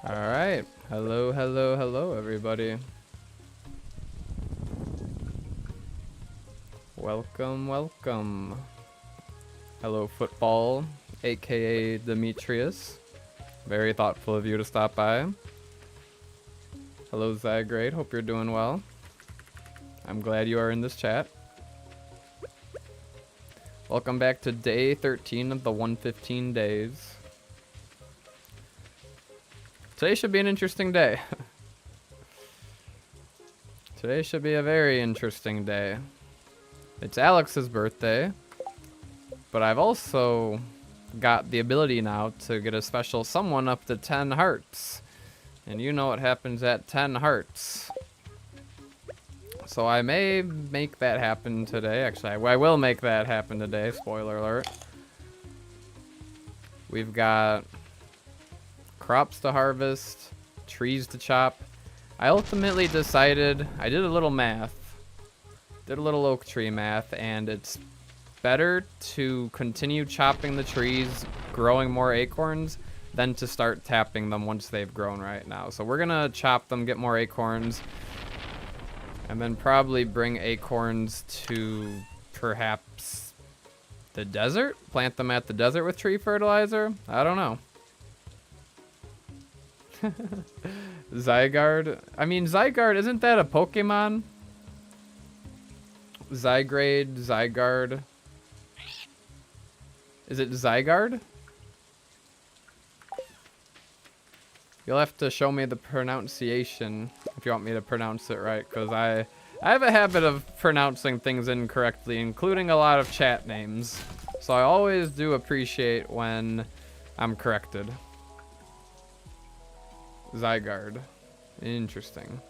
Alright. Hello, hello, hello, everybody. Welcome, welcome. Hello, Football, aka Demetrius. Very thoughtful of you to stop by. Hello, Zygrade. Hope you're doing well. I'm glad you are in this chat. Welcome back to day 13 of the 115 days. Today should be an interesting day. Today should be a very interesting day. It's Alex's birthday, but I've also got the ability now to get a special someone up to 10 hearts. And you know what happens at 10 hearts. So I may make that happen today. Actually, I will make that happen today. Spoiler alert. We've got crops to harvest, trees to chop. I ultimately decided, I did a little math. Did a little oak tree math, and it's better to continue chopping the trees, growing more acorns, than to start tapping them once they've grown right now. So we're gonna chop them, get more acorns, and then probably bring acorns to perhaps the desert? Plant them at the desert with tree fertilizer? I don't know. Zygarde? I mean, Zygarde, isn't that a Pokemon? Zygrade, Zygarde. Is it Zygarde? You'll have to show me the pronunciation if you want me to pronounce it right, because I have a habit of pronouncing things incorrectly, including a lot of chat names. So I always do appreciate when I'm corrected. Zygarde. Interesting.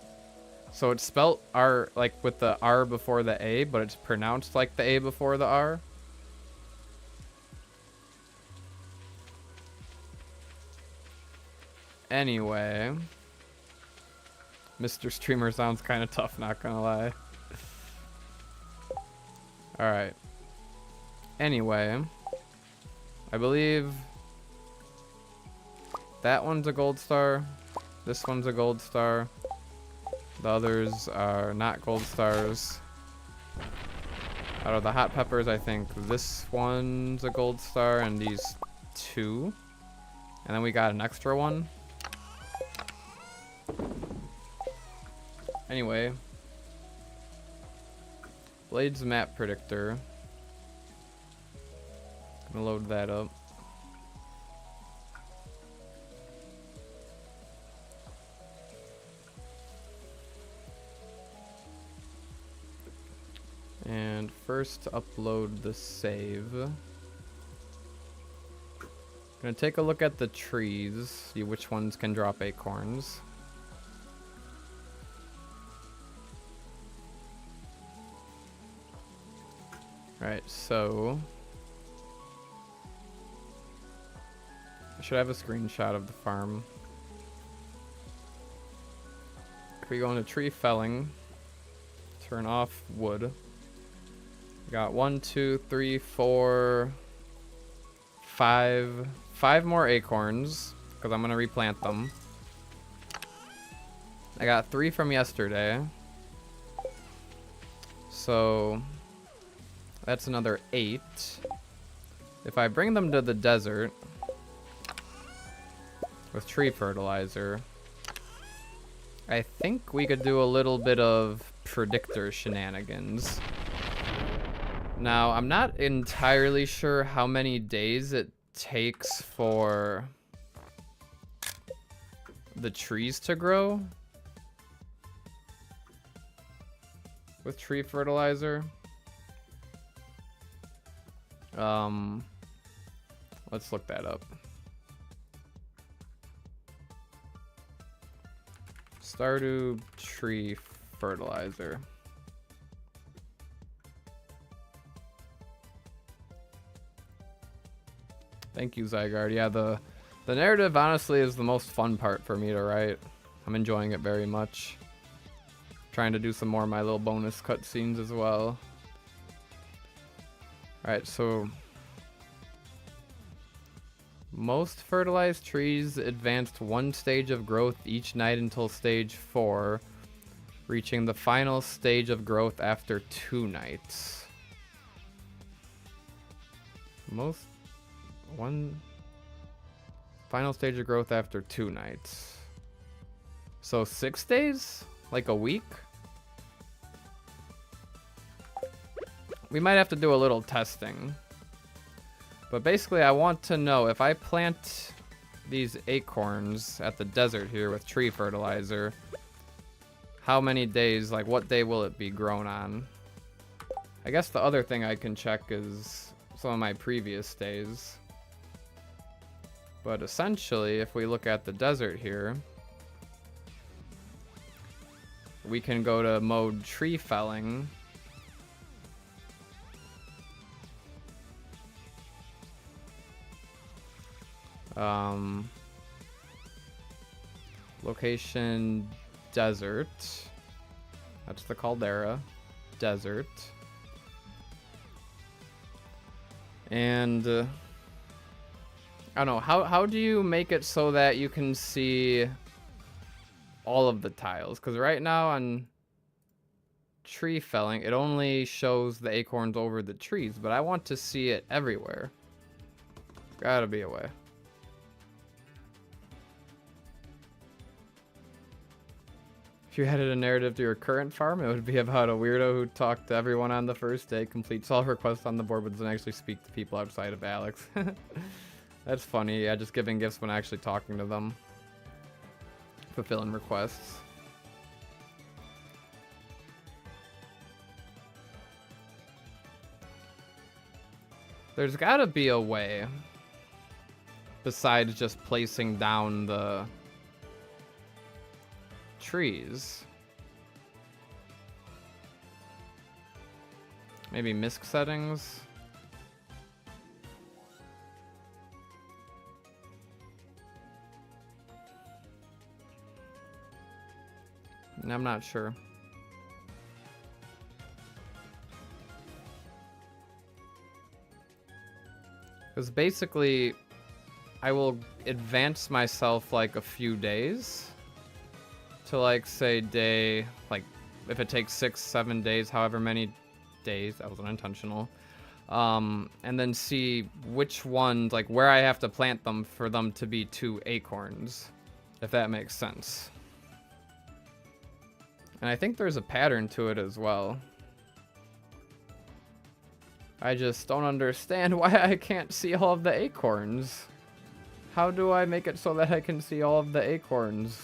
So it's spelt R, like with the R before the A, but it's pronounced like the A before the R. Anyway. Mr. Streamer sounds kind of tough, not gonna lie. Alright. Anyway. I believe that one's a gold star. This one's a gold star. The others are not gold stars. Out of the hot peppers, I think this one's a gold star and these two. And then we got an extra one. Anyway. Blades map predictor. Gonna load that up. And first upload the save. Gonna take a look at the trees, see which ones can drop acorns. Alright, so I should have a screenshot of the farm. If we go into tree felling, turn off wood. Got 1, 2, 3, 4, 5 more acorns, because I'm gonna replant them. I got 3 from yesterday, so that's another 8. If I bring them to the desert with tree fertilizer, I think we could do a little bit of predictor shenanigans. Now, I'm not entirely sure how many days it takes for the trees to grow with tree fertilizer. Let's look that up. Stardew tree fertilizer. Thank you, Zygarde. Yeah, the narrative honestly is the most fun part for me to write. I'm enjoying it very much. Trying to do some more of my little bonus cutscenes as well. Alright, so Most fertilized trees advanced one stage of growth each night until stage 4, reaching the final stage of growth after 2 nights. One final stage of growth after 2 nights. So 6 days? Like a week? We might have to do a little testing. But basically, I want to know if I plant these acorns at the desert here with tree fertilizer, how many days, like what day will it be grown on? I guess the other thing I can check is some of my previous days. But essentially, if we look at the desert here, we can go to mode tree felling. Location desert. That's the caldera. Desert. And I don't know, how do you make it so that you can see all of the tiles? Because right now on tree felling, it only shows the acorns over the trees, but I want to see it everywhere. Gotta be a way. If you added a narrative to your current farm, it would be about a weirdo who talked to everyone on the first day, completes all requests on the board, but doesn't actually speak to people outside of Alex. That's funny, yeah, just giving gifts when actually talking to them. Fulfilling requests. There's gotta be a way, besides just placing down the trees. Maybe misc settings. I'm not sure. Because basically, I will advance myself like a few days. To like say day, like if it takes 6-7 days, however many days, that was unintentional, and then see which ones, like where I have to plant them for them to be 2 acorns, if that makes sense. And I think there's a pattern to it as well. I just don't understand why I can't see all of the acorns. How do I make it so that I can see all of the acorns?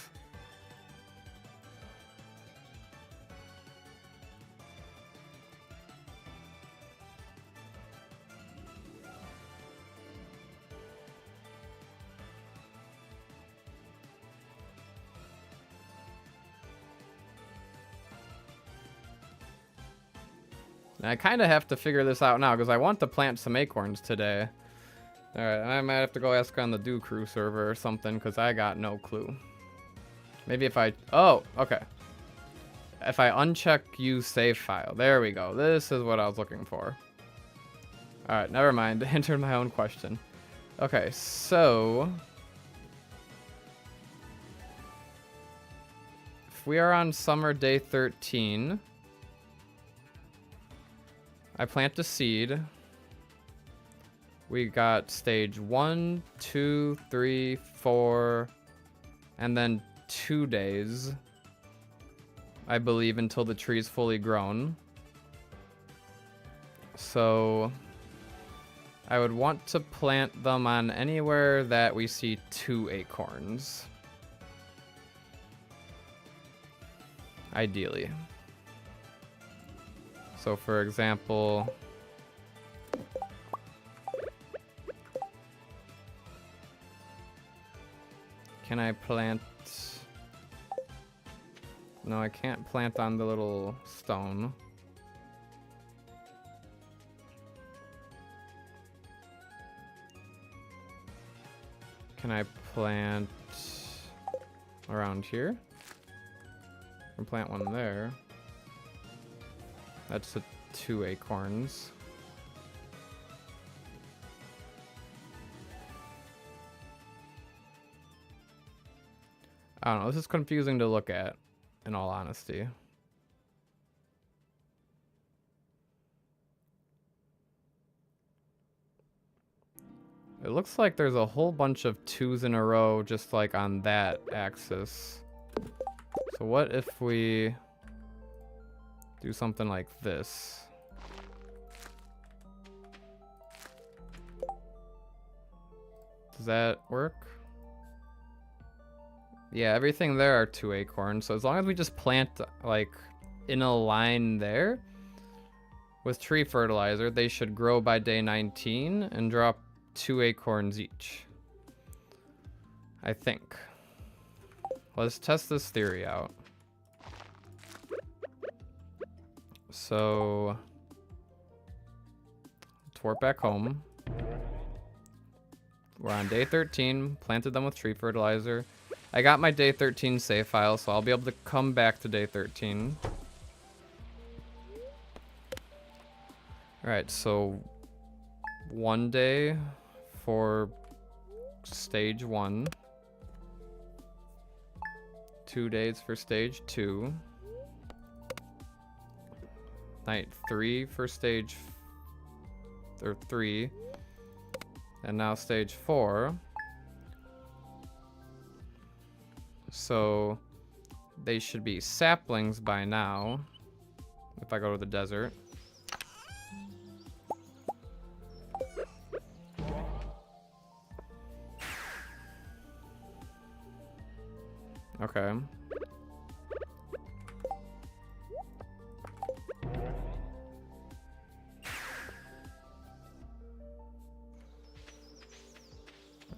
And I kind of have to figure this out now because I want to plant some acorns today. Alright, I might have to go ask on the Do Crew server or something because I got no clue. Maybe if I... Oh, okay. If I uncheck use save file. There we go. This is what I was looking for. Alright, never mind. Entered my own question. Okay, so... If we are on summer day 13... I plant a seed. We got stage 1, 2, 3, 4, and then 2 days, I believe, until the tree is fully grown. So I would want to plant them on anywhere that we see 2 acorns. Ideally. So for example, can I plant? No, I can't plant on the little stone. Can I plant around here? I can plant one there. That's 2 acorns. I don't know. This is confusing to look at, in all honesty. It looks like there's a whole bunch of 2s in a row just like on that axis. So what if we do something like this? Does that work? Yeah, everything there are 2 acorns. So as long as we just plant like in a line there with tree fertilizer, they should grow by day 19 and drop 2 acorns each. I think. Let's test this theory out. So let's warp back home. We're on day 13, planted them with tree fertilizer. I got my day 13 save file, so I'll be able to come back to day 13. Alright, so 1 day for stage 1. 2 days for stage 2. Night 3 for stage 3. And now stage 4. So they should be saplings by now. If I go to the desert. Okay.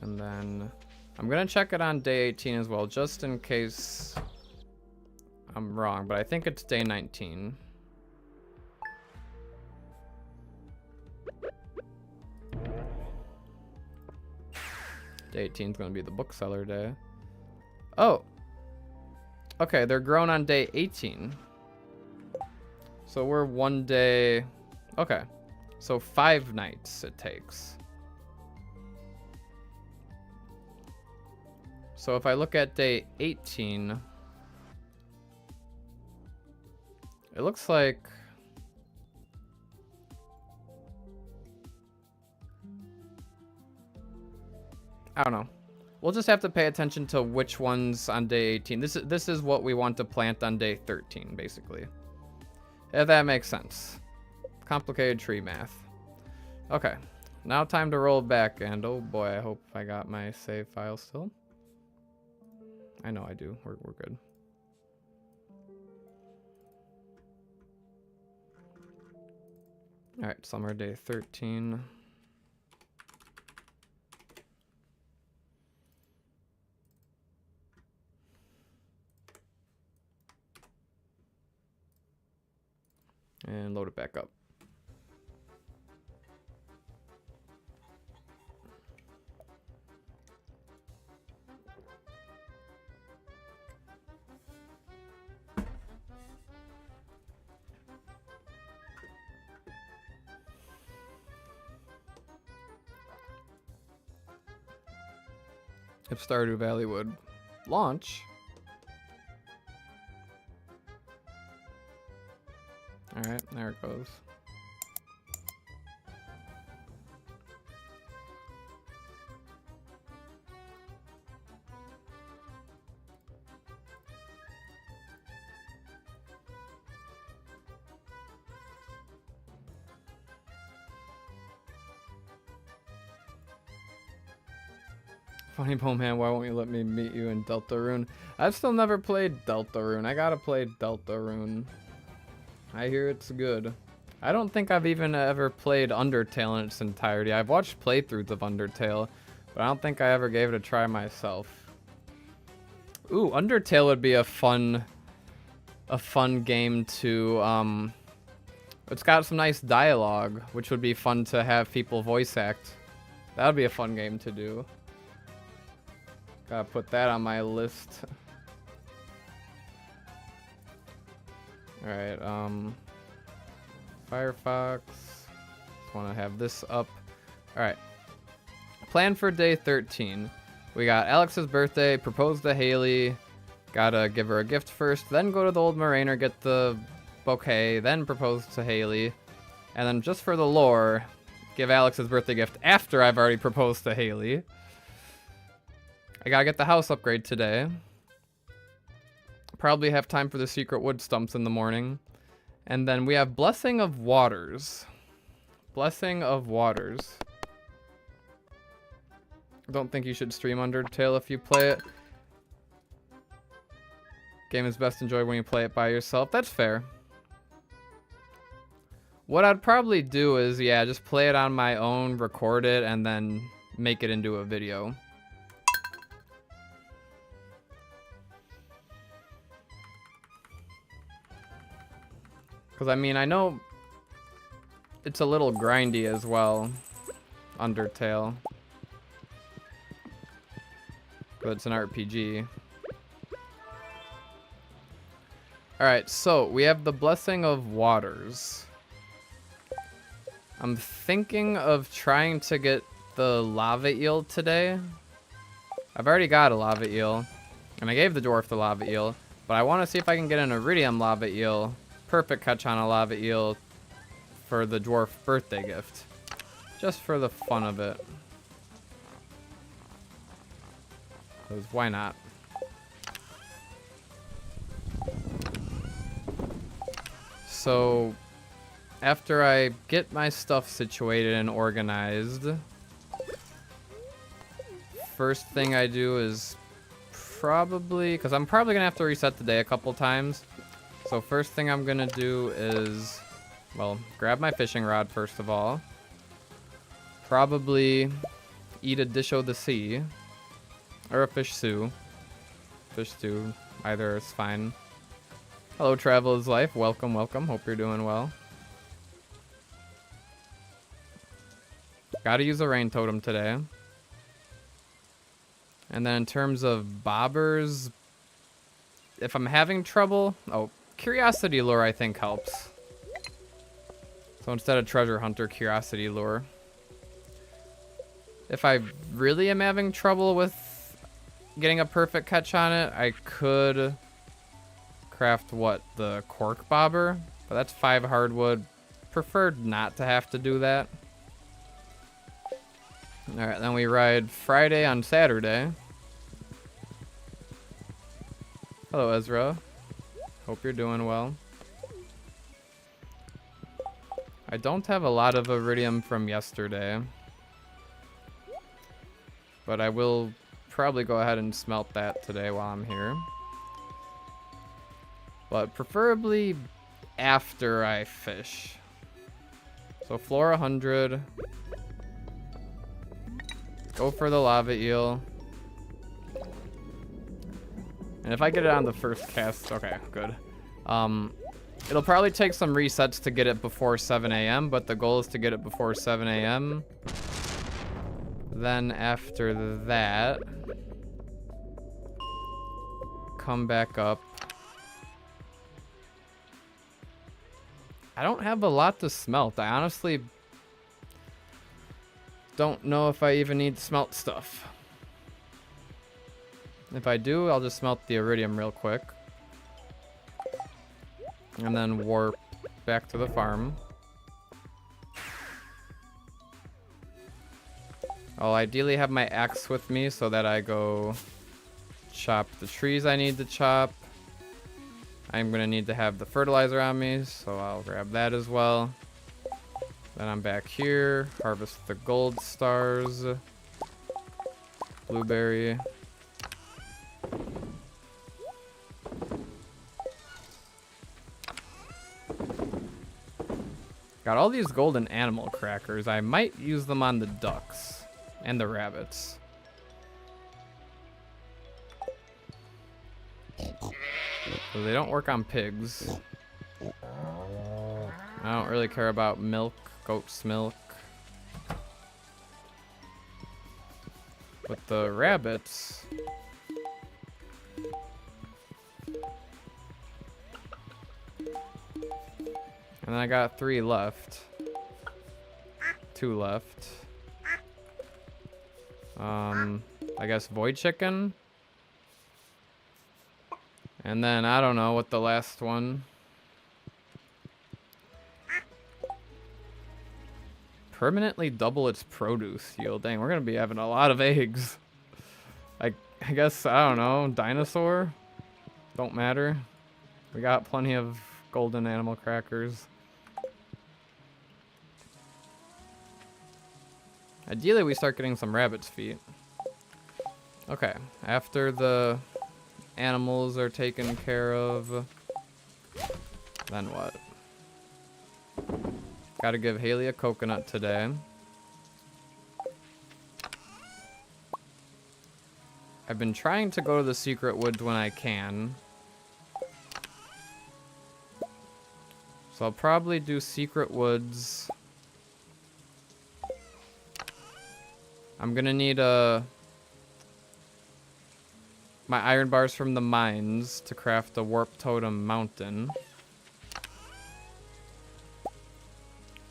And then I'm gonna check it on day 18 as well, just in case I'm wrong, but I think it's day 19. Day 18 is gonna be the bookseller day. Oh! Okay, they're grown on day 18. So we're 1 day... Okay. So 5 nights it takes. So if I look at day 18, it looks like I don't know. We'll just have to pay attention to which ones on day 18. This is what we want to plant on day 13, basically. If that makes sense. Complicated tree math. Okay. Now time to roll back, and oh boy, I hope I got my save file still. I know I do. We're good. All right, summer day 13. And load it back up. If Stardew Valley would launch. Alright, there it goes. Funny Bone Man, why won't you let me meet you in Deltarune? I've still never played Deltarune. I gotta play Deltarune. I hear it's good. I don't think I've even ever played Undertale in its entirety. I've watched playthroughs of Undertale, but I don't think I ever gave it a try myself. Ooh, Undertale would be a fun game to, it's got some nice dialogue, which would be fun to have people voice act. That would be a fun game to do. Gotta put that on my list. Alright, Firefox. Just want to have this up. Alright. Plan for day 13. We got Alex's birthday, propose to Haley, Gotta give her a gift first, then go to the old Morainer, get the bouquet, then propose to Haley. And then just for the lore, give Alex his birthday gift after I've already proposed to Haley. I gotta get the house upgrade today. Probably have time for the secret wood stumps in the morning. And then we have Blessing of Waters. Blessing of Waters. I don't think you should stream Undertale if you play it. Game is best enjoyed when you play it by yourself. That's fair. What I'd probably do is, yeah, just play it on my own, record it, and then make it into a video. Because, I mean, I know it's a little grindy as well, Undertale. But it's an RPG. Alright, so we have the Blessing of Waters. I'm thinking of trying to get the lava eel today. I've already got a lava eel, and I gave the dwarf the lava eel, but I want to see if I can get an iridium lava eel, perfect catch on a lava eel for the dwarf birthday gift. Just for the fun of it. Because why not? So, after I get my stuff situated and organized, first thing I do is probably, because I'm probably going to have to reset the day a couple times. So first thing I'm going to do is, well, grab my fishing rod first of all. Probably eat a dish o' the sea. Or a fish stew. Fish stew, either is fine. Hello, Travel is Life. Welcome, welcome. Hope you're doing well. Gotta use a rain totem today. And then in terms of bobbers, if I'm having trouble... Oh, Curiosity Lure I think helps. So instead of Treasure Hunter, Curiosity Lure. If I really am having trouble with getting a perfect catch on it, I could craft, what, the Cork Bobber? But that's 5 hardwood. Preferred not to have to do that. Alright, then we ride Friday on Saturday. Hello, Ezra. Hope you're doing well. I don't have a lot of iridium from yesterday, but I will probably go ahead and smelt that today while I'm here. But preferably after I fish. So floor 100. Go for the lava eel. And if I get it on the first cast, okay, good. It'll probably take some resets to get it before 7 a.m., but the goal is to get it before 7 a.m. Then after that, come back up. I don't have a lot to smelt. I honestly don't know if I even need to smelt stuff. If I do, I'll just smelt the iridium real quick. And then warp back to the farm. I'll ideally have my axe with me so that I go chop the trees I need to chop. I'm going to need to have the fertilizer on me, so I'll grab that as well. Then I'm back here, harvest the gold stars, blueberry. Got all these golden animal crackers. I might use them on the ducks and the rabbits. So they don't work on pigs. I don't really care about milk, goat's milk. But the rabbits... And I got 3 left. 2 left. I guess void chicken. And then, I don't know what the last one. Permanently double its produce yield. Dang, we're gonna be having a lot of eggs. I guess, I don't know, dinosaur? Don't matter. We got plenty of golden animal crackers. Ideally, we start getting some rabbit's feet. Okay, after the animals are taken care of, then what? Gotta give Haley a coconut today. I've been trying to go to the secret woods when I can. So I'll probably do secret woods. I'm gonna need my iron bars from the mines to craft a warp totem mountain.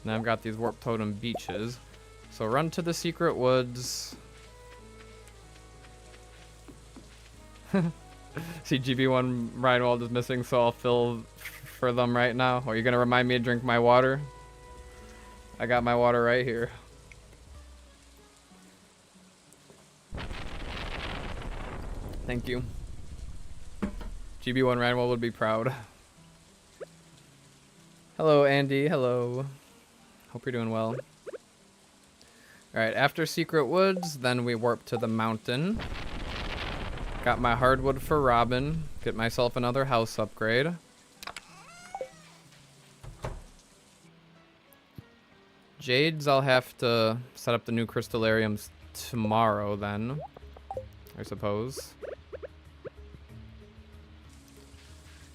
Now I've got these warp totem beaches. So run to the secret woods. See, GB1 Reinwald is missing, so I'll fill for them right now. Are you gonna remind me to drink my water? I got my water right here. Thank you. GB1 Reinwald would be proud. Hello, Andy. Hello. Hope you're doing well. Alright, after Secret Woods, then we warp to the mountain. Got my hardwood for Robin. Get myself another house upgrade. Jades, I'll have to set up the new crystallariums tomorrow then, I suppose.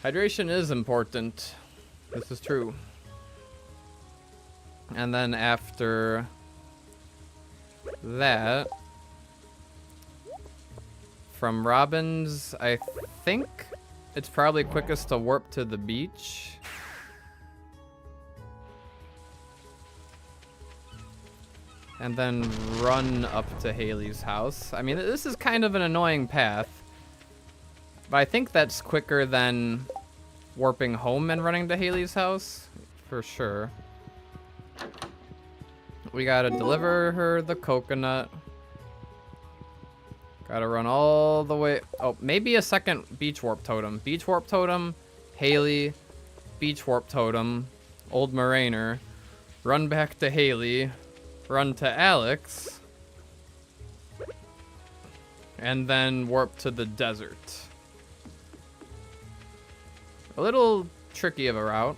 Hydration is important. This is true. And then after that, from Robin's, I think it's probably quickest to warp to the beach. And then run up to Haley's house. I mean, this is kind of an annoying path. But I think that's quicker than warping home and running to Haley's house. For sure. We gotta deliver her the coconut. Gotta run all the way. Oh, maybe a second beach warp totem. Beach warp totem, Haley, beach warp totem, old Mariner. Run back to Haley. Run to Alex. And then warp to the desert. A little tricky of a route.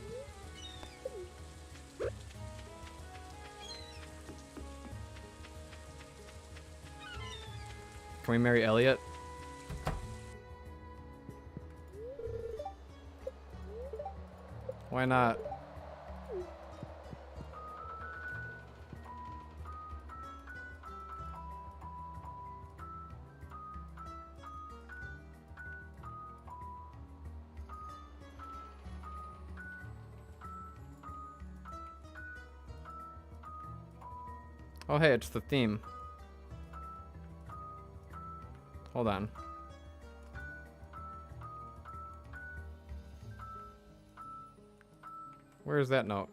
Can we marry Elliot? Why not? Oh, hey, it's the theme. Hold on. Where is that note?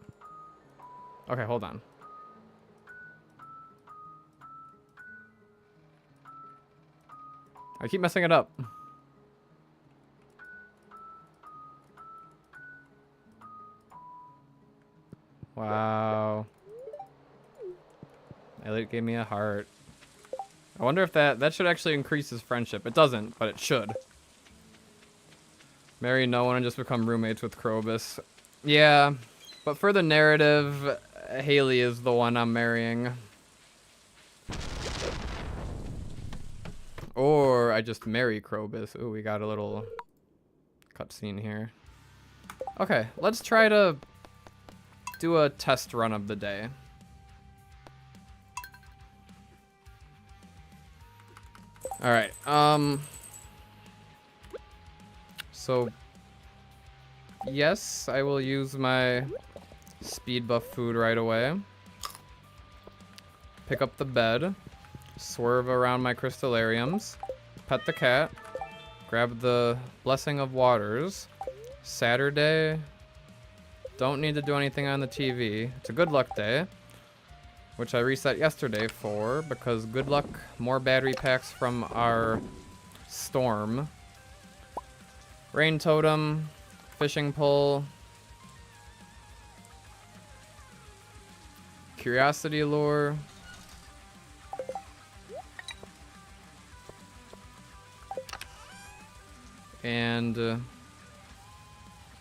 Okay, hold on. I keep messing it up. Wow. Elliot gave me a heart. I wonder if that should actually increase his friendship. It doesn't, but it should. Marry no one and just become roommates with Krobus. Yeah, but for the narrative, Haley is the one I'm marrying. Or I just marry Krobus. Ooh, we got a little cutscene here. Okay, let's try to do a test run of the day. All right. So yes, I will use my speed buff food right away. Pick up the bed, swerve around my crystallariums, pet the cat, Grab the Blessing of Waters. Saturday. Don't need to do anything on the TV. It's a good luck day, which I reset yesterday for because good luck, more battery packs from our storm. Rain totem, fishing pole, curiosity lure, and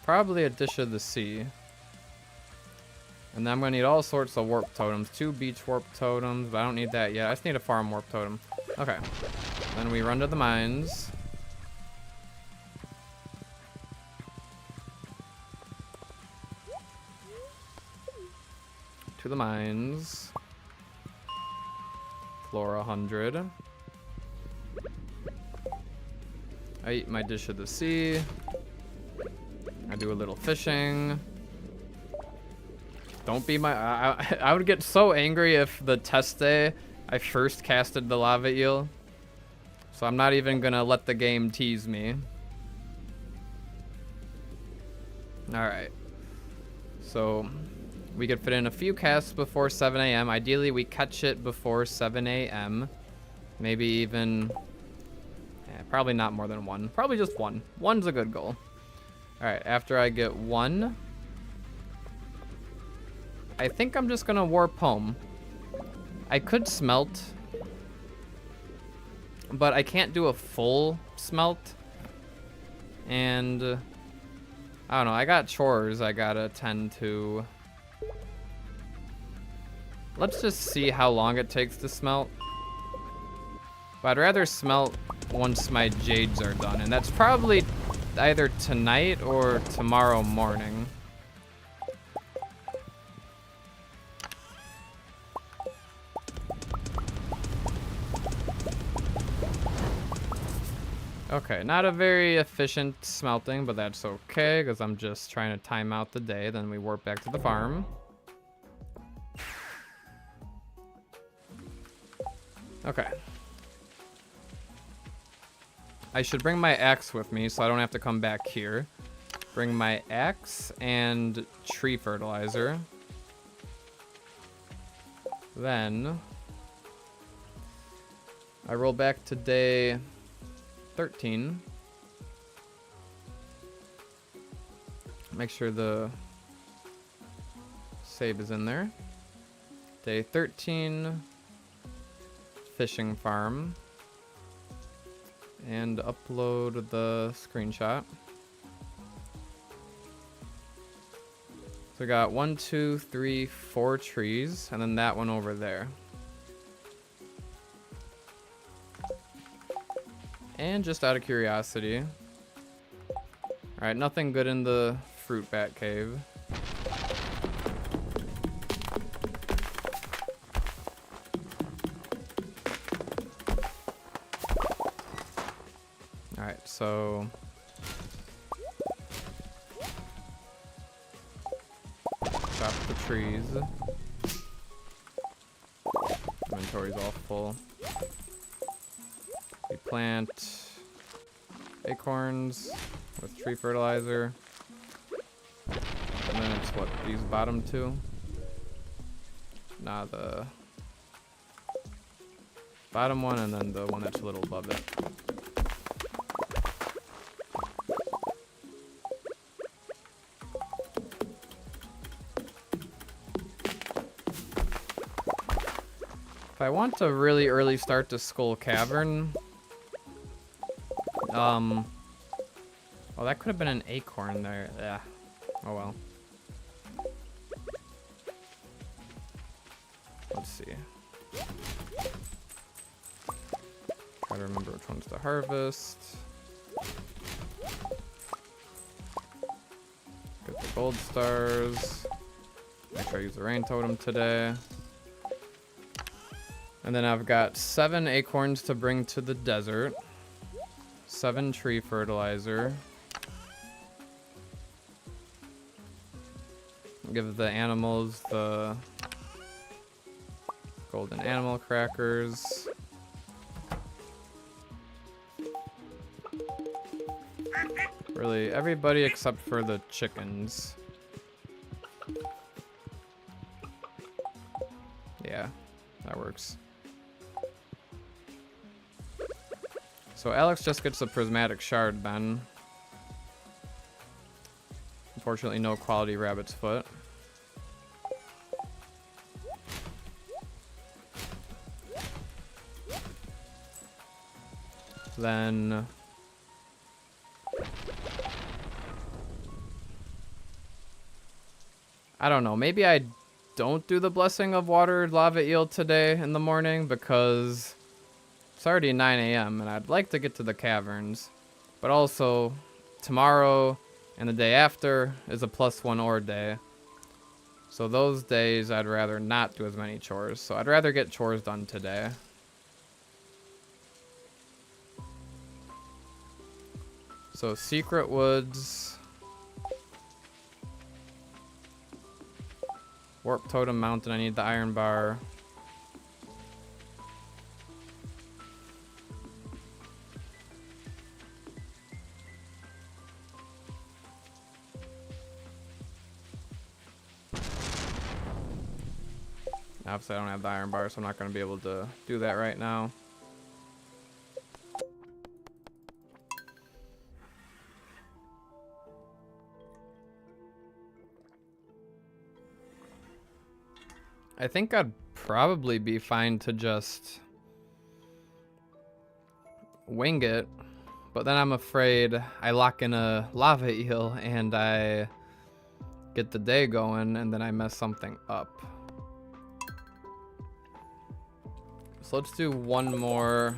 probably a Dish of the Sea. And then I'm gonna need all sorts of warp totems. 2 beach warp totems, but I don't need that yet. I just need a farm warp totem. Okay. Then we run to the mines. To the mines. Floor 100. I eat my Dish of the Sea. I do a little fishing. Don't be my... I would get so angry if the test day I first casted the lava eel. So I'm not even gonna let the game tease me. Alright. So we could fit in a few casts before 7 a.m. Ideally we catch it before 7 a.m. Maybe even... probably not more than 1. Probably just 1. 1's a good goal. Alright, after I get 1... I think I'm just gonna warp home. I could smelt, but I can't do a full smelt. And I don't know, I got chores I gotta tend to. Let's just see how long it takes to smelt. But I'd rather smelt once my jades are done, and that's probably either tonight or tomorrow morning. Okay, not a very efficient smelting, but that's okay, because I'm just trying to time out the day. Then we warp back to the farm. Okay. I should bring my axe with me, so I don't have to come back here. Bring my axe and tree fertilizer. Then I roll back to day 13. Make sure the save is in there. Day 13, fishing farm. And upload the screenshot. So we got 1, 2, 3, 4 trees, and then that one over there. And just out of curiosity. Alright, nothing good in the fruit bat cave. Alright, so chop the trees. Inventory's all full. We plant acorns with tree fertilizer. And then it's what, these bottom 2? Nah, the bottom one and then the one that's a little above it. If I want to really early start to Skull Cavern, oh, that could have been an acorn there. Yeah. Oh well. Let's see. Try to remember which ones to harvest. Get the gold stars. Make sure I use the rain totem today. And then I've got 7 acorns to bring to the desert. 7 tree fertilizer. Give the animals the golden animal crackers. Really, everybody except for the chickens. Yeah, that works. So Alex just gets a prismatic shard then. Unfortunately, no quality rabbit's foot. Then I don't know, maybe I don't do the Blessing of Water Lava Eel today in the morning because it's already 9 a.m. and I'd like to get to the caverns. But also, tomorrow and the day after is a +1 ore day. So those days I'd rather not do as many chores. So I'd rather get chores done today. So Secret Woods, Warp Totem Mountain, I need the iron bar. Obviously I don't have the iron bar, so I'm not going to be able to do that right now. I think I'd probably be fine to just wing it, but then I'm afraid I lock in a lava eel and I get the day going and then I mess something up. So let's do one more,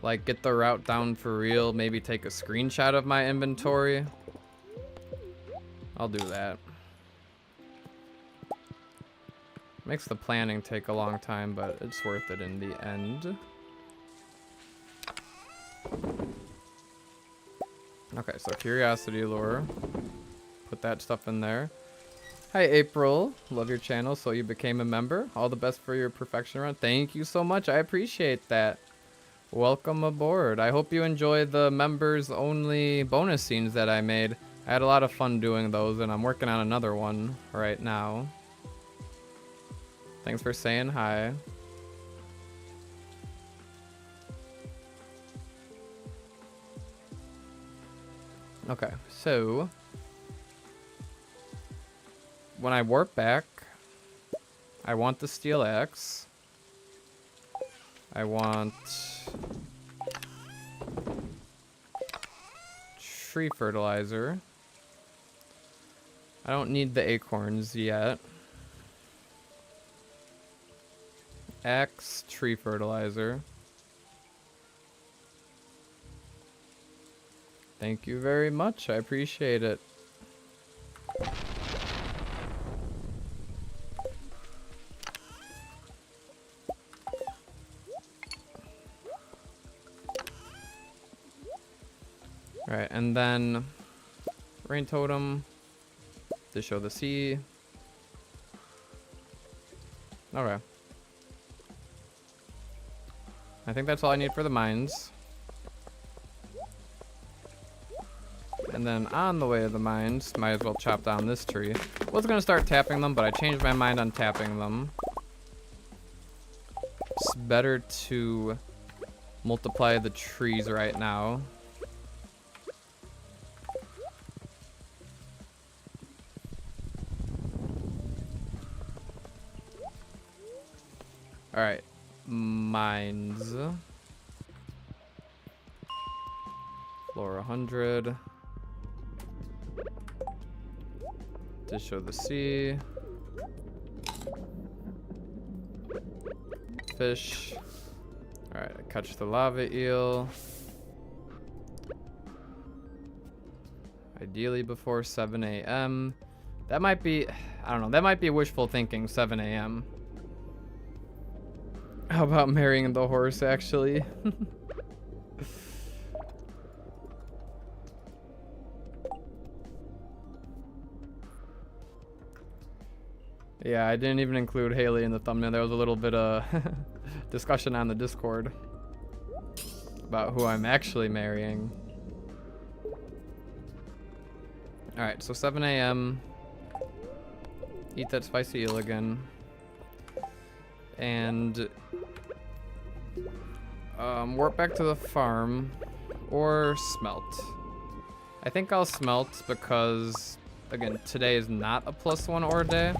like get the route down for real, maybe take a screenshot of my inventory. I'll do that. Makes the planning take a long time, but it's worth it in the end. Okay, so Curiosity Lure. Put that stuff in there. Hi, April. Love your channel, so you became a member. All the best for your perfection run. Thank you so much. I appreciate that. Welcome aboard. I hope you enjoy the members-only bonus scenes that I made. I had a lot of fun doing those, and I'm working on another one right now. Thanks for saying hi. Okay, so when I warp back, I want the steel axe. I want tree fertilizer. I don't need the acorns yet. Axe, tree fertilizer. Thank you very much. I appreciate it. Alright, and then rain totem to show the sea. Okay. I think that's all I need for the mines. And then on the way to the mines, might as well chop down this tree. I was gonna start tapping them, but I changed my mind on tapping them. It's better to multiply the trees right now. Alright. Mines. Floor 100. To show the sea. Fish. Alright, I catch the lava eel. Ideally before 7 a.m. That might be, I don't know, that might be wishful thinking, 7 a.m. How about marrying the horse, actually? Yeah, I didn't even include Haley in the thumbnail. There was a little bit of discussion on the Discord about who I'm actually marrying. Alright, so 7 a.m. Eat that spicy eel again. And warp back to the farm or smelt. I think I'll smelt because, again, today is not a +1 ore day.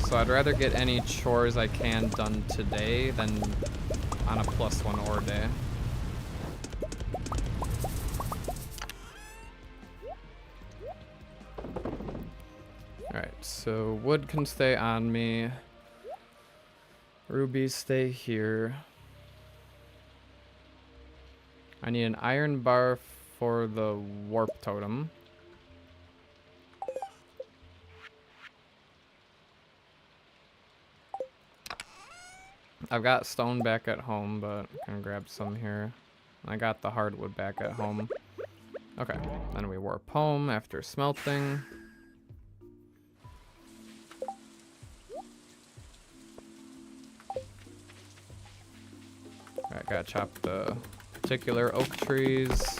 So I'd rather get any chores I can done today than on a +1 ore day. Alright, so wood can stay on me. Rubies stay here. I need an iron bar for the warp totem. I've got stone back at home, but I'm gonna grab some here. I got the hardwood back at home. Okay, then we warp home after smelting. Alright, gotta chop the particular oak trees.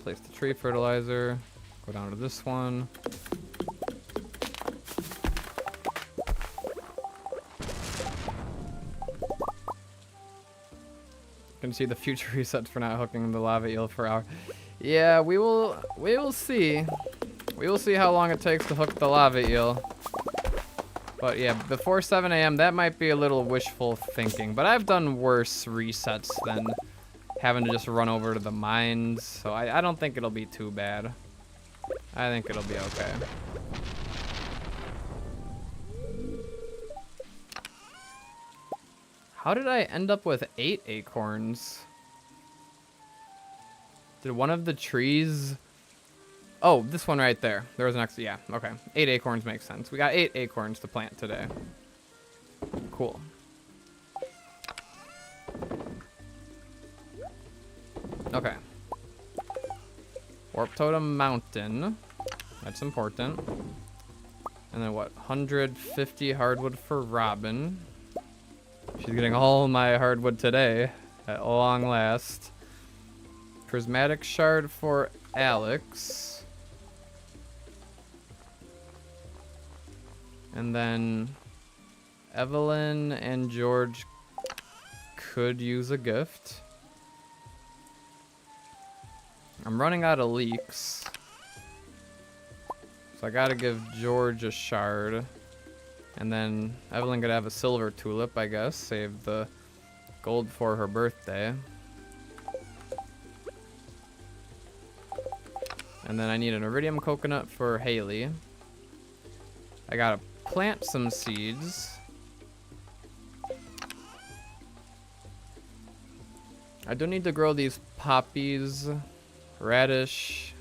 Place the tree fertilizer. Go down to this one. You can see the future resets for not hooking the lava eel for hour. Yeah, we will see. We will see how long it takes to hook the lava eel. But yeah, before 7 a.m. that might be a little wishful thinking. But I've done worse resets than having to just run over to the mines. So I don't think it'll be too bad. I think it'll be okay. How did I end up with 8 acorns? Did one of the trees... Oh, this one right there. There was an extra... Yeah, okay. 8 acorns makes sense. We got 8 acorns to plant today. Cool. Okay. Warp Totem Mountain. That's important. And then what? 150 hardwood for Robin. She's getting all my hardwood today, at long last. Prismatic shard for Alex. And then Evelyn and George could use a gift. I'm running out of leeks. So I gotta give George a shard. And then Evelyn could have a silver tulip, I guess. Save the gold for her birthday. And then I need an iridium coconut for Haley. I gotta plant some seeds. I do need to grow these poppies, radish,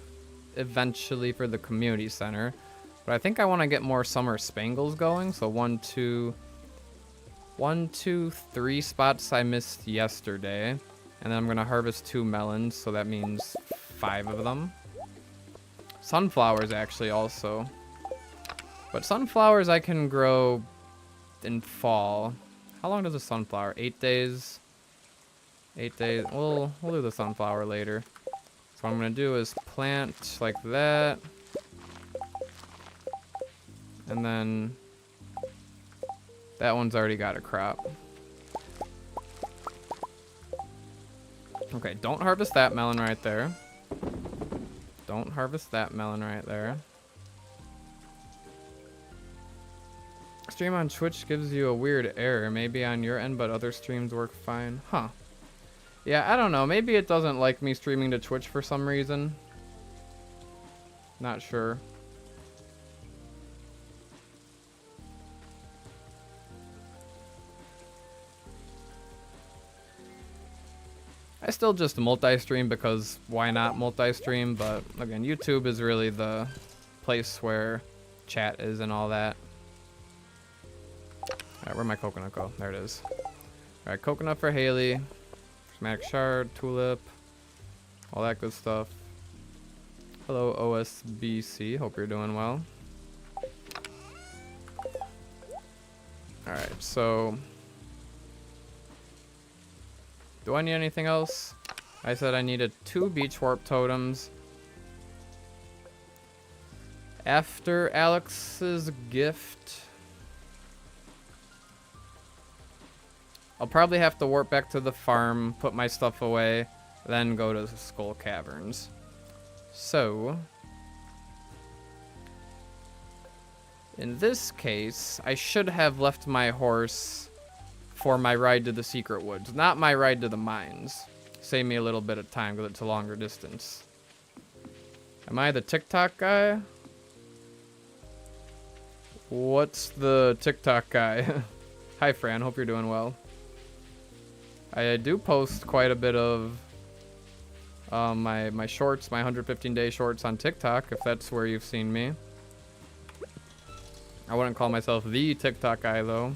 eventually for the community center. But I think I want to get more summer spangles going. So 1, 2, 3 spots I missed yesterday. And then I'm going to harvest 2 melons. So that means 5 of them. Sunflowers actually also. But sunflowers I can grow in fall. How long does a sunflower? 8 days? 8 days. We'll do the sunflower later. So what I'm going to do is plant like that. And then that one's already got a crop. Okay, don't harvest that melon right there. Don't harvest that melon right there. Stream on Twitch gives you a weird error. Maybe on your end, but other streams work fine. Huh. Yeah, I don't know. Maybe it doesn't like me streaming to Twitch for some reason. Not sure. I still just multi-stream because why not multi-stream, but again, YouTube is really the place where chat is and all that. Alright, where'd my coconut go? There it is. Alright, coconut for Haley. Prismatic shard, tulip, all that good stuff. Hello, OSBC. Hope you're doing well. Alright, so... do I need anything else? I said I needed 2 beach warp totems. After Alex's gift... I'll probably have to warp back to the farm, put my stuff away, then go to Skull Caverns. So... in this case, I should have left my horse for my ride to the Secret Woods, not my ride to the mines. Save me a little bit of time because it's a longer distance. Am I the TikTok guy? What's the TikTok guy? Hi, Fran. Hope you're doing well. I do post quite a bit of my shorts, my 115-day shorts on TikTok, if that's where you've seen me. I wouldn't call myself the TikTok guy, though.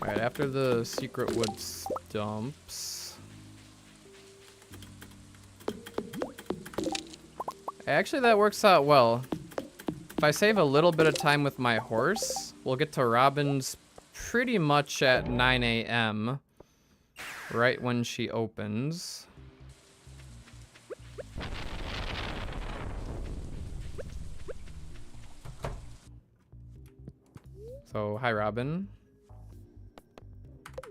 Alright, after the Secret Woods dumps... actually, that works out well. If I save a little bit of time with my horse, we'll get to Robin's pretty much at 9 a.m. right when she opens. So, hi Robin.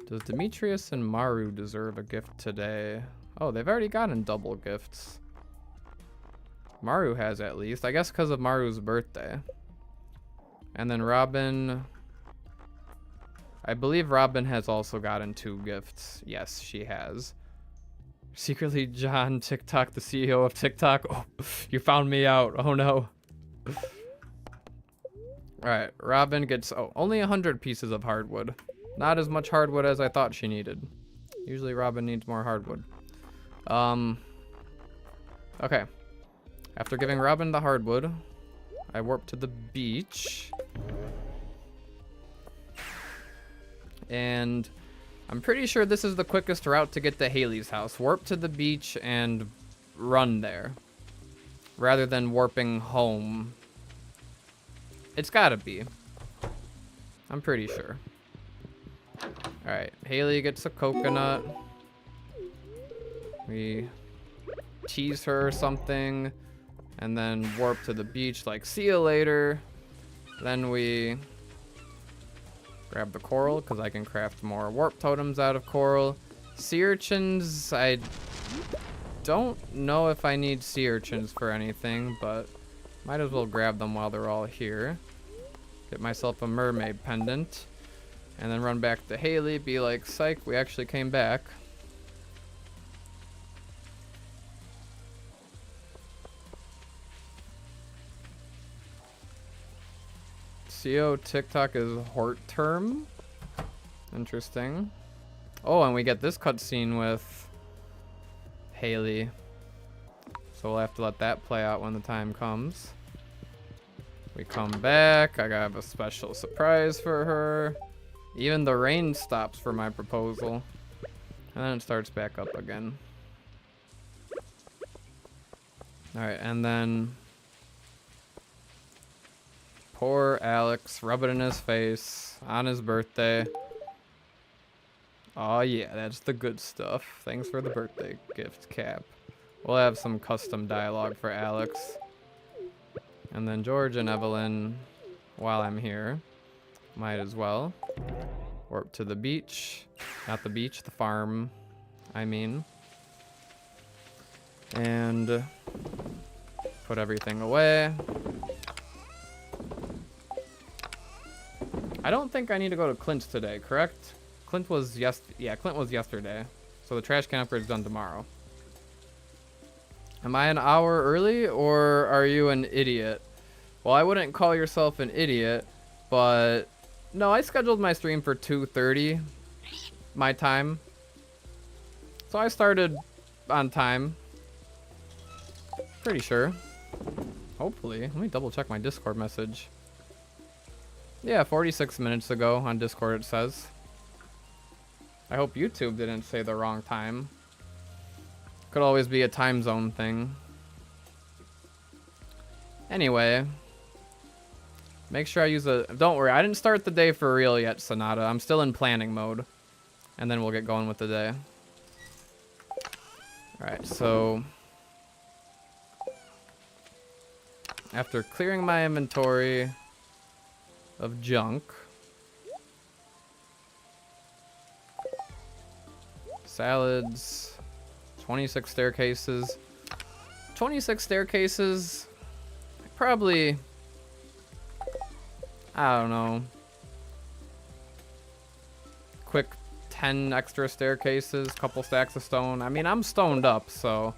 Does Demetrius and Maru deserve a gift today? Oh, they've already gotten double gifts. Maru has, at least. I guess because of Maru's birthday. And then Robin... I believe Robin has also gotten 2 gifts. Yes, she has. Secretly John TikTok, the CEO of TikTok. Oh, you found me out. Oh no. Alright, Robin gets only 100 pieces of hardwood. Not as much hardwood as I thought she needed. Usually Robin needs more hardwood. Okay. After giving Robin the hardwood, I warp to the beach. And I'm pretty sure this is the quickest route to get to Haley's house. Warp to the beach and run there. Rather than warping home. It's gotta be. I'm pretty sure. Alright, Haley gets a coconut. We tease her or something. And then warp to the beach like, see you later. Then we grab the coral, because I can craft more warp totems out of coral. Sea urchins, I don't know if I need sea urchins for anything, but might as well grab them while they're all here. Get myself a mermaid pendant. And then run back to Haley, be like, psych, we actually came back. CO TikTok is Hort term. Interesting. Oh, and we get this cutscene with Haley. So we'll have to let that play out when the time comes. We come back. I have a special surprise for her. Even the rain stops for my proposal. And then it starts back up again. Alright, and then poor Alex, rub it in his face on his birthday. Oh yeah, that's the good stuff. Thanks for the birthday gift, Cap. We'll have some custom dialogue for Alex. And then George and Evelyn, while I'm here, might as well warp to the beach. Not the beach, the farm, I mean. And put everything away. I don't think I need to go to Clint's today, correct? Clint was Clint was yesterday. So the trash can upgrade's done tomorrow. Am I an hour early, or are you an idiot? Well, I wouldn't call yourself an idiot, but no, I scheduled my stream for 2:30 my time. So I started on time. Pretty sure. Hopefully. Let me double check my Discord message. Yeah, 46 minutes ago on Discord it says. I hope YouTube didn't say the wrong time. Could always be a time zone thing. Anyway, make sure I use a... Don't worry, I didn't start the day for real yet, Sonata. I'm still in planning mode. And then we'll get going with the day. Alright, so... After clearing my inventory of junk... Salads... 26 staircases. 26 staircases... Probably... I don't know. Quick 10 extra staircases, couple stacks of stone. I mean, I'm stoned up, so...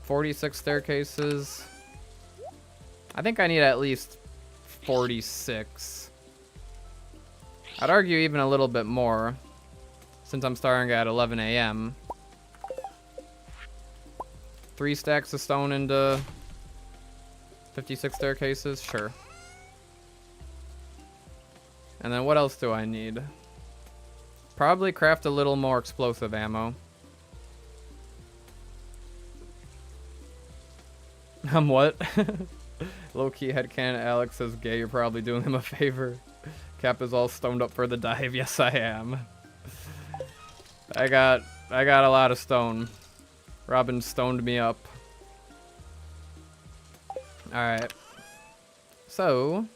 46 staircases. I think I need at least 46. I'd argue even a little bit more, since I'm starting at 11 a.m. 3 stacks of stone into 56 staircases? Sure. And then what else do I need? Probably craft a little more explosive ammo. What? Low-key headcanon Alex says gay, you're probably doing him a favor. Cap is all stoned up for the dive. Yes, I am. I got a lot of stone. Robin stoned me up. Alright. So,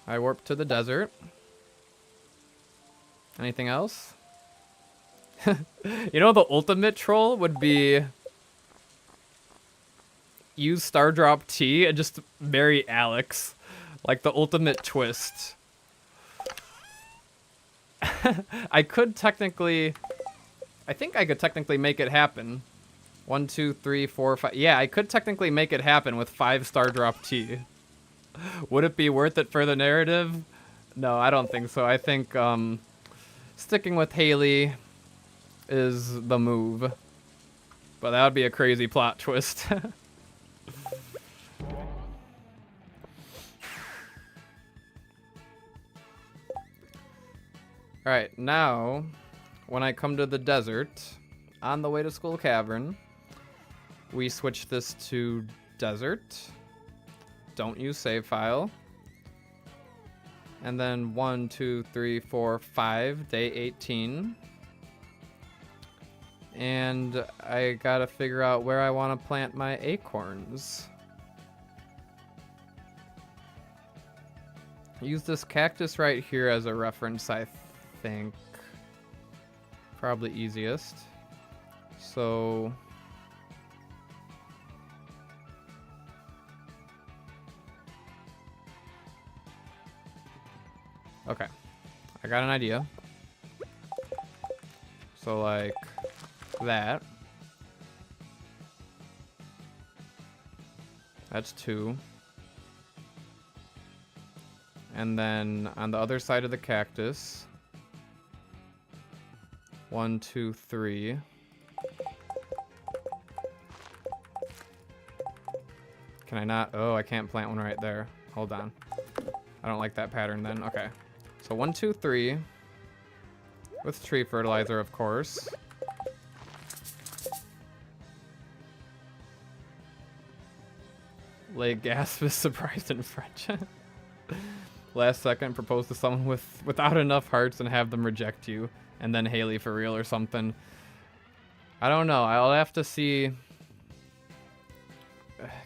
I warped to the desert. Anything else? You know, the ultimate troll would be use Stardrop T and just marry Alex. Like the ultimate twist. I think I could technically make it happen. 1, 2, 3, 4, 5. Yeah, I could technically make it happen with 5 Stardrop T. Would it be worth it for the narrative? No, I don't think so. I think sticking with Haley is the move. But that would be a crazy plot twist. Alright, now, when I come to the desert, on the way to Skull Cavern, we switch this to desert. Don't use save file. And then 1, 2, 3, 4, 5, day 18. And I gotta figure out where I want to plant my acorns. Use this cactus right here as a reference, I think. Probably easiest. So... Okay. I got an idea. So, like, that. That's 2. And then on the other side of the cactus, 1, 2, 3. Can I not? Oh, I can't plant one right there. Hold on. I don't like that pattern then. Okay. So 1, 2, 3. With tree fertilizer, of course. Lay gasp is surprised in French. Last second, propose to someone without enough hearts and have them reject you. And then Haley for real or something. I don't know. I'll have to see.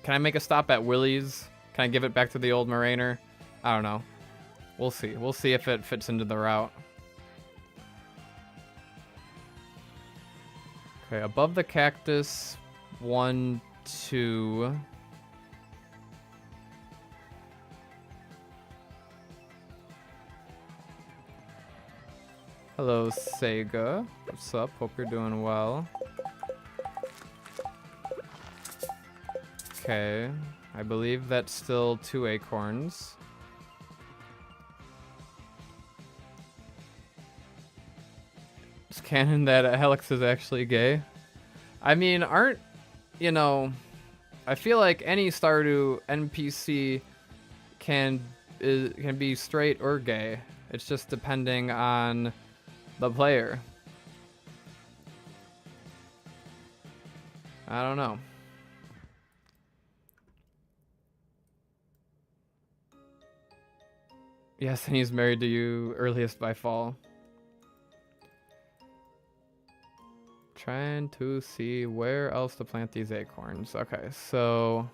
Can I make a stop at Willie's? Can I give it back to the old Morainer? I don't know. We'll see. We'll see if it fits into the route. Okay, above the cactus. 1, 2. Hello, Sega. What's up? Hope you're doing well. Okay. I believe that's still 2 acorns. It's canon that Alex is actually gay. I mean, aren't, you know, I feel like any Stardew NPC can be straight or gay. It's just depending on the player. I don't know. Yes, and he's married to you earliest by fall. Trying to see where else to plant these acorns. Okay, so...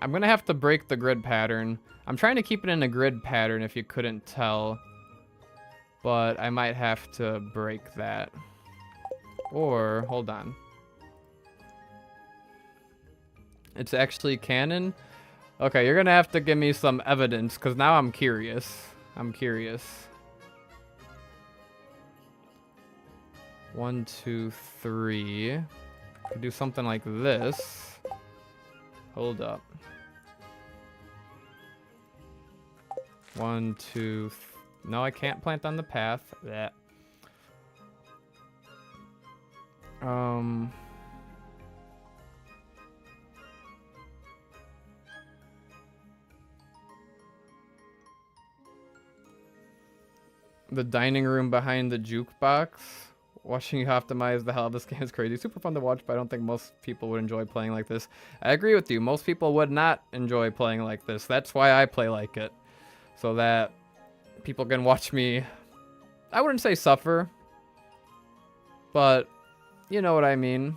I'm gonna have to break the grid pattern. I'm trying to keep it in a grid pattern if you couldn't tell. But I might have to break that. Or, hold on. It's actually canon? Okay, you're gonna have to give me some evidence, because now I'm curious. I'm curious. 1, 2, 3. Could do something like this. Hold up. 1, 2, no, I can't plant on the path. That. The dining room behind the jukebox. Watching you optimize the hell of this game is crazy. Super fun to watch, but I don't think most people would enjoy playing like this. I agree with you. Most people would not enjoy playing like this. That's why I play like it. So that people can watch me, I wouldn't say suffer, but you know what I mean.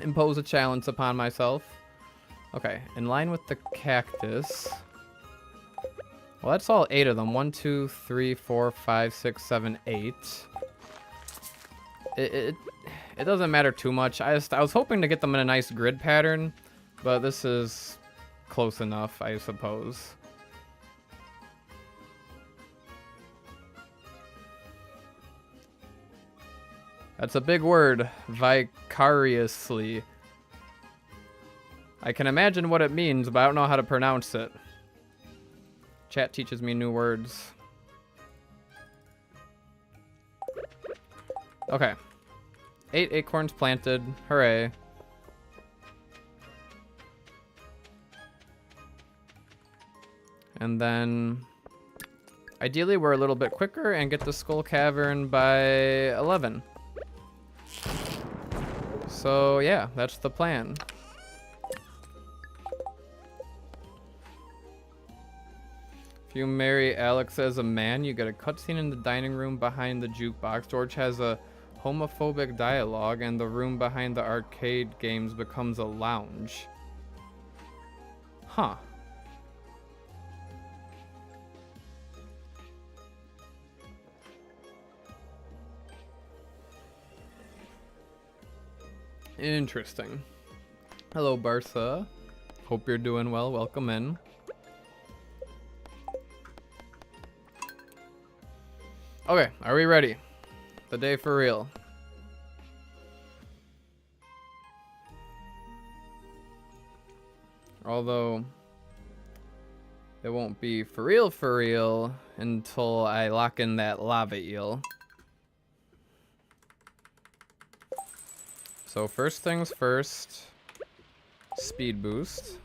Impose a challenge upon myself. Okay, in line with the cactus. Well, that's all 8 of them. 1, 2, 3, 4, 5, 6, 7, 8. It doesn't matter too much. I was hoping to get them in a nice grid pattern, but this is close enough, I suppose. That's a big word, vicariously. I can imagine what it means, but I don't know how to pronounce it. Chat teaches me new words. Okay. 8 acorns planted. Hooray. And then... ideally, we're a little bit quicker and get the Skull Cavern by 11. So, yeah, that's the plan. If you marry Alex as a man, you get a cutscene in the dining room behind the jukebox. George has a homophobic dialogue, and the room behind the arcade games becomes a lounge. Huh. Interesting. Hello, Barca. Hope you're doing well. Welcome in. Okay, are we ready? The day for real. Although, it won't be for real until I lock in that lava eel. So first things first, speed boost.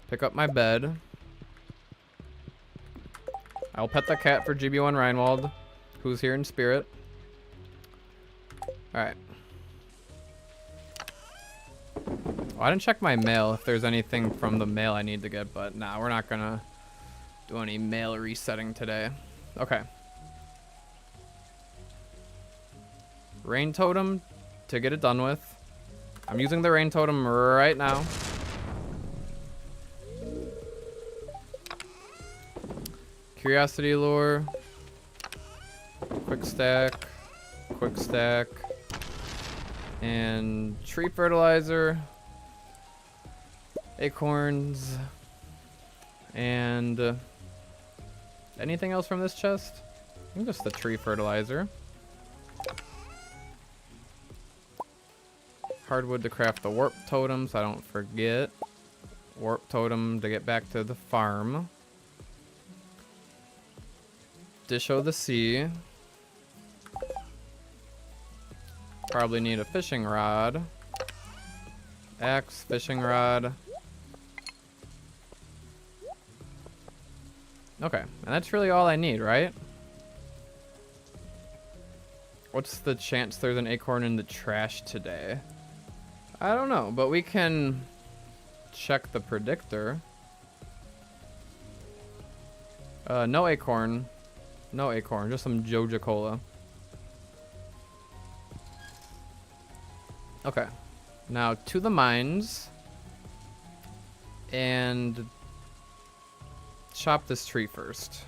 Pick up my bed. I'll pet the cat for GB1 Reinwald, who's here in spirit. Alright. Oh, I didn't check my mail if there's anything from the mail I need to get, but nah, we're not gonna do any mail resetting today. Okay. Rain totem to get it done with. I'm using the rain totem right now. Curiosity lure. Quick stack. And tree fertilizer. Acorns. And anything else from this chest? I think just the tree fertilizer. Hardwood to craft the warp totem so I don't forget. Warp totem to get back to the farm. Dish o' the Sea. Probably need a fishing rod. Axe, fishing rod. Okay, and that's really all I need, right? What's the chance there's an acorn in the trash today? I don't know, but we can check the predictor. No acorn. No acorn, just some Joja Cola. Okay. Now to the mines. And chop this tree first.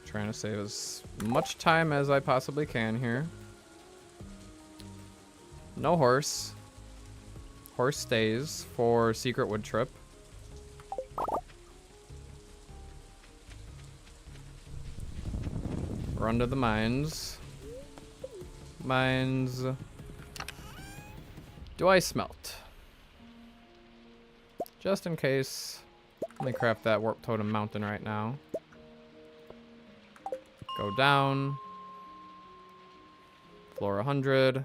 Trying to save as much time as I possibly can here. No horse. Horse stays for secret wood trip. Run to the mines. Mines. Do I smelt? Just in case. Let me craft that warp totem mountain right now. Go down. Floor 100.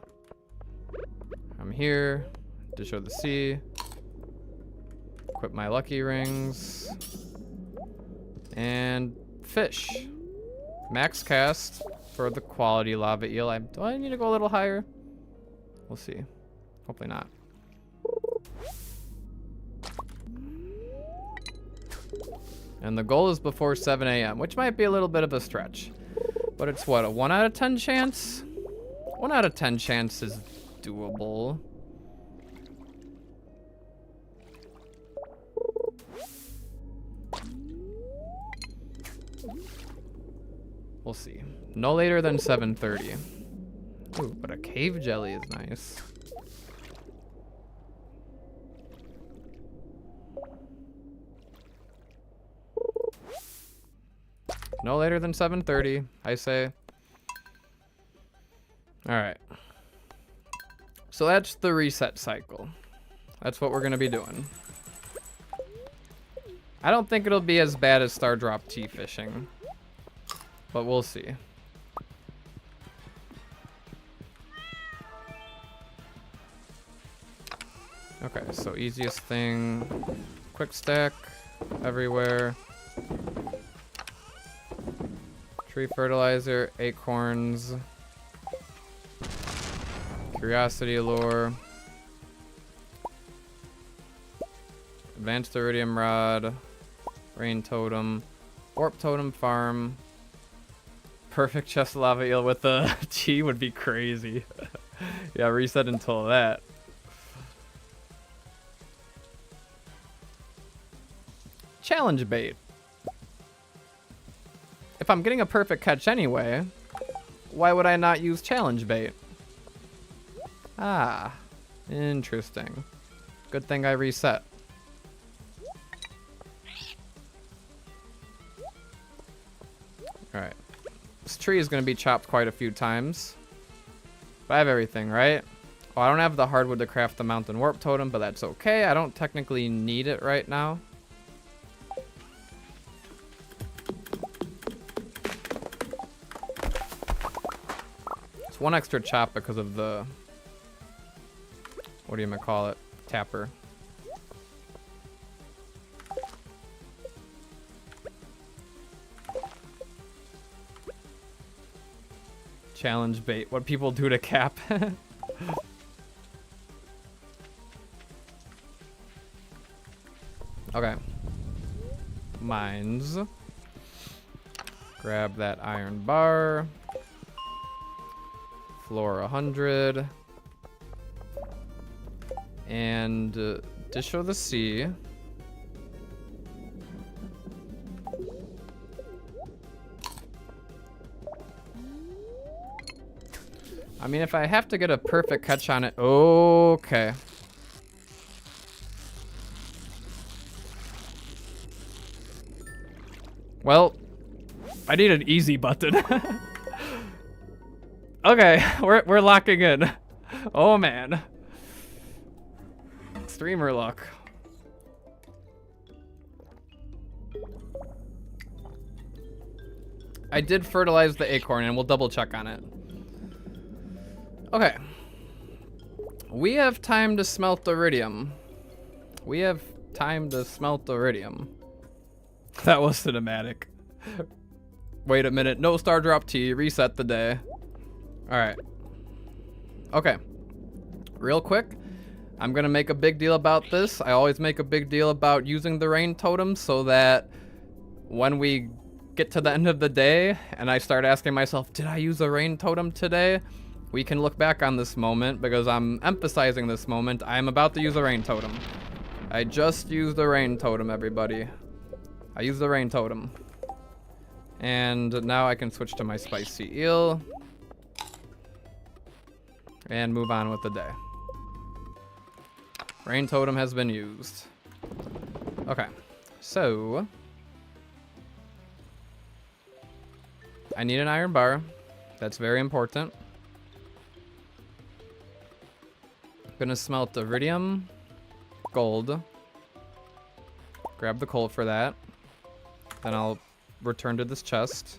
I'm here to show the sea. Equip my lucky rings. And fish. Max cast for the quality lava eel. Do I need to go a little higher? We'll see. Hopefully not. And the goal is before 7 a.m., which might be a little bit of a stretch. But it's what, a 1 out of 10 chance? 1 out of 10 chance is doable. We'll see. No later than 7:30. Ooh, but a cave jelly is nice. No later than 7:30, I say. All right. So that's the reset cycle. That's what we're gonna be doing. I don't think it'll be as bad as Star Drop Tea fishing, but we'll see. Okay, so easiest thing, quick stack everywhere. Tree fertilizer, acorns, curiosity lure, advanced iridium rod, rain totem, warp totem farm. Perfect chest lava eel with the tea would be crazy. Yeah, reset until that. Challenge bait. If I'm getting a perfect catch anyway, why would I not use challenge bait? Ah, interesting. Good thing I reset. Alright. This tree is going to be chopped quite a few times. But I have everything, right? Oh, I don't have the hardwood to craft the mountain warp totem, but that's okay. I don't technically need it right now. It's one extra chop because of the, what do you call it? Tapper. Challenge bait. What people do to cap. Okay. Mines. Grab that iron bar. Floor 100. And Dish of the Sea. I mean, if I have to get a perfect catch on it, okay. Well, I need an easy button. Okay, we're locking in. Oh man. Streamer luck. I did fertilize the acorn and we'll double check on it. Okay. We have time to smelt iridium. We have time to smelt iridium. That was cinematic. Wait a minute. No star drop T. Reset the day. Alright. Okay. Real quick. I'm gonna make a big deal about this. I always make a big deal about using the rain totem so that when we get to the end of the day and I start asking myself, did I use a rain totem today? We can look back on this moment because I'm emphasizing this moment. I'm about to use a rain totem. I just used the rain totem, everybody. I used the rain totem. And now I can switch to my spicy eel. And move on with the day. Rain totem has been used. Okay, so I need an iron bar. That's very important. Gonna smelt iridium, gold. Grab the coal for that. Then I'll return to this chest.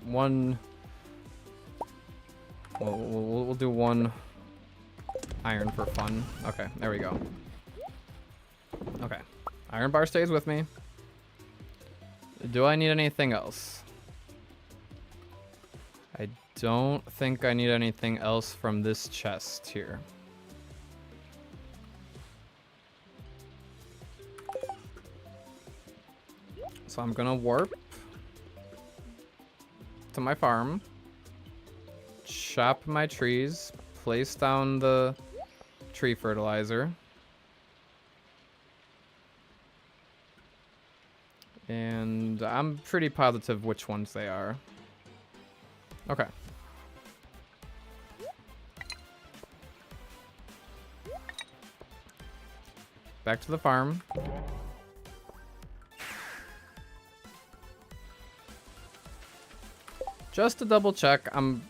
One. We'll do one iron for fun. Okay, there we go. Okay, iron bar stays with me. Do I need anything else? I don't think I need anything else from this chest here. So I'm gonna warp to my farm, chop my trees, place down the tree fertilizer, and I'm pretty positive which ones they are. Okay. Back to the farm. Just to double check, I'm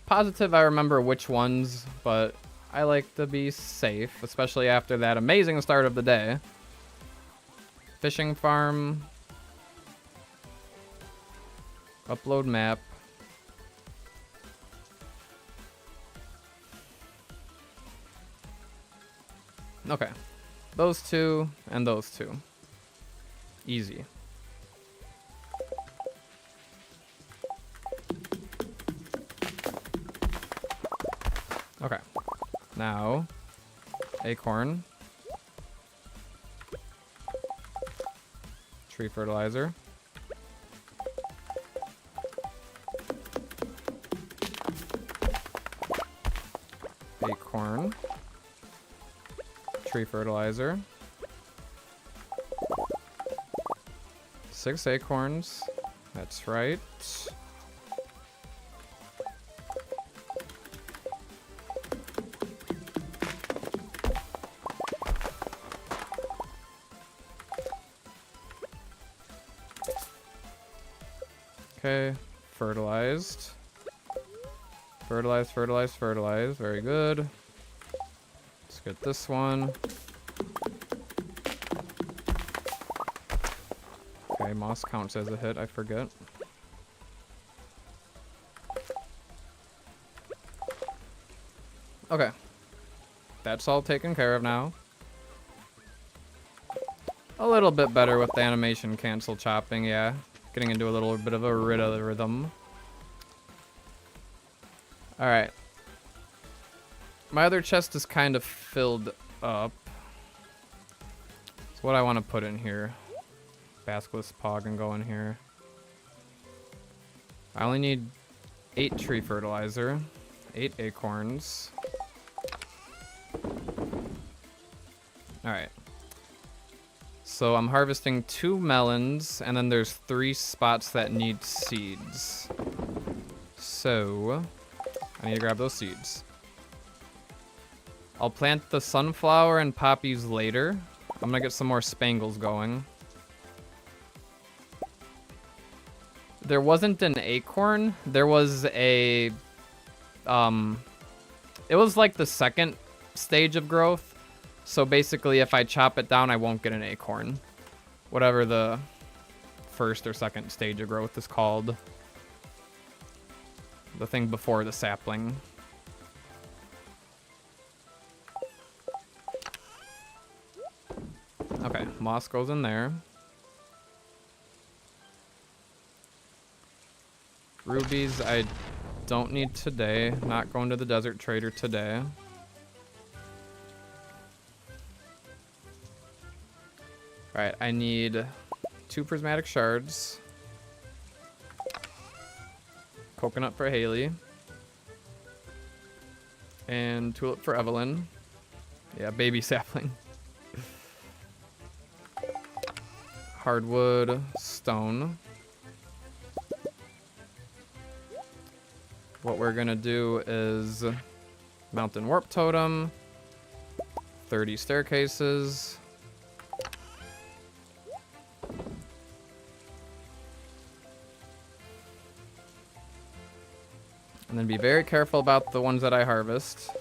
positive I remember which ones, but I like to be safe, especially after that amazing start of the day. Fishing farm. Upload map. Okay. Those two and those two. Easy. Okay. Now, acorn. Tree fertilizer. Acorn. Tree fertilizer. 6 acorns. That's right. Okay, fertilized. Fertilize, fertilize, fertilize. Very good. Let's get this one. Okay, moss counts as a hit, I forget. Okay. That's all taken care of now. A little bit better with the animation cancel chopping, yeah. Getting into a little bit of a rhythm. Alright. My other chest is kind of filled up. So what I want to put in here. Basilisk Pog and go in here. I only need 8 tree fertilizer. 8 acorns. Alright. So I'm harvesting 2 melons, and then there's 3 spots that need seeds. So I need to grab those seeds. I'll plant the sunflower and poppies later. I'm gonna get some more spangles going. There wasn't an acorn. There was a, it was like the second stage of growth. So basically, if I chop it down, I won't get an acorn. Whatever the first or second stage of growth is called. The thing before the sapling. Okay, moss goes in there. Rubies I don't need today. Not going to the desert trader today. Alright, I need 2 prismatic shards. Coconut for Haley. And tulip for Evelyn. Yeah, baby sapling. Hardwood, stone. What we're gonna do is mountain warp totem, 30 staircases. And then be very careful about the ones that I harvest.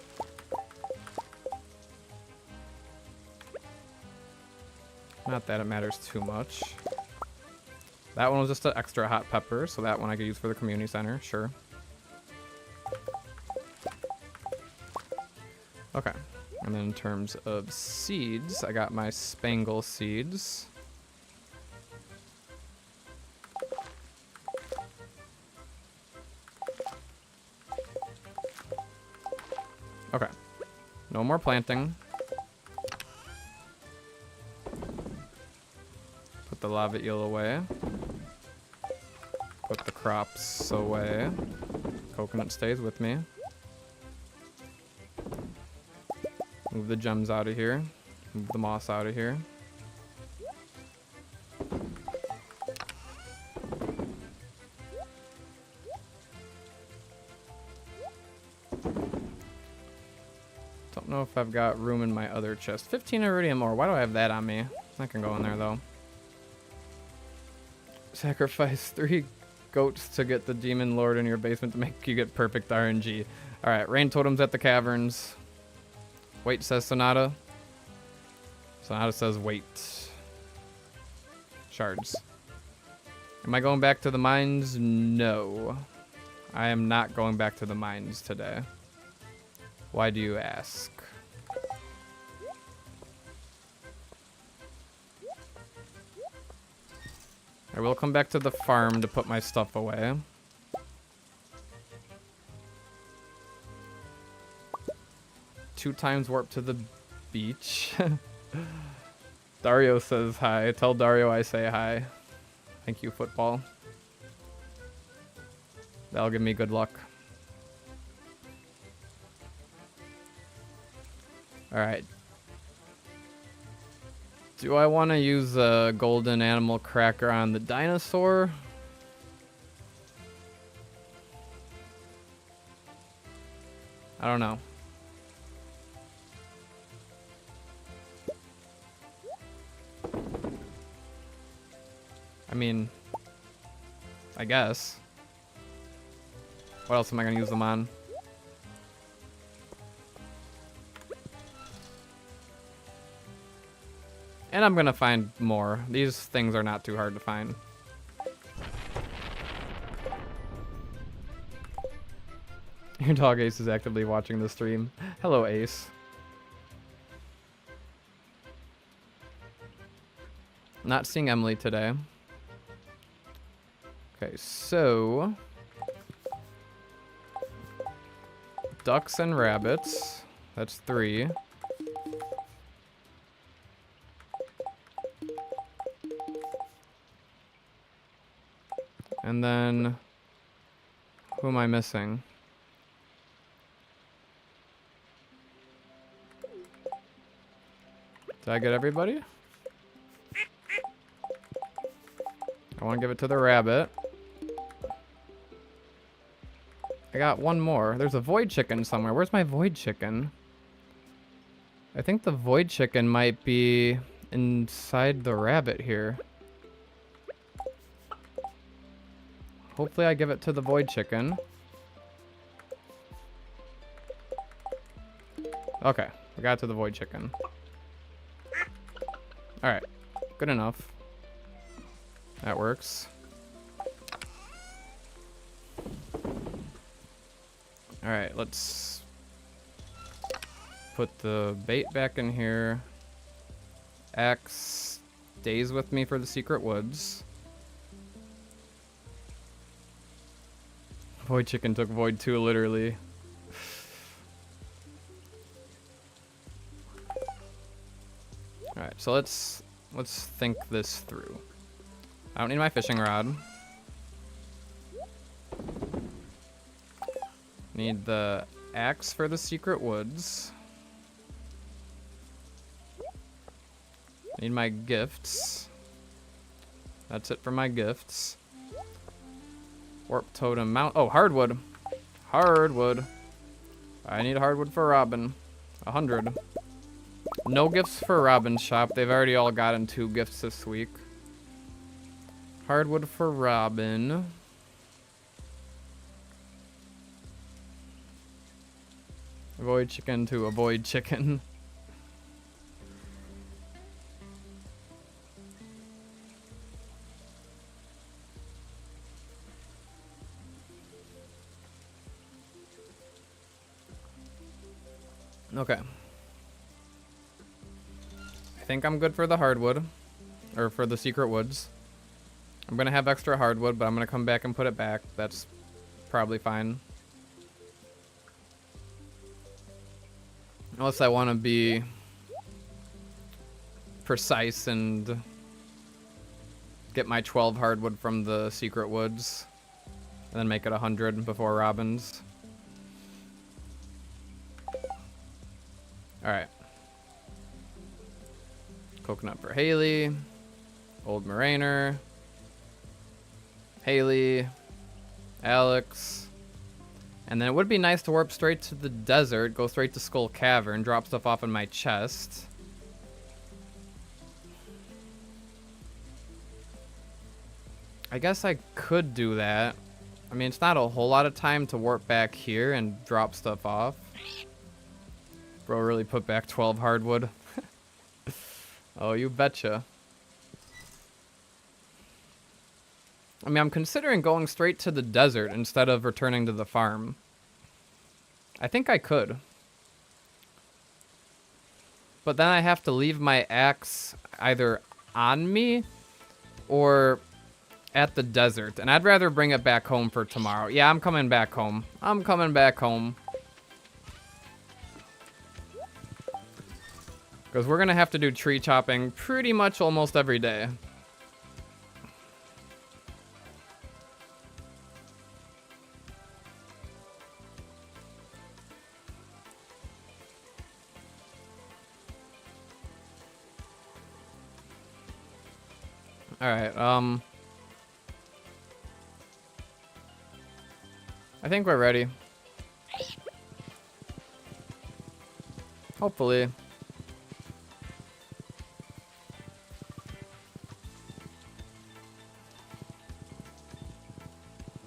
Not that it matters too much. That one was just an extra hot pepper, so that one I could use for the community center, sure. Okay, and then in terms of seeds, I got my spangle seeds. Okay, no more planting. Put the lava eel away. Put the crops away. Coconut stays with me. Move the gems out of here. Move the moss out of here. Don't know if I've got room in my other chest. 15 iridium ore. Why do I have that on me? That can go in there though. Sacrifice 3 goats to get the demon lord in your basement to make you get perfect RNG. Alright, rain totems at the caverns. Wait, says Sonata. Sonata says wait. Shards. Am I going back to the mines? No. I am not going back to the mines today. Why do you ask? I will come back to the farm to put my stuff away. Two times warp to the beach. Dario says hi. Tell Dario I say hi. Thank you, football. That'll give me good luck. Alright. Do I want to use a golden animal cracker on the dinosaur? I don't know. I mean, I guess. What else am I going to use them on? And I'm going to find more. These things are not too hard to find. Your dog Ace is actively watching the stream. Hello, Ace. Not seeing Emily today. Okay, so ducks and rabbits. That's 3. And then who am I missing? Did I get everybody? I want to give it to the rabbit. I got one more. There's a void chicken somewhere. Where's my void chicken? I think the void chicken might be inside the rabbit here. Hopefully I give it to the void chicken. Okay, we got to the void chicken. Alright, good enough. That works. Alright, let's put the bait back in here. Axe stays with me for the secret woods. Void chicken took void 2 literally. Alright, so let's think this through. I don't need my fishing rod. Need the axe for the secret woods. Need my gifts. That's it for my gifts. Warp totem mount. Oh, hardwood. Hardwood. I need hardwood for Robin. 100. No gifts for Robin's shop. They've already all gotten 2 gifts this week. Hardwood for Robin. Avoid chicken to avoid chicken. Okay. I think I'm good for the hardwood. Or for the secret woods. I'm gonna have extra hardwood, but I'm gonna come back and put it back. That's probably fine. Unless I want to be precise and get my 12 hardwood from the secret woods. And then make it 100 before Robin's. Alright. Coconut for Haley. Old Mariner. Haley. Alex. And then it would be nice to warp straight to the desert, go straight to Skull Cavern, drop stuff off in my chest. I guess I could do that. I mean, it's not a whole lot of time to warp back here and drop stuff off. Bro really put back 12 hardwood. Oh, you betcha. I mean, I'm considering going straight to the desert instead of returning to the farm. I think I could. But then I have to leave my axe either on me or at the desert. And I'd rather bring it back home for tomorrow. Yeah, I'm coming back home. I'm coming back home. Because we're going to have to do tree chopping pretty much almost every day. Alright, I think we're ready. Hopefully.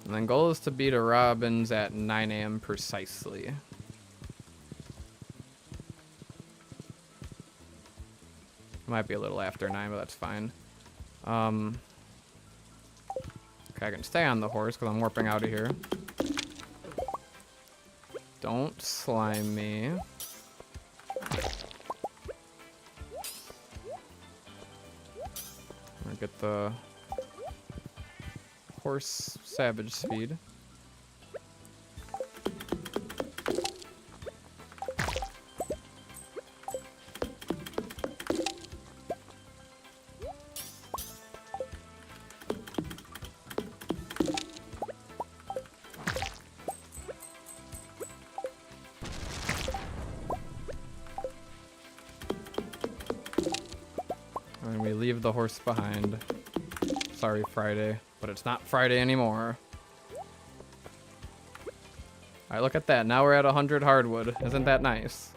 And then goal is to beat a Robin's at 9 a.m. precisely. Might be a little after 9, but that's fine. Okay, I can stay on the horse because I'm warping out of here. Don't slime me. I'm gonna get the horse savage speed. And we leave the horse behind. Sorry, Friday, but it's not Friday anymore. Alright, look at that. Now we're at 100 hardwood. Isn't that nice?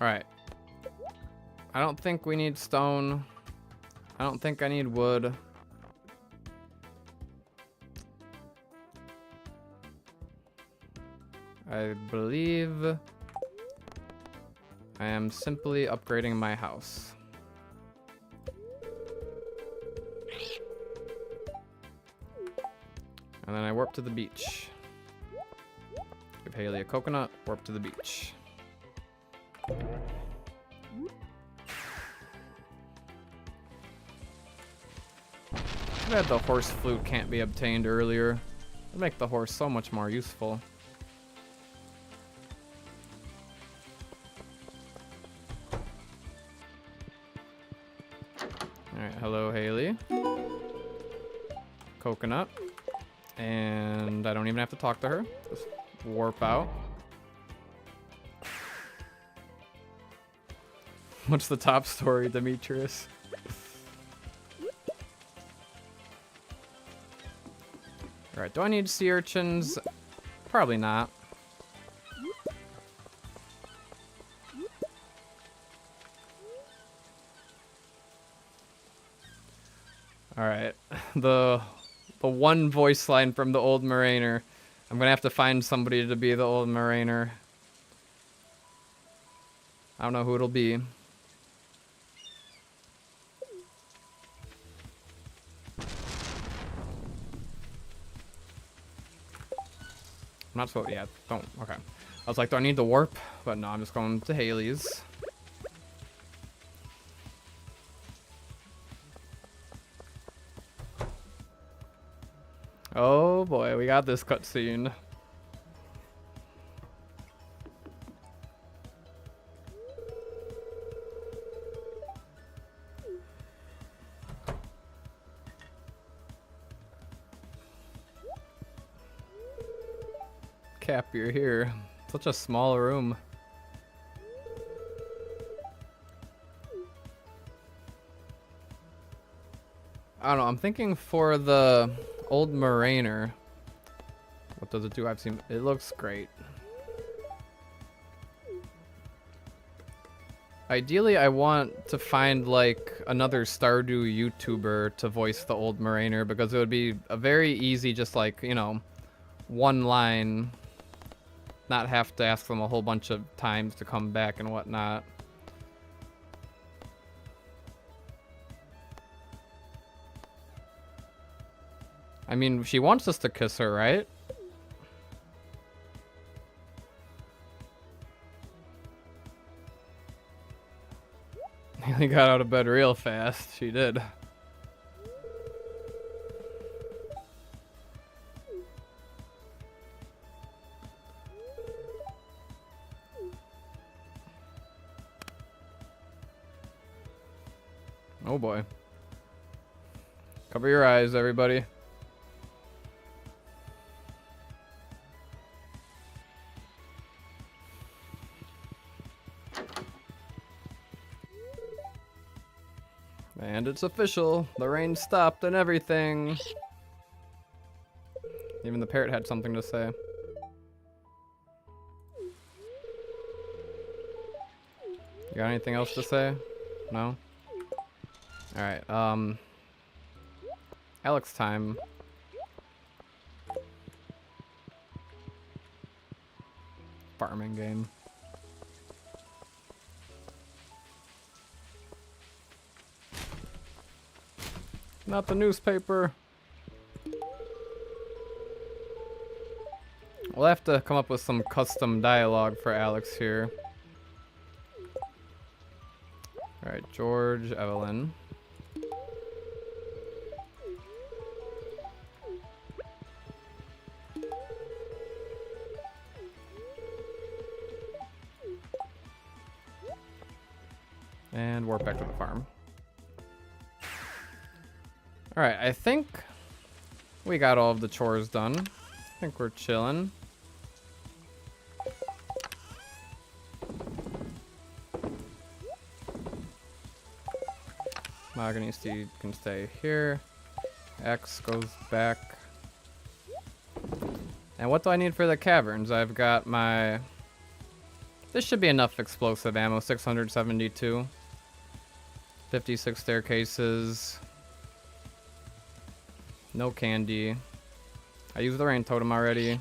Alright. I don't think we need stone. I don't think I need wood. I believe I am simply upgrading my house. And then I warp to the beach. Give Haley a coconut, warp to the beach. Too bad the horse flute can't be obtained earlier. It'd make the horse so much more useful. Alright, hello Haley. Coconut. And I don't even have to talk to her. Just warp out. What's the top story, Demetrius? Alright, do I need sea urchins? Probably not. Alright, the one voice line from the Old Mariner. I'm gonna have to find somebody to be the Old Mariner. I don't know who it'll be. I'm not supposed, yeah, don't, okay. I was like, do I need to warp? But no, I'm just going to Haley's. Oh boy, we got this cutscene. Cap, you're here. Such a small room. I don't know, I'm thinking for the Old Mariner. What does it do? I've seen, it looks great. Ideally, I want to find like another Stardew YouTuber to voice the Old Mariner because it would be a very easy, just like, you know, one line. Not have to ask them a whole bunch of times to come back and whatnot. I mean, she wants us to kiss her, right? He got out of bed real fast. She did. Oh boy. Cover your eyes, everybody. And it's official. The rain stopped and everything. Even the parrot had something to say. You got anything else to say? No? Alright, Alex time. Farming game. Not the newspaper. We'll have to come up with some custom dialogue for Alex here. Alright, George, Evelyn. And warp back to the farm. Alright, I think We got all of the chores done. I think we're chilling. Mahogany seed can stay here. X goes back. And what do I need for the caverns? I've got my... This should be enough explosive ammo. 672. 56 staircases. No candy. I used the rain totem already.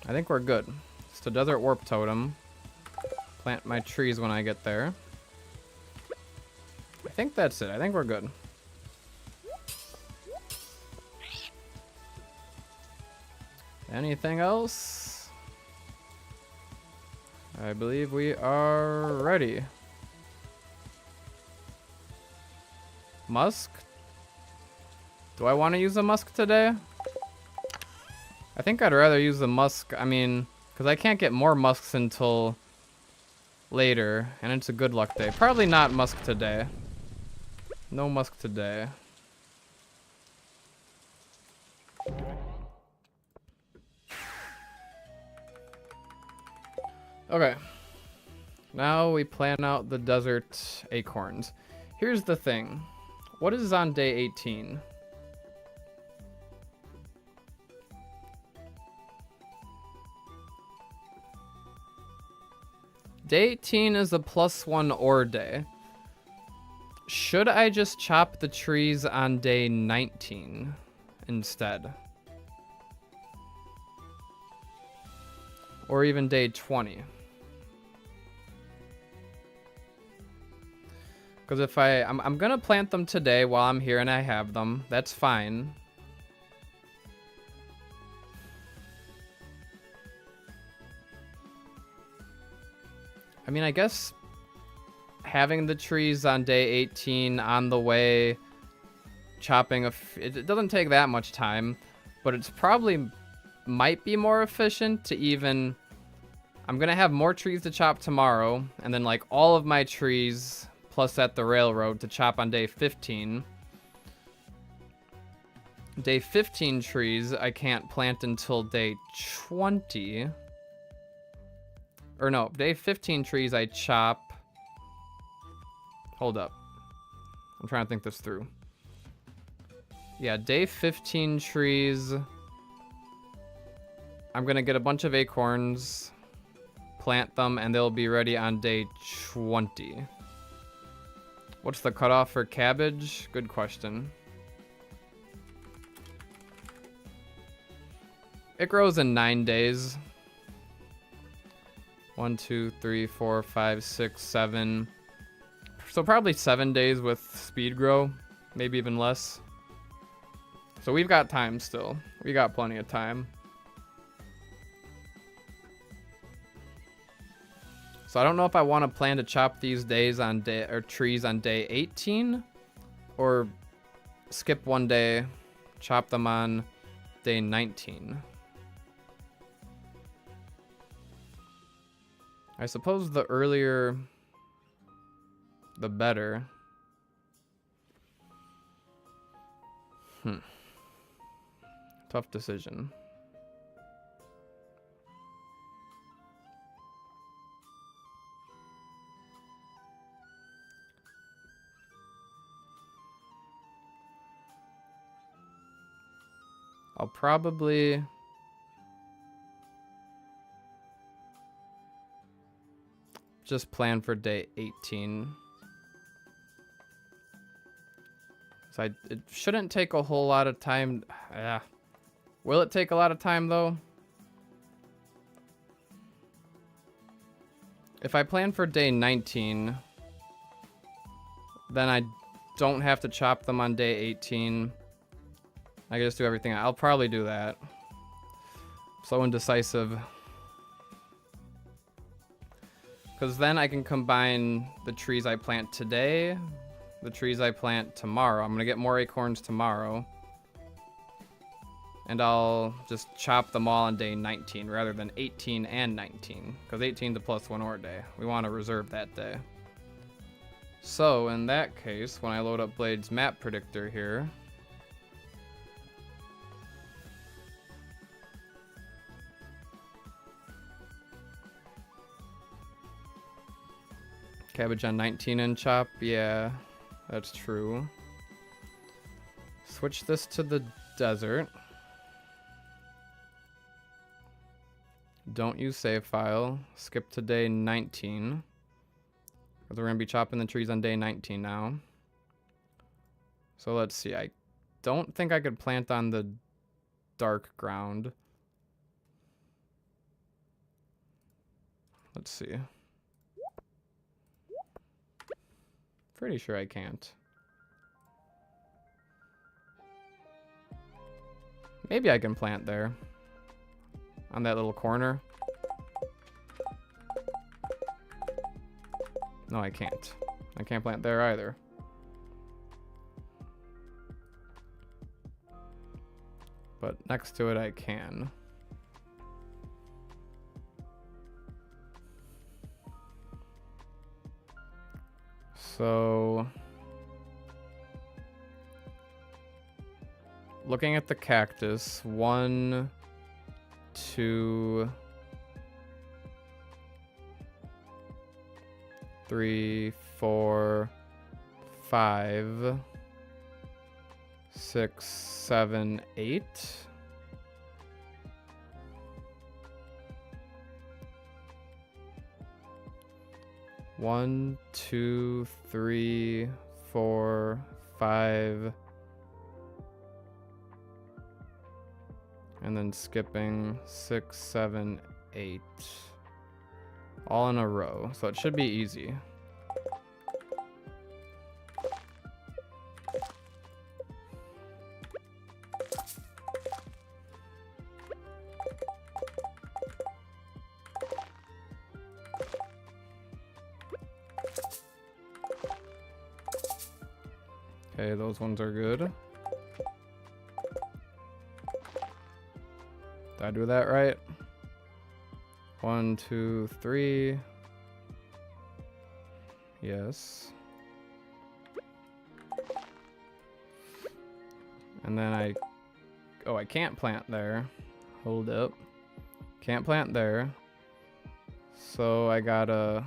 I think we're good. It's the desert warp totem. Plant my trees when I get there. I think that's it. I think we're good. Anything else? I believe we are ready. Musk? Do I want to use the musk today? I think I'd rather use the musk. I mean, because I can't get more musks until later, and it's a good luck day. Probably not musk today. No musk today. Okay. Now we plan out the desert acorns. Here's the thing. What is on day 18? Day 18 is a +1 ore day. Should I just chop the trees on day 19 instead? Or even day 20? Because if I'm gonna plant them today while I'm here and I have them. That's fine. I mean, I guess having the trees on day 18 on the way, chopping it doesn't take that much time, but it's probably might be more efficient to even... I'm gonna have more trees to chop tomorrow, and then like all of my trees plus at the railroad to chop on day 15. Day 15 trees I can't plant until day 20. Or no, day 15 trees I chop. Hold up. I'm trying to think this through. Yeah, day 15 trees. I'm gonna get a bunch of acorns, plant them, and they'll be ready on day 20. What's the cutoff for cabbage? Good question. It grows in 9 days. 1, 2, 3, 4, 5, 6, 7. So probably 7 days with speed grow, maybe even less. So we've got time still. We got plenty of time. So I don't know if I want to plan to chop these days on trees on day 18, or skip one day, chop them on day 19. I suppose the earlier, the better. Tough decision. I'll probably... just plan for day 18. So it shouldn't take a whole lot of time. Yeah. Will it take a lot of time though? If I plan for day 19, then I don't have to chop them on day 18. I can just do everything. I'll probably do that. So indecisive. Because then I can combine the trees I plant today, the trees I plant tomorrow. I'm going to get more acorns tomorrow. And I'll just chop them all on day 19 rather than 18 and 19. Because 18 is a +1 ore day. We want to reserve that day. So in that case, when I load up Blade's map predictor here, Cabbage on 19 and chop. Yeah, that's true. Switch this to the desert. Don't use save file. Skip to day 19. Because we're going to be chopping the trees on day 19 now. So let's see. I don't think I could plant on the dark ground. Let's see. Pretty sure I can't. Maybe I can plant there. On that little corner. No, I can't. I can't plant there either. But next to it I can. So, looking at the cactus, 1, 2, 3, 4, 5, 6, 7, 8. One, 2, 3, 4, 5, and then skipping 6, 7, 8, all in a row. So it should be easy. Okay, those ones are good. Did I do that right? 1, 2, 3. Yes. And then I can't plant there. Hold up. Can't plant there. So I gotta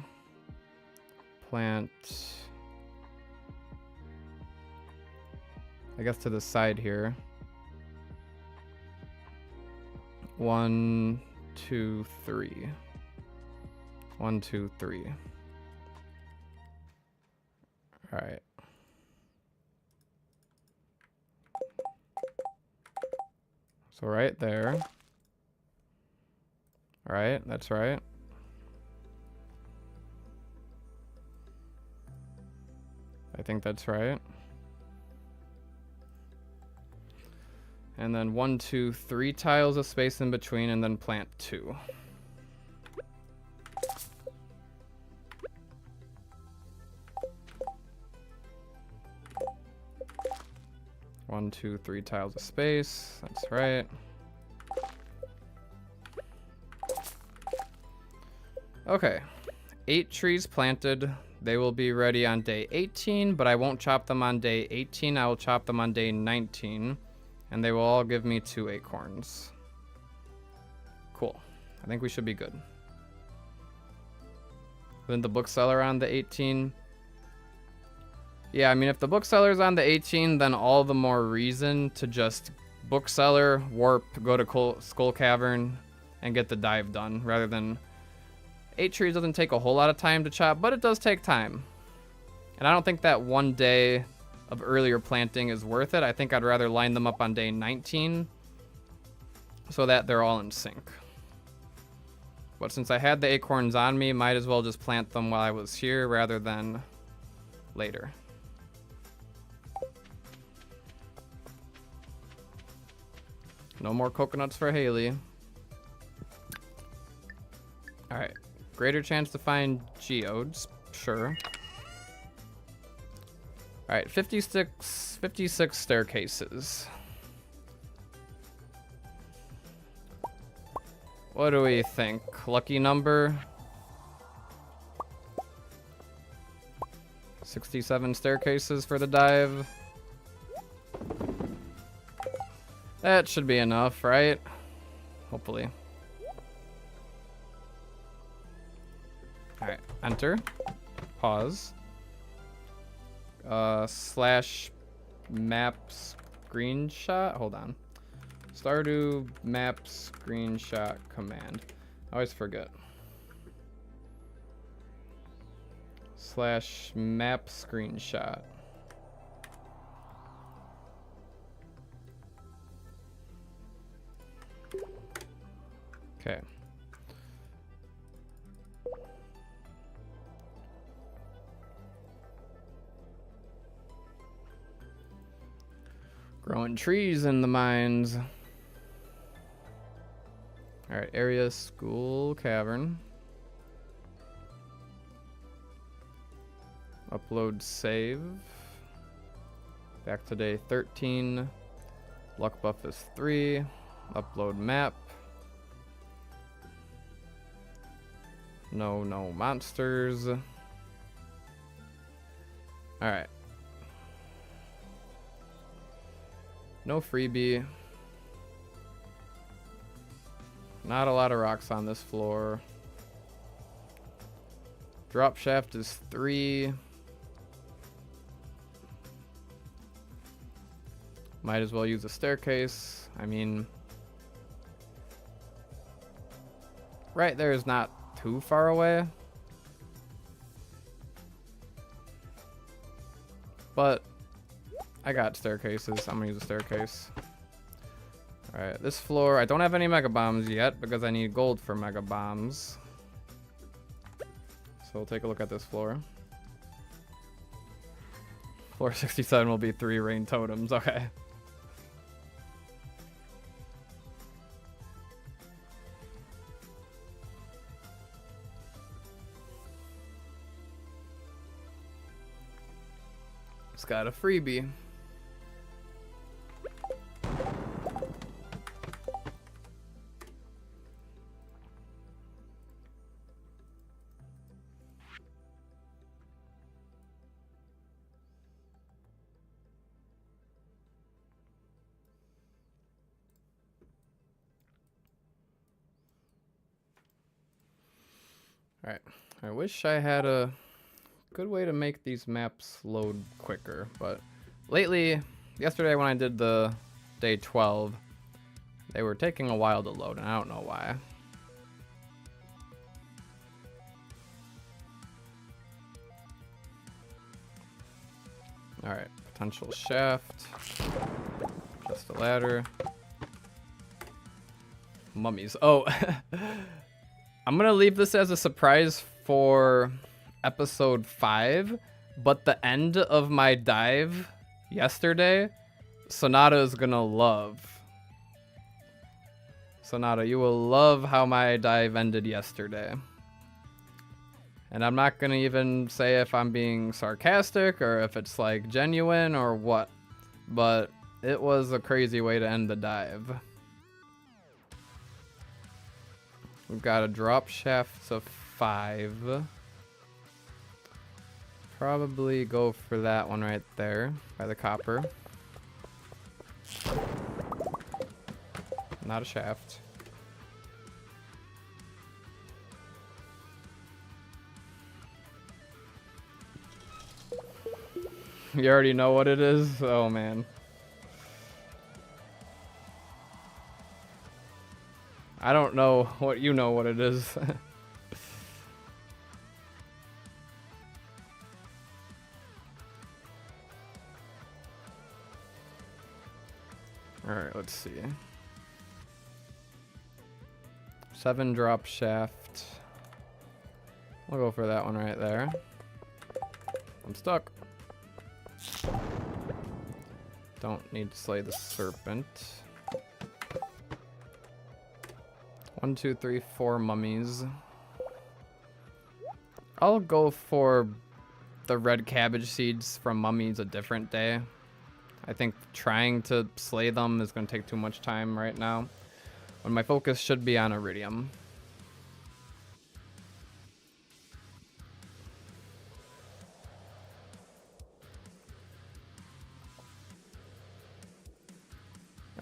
plant, I guess, to the side here. 1, 2, 3. 1, 2, 3. All right. So right there. All right, that's right. I think that's right. And then 1, 2, 3 tiles of space in between, and then plant 2. One, 2, 3 tiles of space. That's right. Okay. 8 trees planted. They will be ready on day 18, but I won't chop them on day 18. I will chop them on day 19. And they will all give me 2 acorns. Cool. I think we should be good. Then the bookseller on the 18. Yeah, I mean, if the bookseller's on the 18, then all the more reason to just bookseller, warp, go to Skull Cavern, and get the dive done, rather than 8 trees doesn't take a whole lot of time to chop, but it does take time. And I don't think that 1 day of earlier planting is worth it. I think I'd rather line them up on day 19 so that they're all in sync. But since I had the acorns on me, might as well just plant them while I was here rather than later. No more coconuts for Haley. Alright. Greater chance to find geodes. Sure. Alright, 56 staircases. What do we think? Lucky number? 67 staircases for the dive. That should be enough, right? Hopefully. Alright, enter. pause. Slash map screenshot. Hold on. Stardew map screenshot command. I always forget. Slash map screenshot. Okay. Growing trees in the mines. Alright, area, school, cavern. Upload, save. Back to day 13. Luck buff is 3. Upload map. No monsters. Alright. No freebie. Not a lot of rocks on this floor. Drop shaft is 3. Might as well use a staircase. I mean, right there is not too far away. But I got staircases. I'm gonna use a staircase. Alright, this floor, I don't have any mega bombs yet because I need gold for mega bombs. So we'll take a look at this floor. Floor 67 will be 3 rain totems. Okay. It's got a freebie. Alright, I wish I had a good way to make these maps load quicker, but lately, yesterday when I did the day 12, they were taking a while to load, and I don't know why. Alright, potential shaft, just a ladder. Mummies. Oh, I'm gonna leave this as a surprise for episode 5, but the end of my dive yesterday, Sonata is gonna love. Sonata, you will love how my dive ended yesterday. And I'm not gonna even say if I'm being sarcastic or if it's like genuine or what, but it was a crazy way to end the dive. We've got a drop shaft of 5. Probably go for that one right there by the copper. Not a shaft. You already know what it is? Oh man. I don't know what you know what it is. Alright, let's see. 7 drop shaft. We'll go for that one right there. I'm stuck. Don't need to slay the serpent. 1, 2, 3, 4 mummies. I'll go for the red cabbage seeds from mummies a different day. I think trying to slay them is going to take too much time right now, when my focus should be on iridium.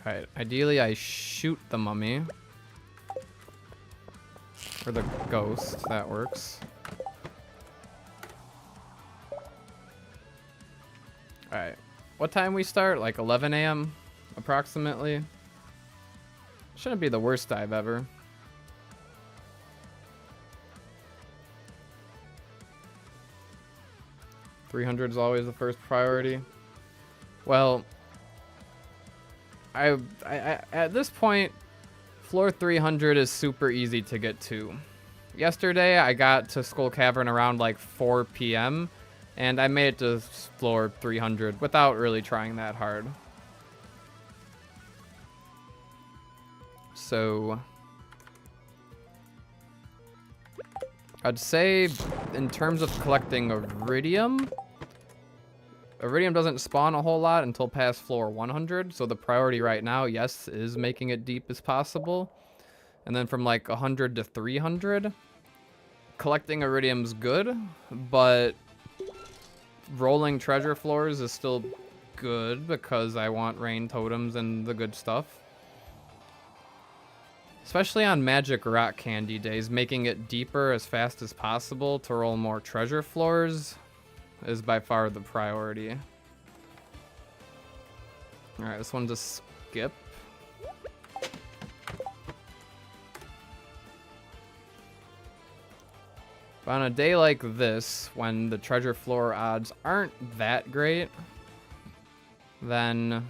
Alright, ideally I shoot the mummy. Or the ghost, that works. Alright. What time we start? Like 11 a.m. approximately. Shouldn't be the worst dive ever. $300 is always the first priority. Well, I at this point, floor 300 is super easy to get to. Yesterday, I got to Skull Cavern around like 4 p.m. and I made it to floor 300 without really trying that hard. So I'd say in terms of collecting Iridium, Iridium doesn't spawn a whole lot until past floor 100, so the priority right now, yes, is making it deep as possible. And then from like 100 to 300, collecting Iridium's good, but rolling treasure floors is still good because I want rain totems and the good stuff. Especially on Magic Rock Candy days, making it deeper as fast as possible to roll more treasure floors is by far the priority. Alright, this one's a skip. But on a day like this, when the treasure floor odds aren't that great, then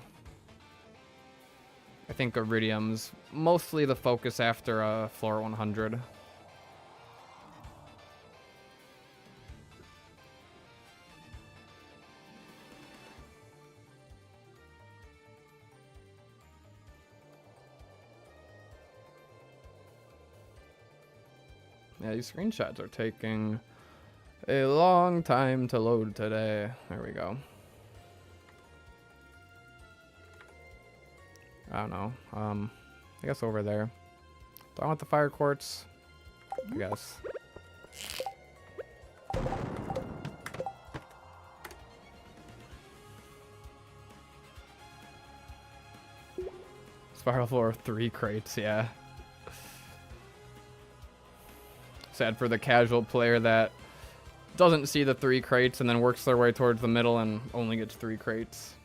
I think Iridium's mostly the focus after floor 100. Yeah, these screenshots are taking a long time to load today. There we go. I don't know. I guess over there. Do I want the fire quartz? I guess. Spiral floor 3 crates, yeah. Sad for the casual player that doesn't see the 3 crates and then works their way towards the middle and only gets 3 crates.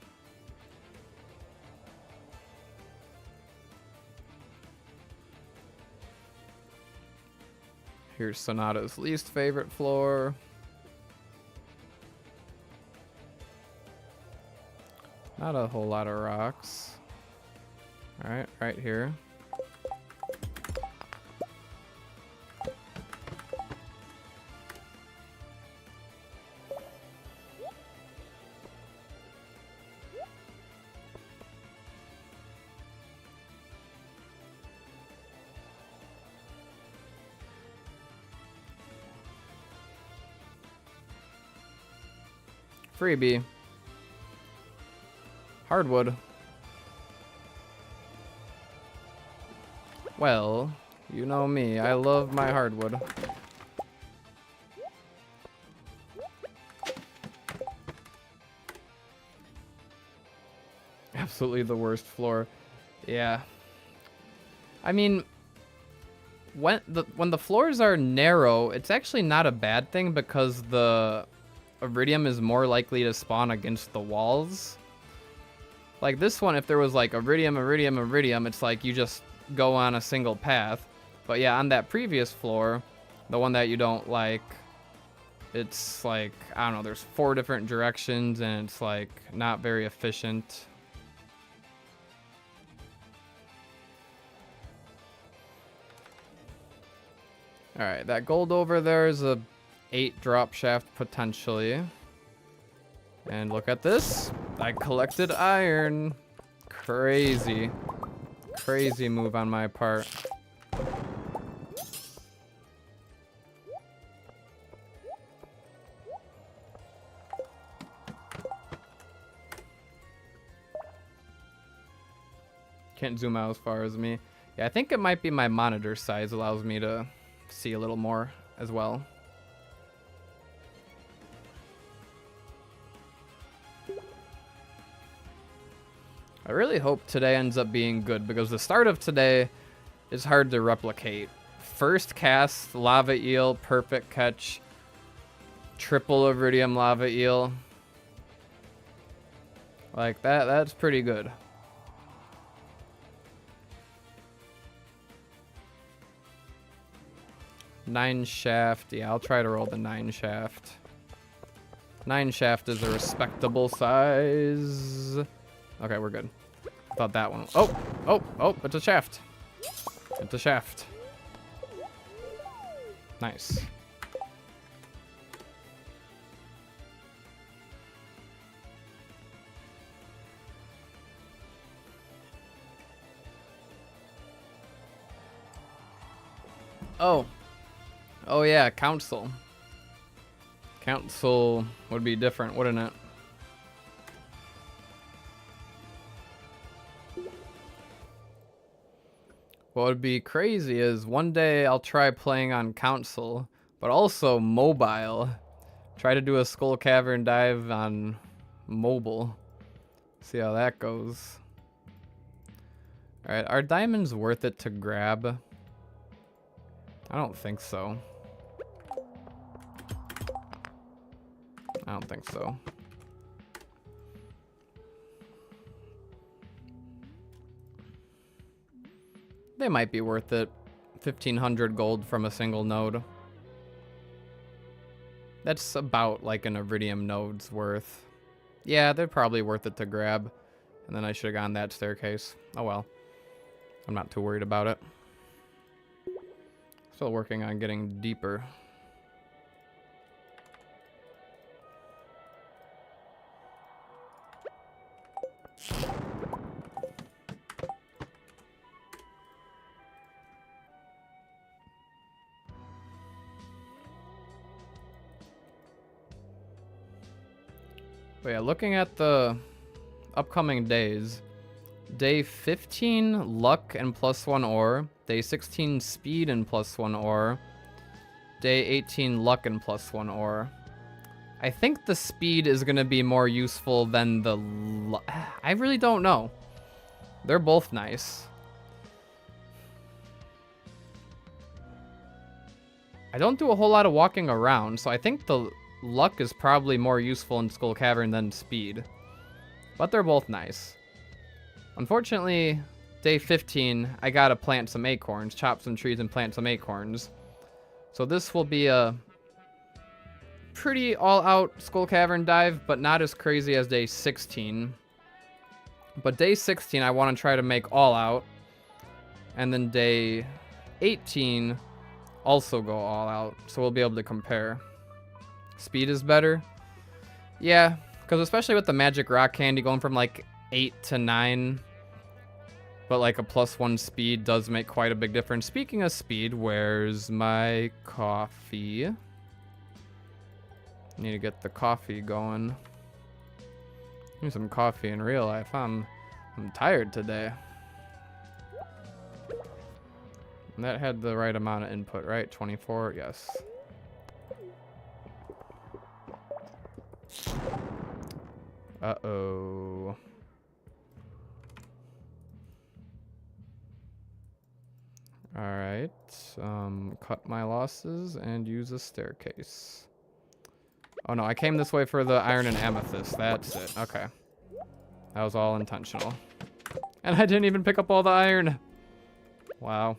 Here's Sonata's least favorite floor. Not a whole lot of rocks. Alright, right here. Freebie. Hardwood. Well, you know me. I love my hardwood. Absolutely the worst floor. Yeah. I mean, when the floors are narrow, it's actually not a bad thing because the Iridium is more likely to spawn against the walls. Like this one, if there was like Iridium, Iridium, Iridium, it's like you just go on a single path. But yeah, on that previous floor, the one that you don't like, it's like, I don't know, there's 4 different directions and it's like not very efficient. Alright, that gold over there is a 8 drop shaft potentially. And look at this. I collected iron. Crazy. Crazy move on my part. Can't zoom out as far as me. Yeah, I think it might be my monitor size allows me to see a little more as well. I really hope today ends up being good because the start of today is hard to replicate. First cast, lava eel, perfect catch, triple iridium lava eel. Like, that's pretty good. Nine shaft. Yeah, I'll try to roll the 9 shaft. 9 shaft is a respectable size. Okay, we're good. I thought that one. Oh, it's a shaft. It's a shaft. Nice. Oh yeah, council. Council would be different, wouldn't it? What would be crazy is one day I'll try playing on console, but also mobile. Try to do a Skull Cavern dive on mobile. See how that goes. Alright, are diamonds worth it to grab? I don't think so. I don't think so. They might be worth it. 1,500 gold from a single node. That's about like an Iridium node's worth. Yeah, they're probably worth it to grab. And then I should have gone that staircase. Oh well. I'm not too worried about it. Still working on getting deeper. But yeah, looking at the upcoming days, day 15 luck and +1 ore, day 16 speed and +1 ore, day 18 luck and +1 ore. I think the speed is going to be more useful than the I really don't know. They're both nice. I don't do a whole lot of walking around, so I think the luck is probably more useful in Skull Cavern than speed. But they're both nice. Unfortunately, day 15, I gotta plant some acorns, chop some trees and plant some acorns. So this will be a pretty all-out Skull Cavern dive, but not as crazy as day 16. But day 16, I want to try to make all out. And then day 18, also go all out. So we'll be able to compare. Speed is better. Yeah, because especially with the magic rock candy going from like 8 to 9, but like a +1 speed does make quite a big difference. Speaking of speed, where's my coffee? Need to get the coffee going. Need some coffee in real life. I'm tired today. And that had the right amount of input, right? 24, yes. Uh-oh. Alright. Cut my losses and use a staircase. Oh no, I came this way for the iron and amethyst. That's it. Okay. That was all intentional. And I didn't even pick up all the iron. Wow.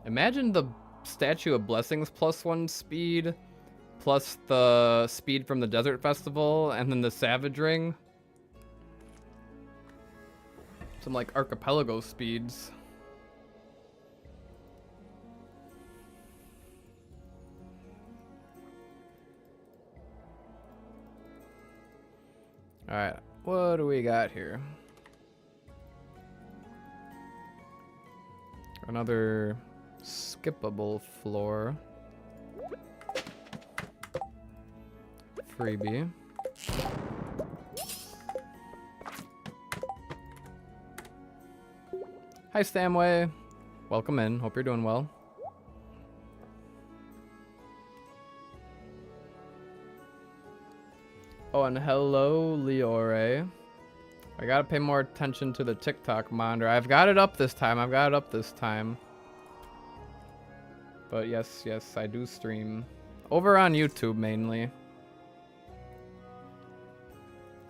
Imagine the Statue of Blessings +1 speed, plus the speed from the Desert Festival, and then the Savage Ring. Some like archipelago speeds. Alright, what do we got here? Another skippable floor. Freebie. Hi, Stamway. Welcome in. Hope you're doing well. Oh, and hello, Leore. I gotta pay more attention to the TikTok monitor. I've got it up this time. But yes, I do stream. Over on YouTube mainly.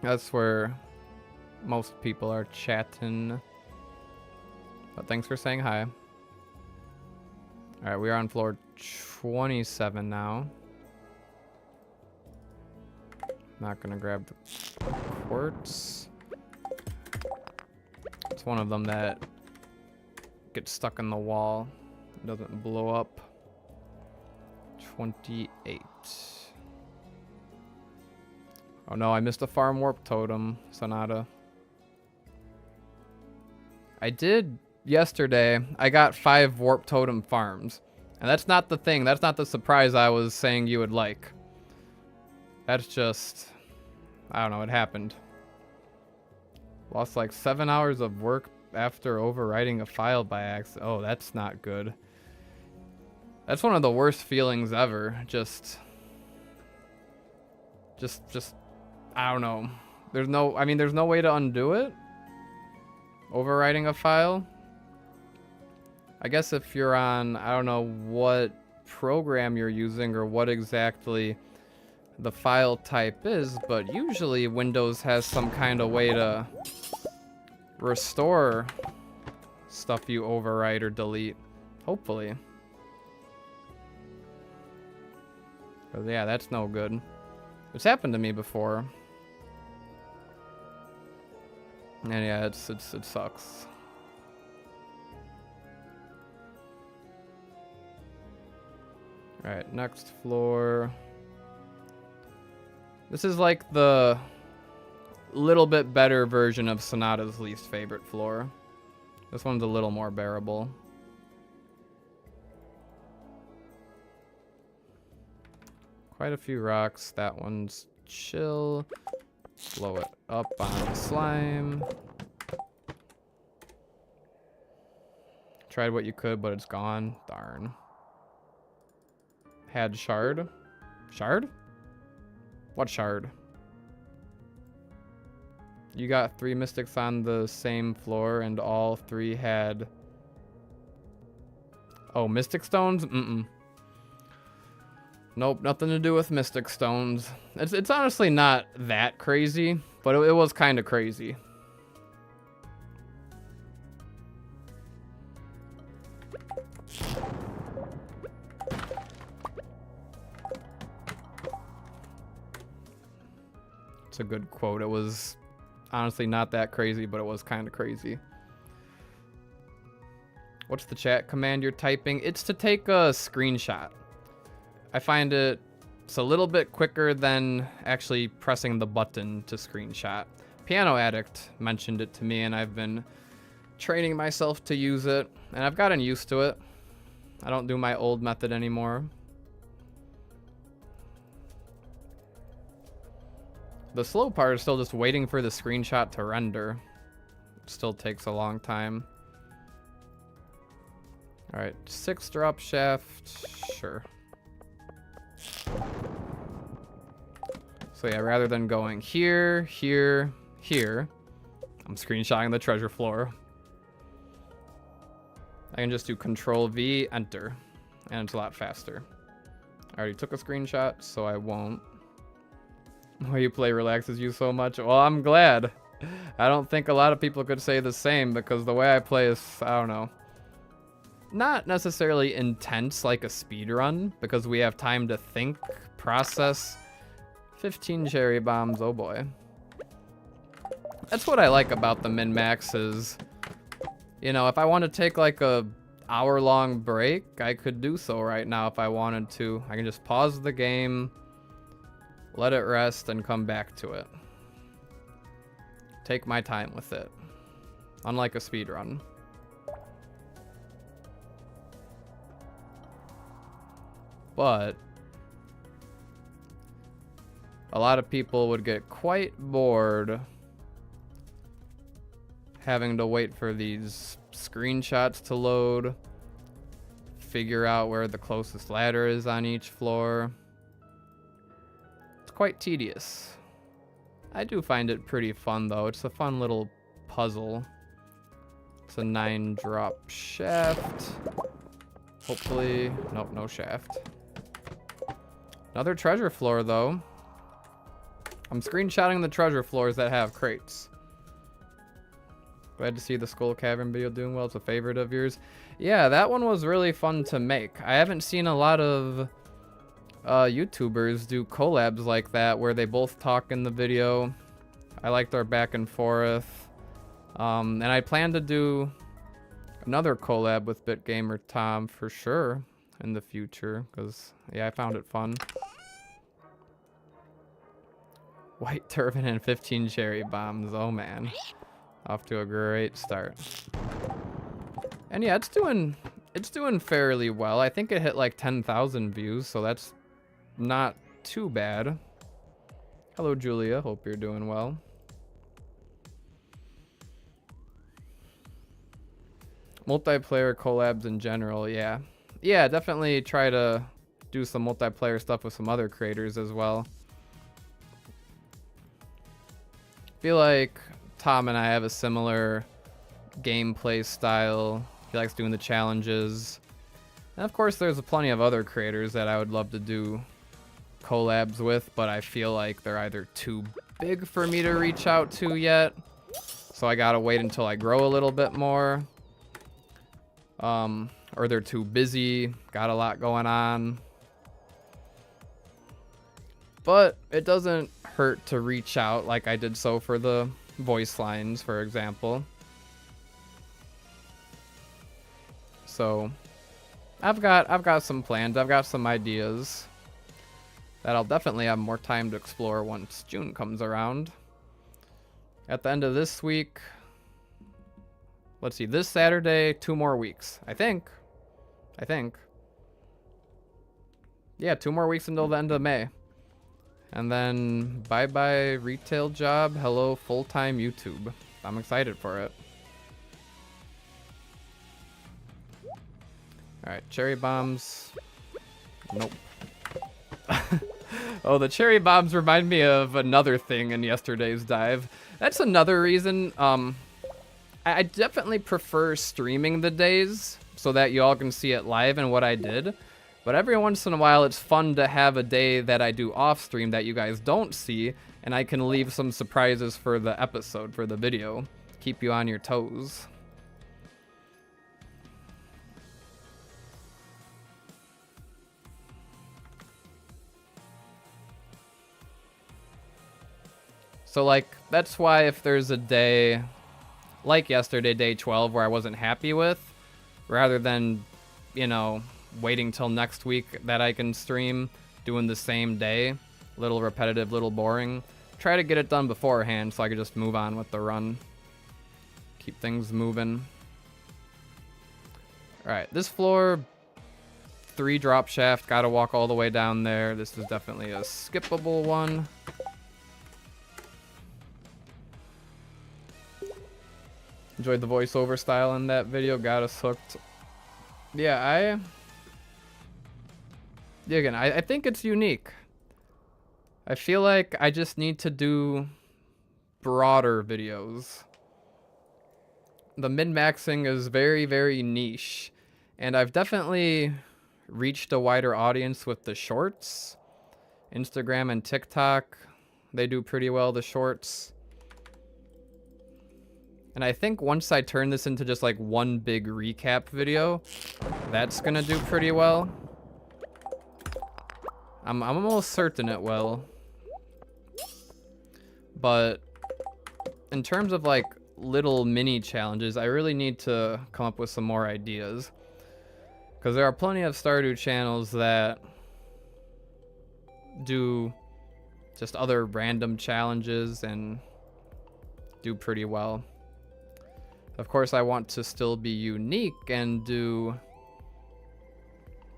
That's where most people are chatting. But thanks for saying hi. Alright, we are on floor 27 now. Not gonna grab the quartz. It's one of them that gets stuck in the wall. It doesn't blow up. 28. Oh no, I missed a farm warp totem, Sonata. I did yesterday. I got 5 warp totem farms. And that's not the thing. That's not the surprise I was saying you would like. That's just... I don't know, it happened. Lost like 7 hours of work after overwriting a file by accident. Oh, that's not good. That's one of the worst feelings ever. Just, I don't know. There's no way to undo it. Overwriting a file. I guess if you're on, I don't know what program you're using or what exactly the file type is, but usually Windows has some kind of way to restore stuff you overwrite or delete. Hopefully. But yeah, that's no good. It's happened to me before. And yeah, it sucks. Alright, next floor. This is like the little bit better version of Sonata's least favorite floor. This one's a little more bearable. Quite a few rocks. That one's chill. Blow it up on slime. Tried what you could, but it's gone. Darn. Had shard. Shard? What shard? You got 3 mystics on the same floor and all 3 had... Oh, mystic stones? Mm-mm. Nope, nothing to do with mystic stones. It's honestly not that crazy, but it was kind of crazy. It's a good quote. It was honestly not that crazy, but it was kind of crazy. What's the chat command you're typing? It's to take a screenshot. I find it's a little bit quicker than actually pressing the button to screenshot. Piano Addict mentioned it to me, and I've been training myself to use it, and I've gotten used to it. I don't do my old method anymore. The slow part is still just waiting for the screenshot to render. It still takes a long time. All right, 6 drop shaft, sure. So yeah, rather than going here, here, here, I'm screenshotting the treasure floor. I can just do Control V, enter, and it's a lot faster. I already took a screenshot, so I won't. Why you play relaxes you so much? Well, I'm glad. I don't think a lot of people could say the same, because the way I play is, I don't know, not necessarily intense like a speed run, because we have time to think, process. 15 cherry bombs, oh boy. That's what I like about the min-max is, you know, if I want to take like a hour-long break, I could do so right now if I wanted to. I can just pause the game, let it rest, and come back to it. Take my time with it. Unlike a speed run. But a lot of people would get quite bored having to wait for these screenshots to load, figure out where the closest ladder is on each floor. It's quite tedious. I do find it pretty fun though. It's a fun little puzzle. It's a 9 drop shaft. Hopefully, nope, no shaft. Another treasure floor though. I'm screenshotting the treasure floors that have crates. Glad to see the Skull Cavern video doing well. It's a favorite of yours. Yeah, that one was really fun to make. I haven't seen a lot of YouTubers do collabs like that where they both talk in the video. I liked our back and forth. And I plan to do another collab with BitGamer Tom for sure in the future, because yeah, I found it fun. White turban and 15 cherry bombs. Oh man. Off to a great start. And yeah, it's doing fairly well. I think it hit like 10,000 views, so that's not too bad. Hello Julia, hope you're doing well. Multiplayer collabs in general, yeah. Yeah, definitely try to do some multiplayer stuff with some other creators as well. Feel like Tom and I have a similar gameplay style. He likes doing the challenges. And of course, there's plenty of other creators that I would love to do collabs with, but I feel like they're either too big for me to reach out to yet. So I gotta wait until I grow a little bit more. Or they're too busy, got a lot going on. But it doesn't hurt to reach out like I did so for the voice lines, for example. So I've got some plans, I've got some ideas that I'll definitely have more time to explore once June comes around. At the end of this week, let's see, this Saturday, 2 more weeks, I think. Yeah, 2 more weeks until the end of May. And then bye-bye retail job, hello full-time YouTube. I'm excited for it. Alright, cherry bombs. Nope. Oh, the cherry bombs remind me of another thing in yesterday's dive. That's another reason, I definitely prefer streaming the days so that you all can see it live and what I did. But every once in a while, it's fun to have a day that I do off stream that you guys don't see, and I can leave some surprises for the episode, for the video. Keep you on your toes. So like, that's why if there's a day like yesterday, day 12, where I wasn't happy with, rather than, you know, waiting till next week that I can stream, doing the same day, little repetitive, little boring, try to get it done beforehand so I can just move on with the run. Keep things moving. Alright, this floor, 3 drop shaft, gotta walk all the way down there. This is definitely a skippable one. Enjoyed the voiceover style in that video, got us hooked. Yeah, again, I think it's unique. I feel like I just need to do broader videos. The min-maxing is very, very niche. And I've definitely reached a wider audience with the shorts. Instagram and TikTok, they do pretty well, the shorts. And I think once I turn this into just like one big recap video, that's gonna do pretty well. I'm almost certain it will. But in terms of like little mini challenges, I really need to come up with some more ideas. Because there are plenty of Stardew channels that do just other random challenges and do pretty well. Of course, I want to still be unique and do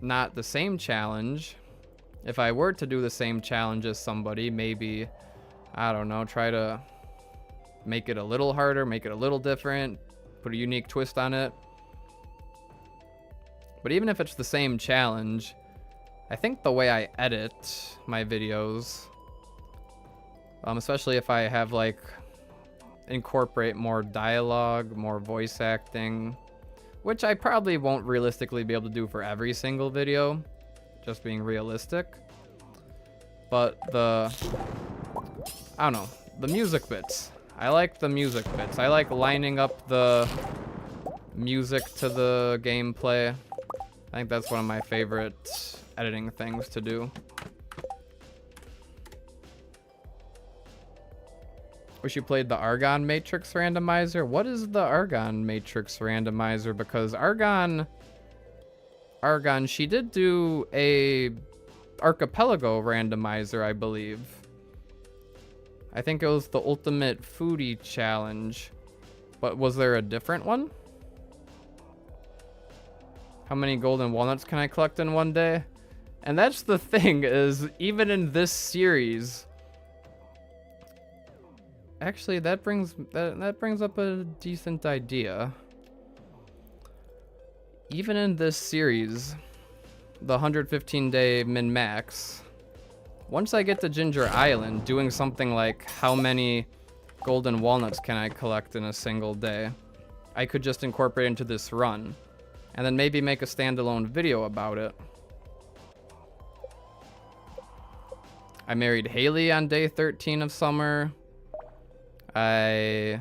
not the same challenge. If I were to do the same challenge as somebody, maybe, I don't know, try to make it a little harder, make it a little different, put a unique twist on it. But even if it's the same challenge, I think the way I edit my videos, especially if I have like incorporate more dialogue, more voice acting, which I probably won't realistically be able to do for every single video, just being realistic. But I don't know, the music bits. I like the music bits. I like lining up the music to the gameplay. I think that's one of my favorite editing things to do. Wish you played the Argon Matrix randomizer. What is the Argon Matrix randomizer? Because Argon, she did do a Archipelago randomizer, I believe. I think it was the Ultimate Foodie Challenge. But was there a different one? How many golden walnuts can I collect in one day? And that's the thing, is even in this series, actually that brings up a decent idea. Even in this series, the 115-day min-max, once I get to Ginger Island, doing something like how many golden walnuts can I collect in a single day, I could just incorporate into this run, and then maybe make a standalone video about it. I married Haley on day 13 of summer. I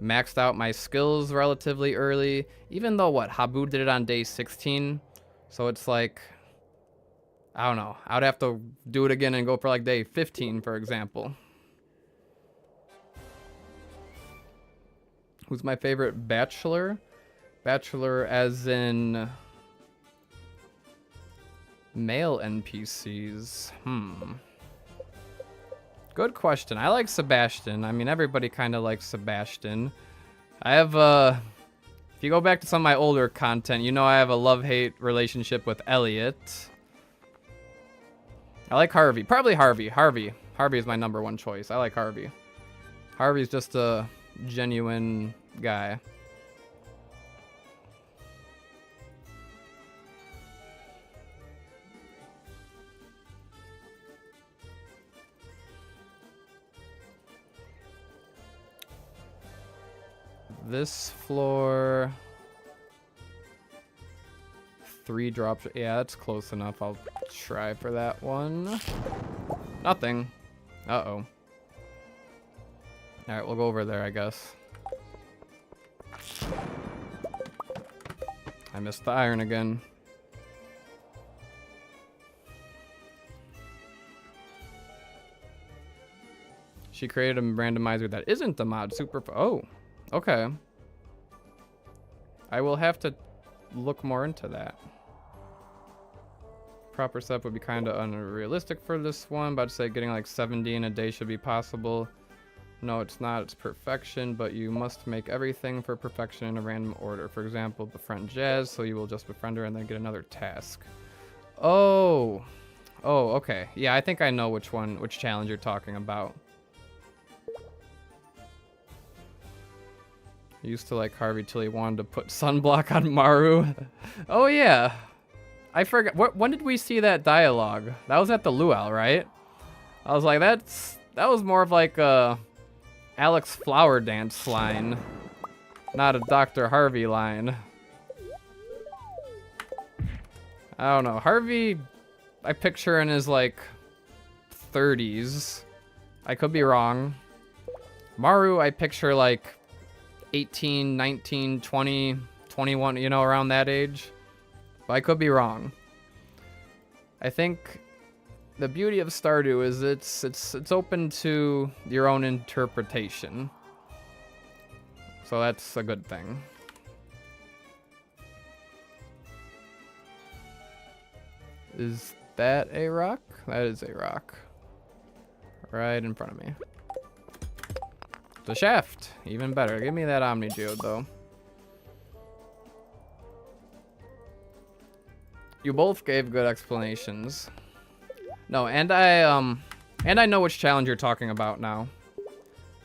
maxed out my skills relatively early, even though Habu did it on day 16. So it's like, I don't know. I would have to do it again and go for like day 15, for example. Who's my favorite bachelor? Bachelor as in male NPCs. Good question. I like Sebastian. I mean, everybody kind of likes Sebastian. I have if you go back to some of my older content, you know I have a love-hate relationship with Elliot. I like Harvey. Probably Harvey. Harvey is my number one choice. I like Harvey. Harvey's just a genuine guy. This floor, 3 drops. Yeah, that's close enough. I'll try for that one. Nothing. Uh-oh. All right, we'll go over there, I guess. I missed the iron again. She created a randomizer that isn't a mod. Oh, okay. I will have to look more into that. Proper setup would be kind of unrealistic for this one, but I'd say getting like 70 in a day should be possible. No, it's not. It's perfection, but you must make everything for perfection in a random order. For example, befriend Jazz, so you will just befriend her and then get another task. Oh, okay. Yeah, I think I know which challenge you're talking about. I used to like Harvey till he wanted to put sunblock on Maru. Oh yeah, I forgot. When did we see that dialogue? That was at the Luau, right? I was like, that was more of like a Alex Flower Dance line, not a Dr. Harvey line. I don't know. Harvey, I picture in his like 30s. I could be wrong. Maru, I picture like 18, 19, 20, 21, you know, around that age. But I could be wrong. I think the beauty of Stardew is it's open to your own interpretation. So that's a good thing. Is that a rock? That is a rock. Right in front of me. The shaft, even better. Give me that Omni Geode though. You both gave good explanations. No, and I know which challenge you're talking about now.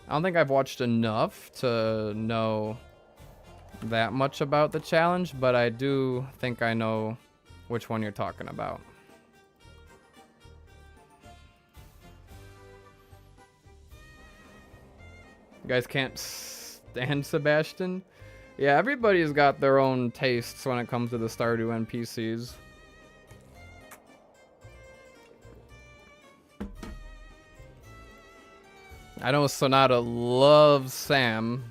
I don't think I've watched enough to know that much about the challenge, but I do think I know which one you're talking about. You guys can't stand Sebastian? Yeah, everybody's got their own tastes when it comes to the Stardew NPCs. I know Sonata loves Sam.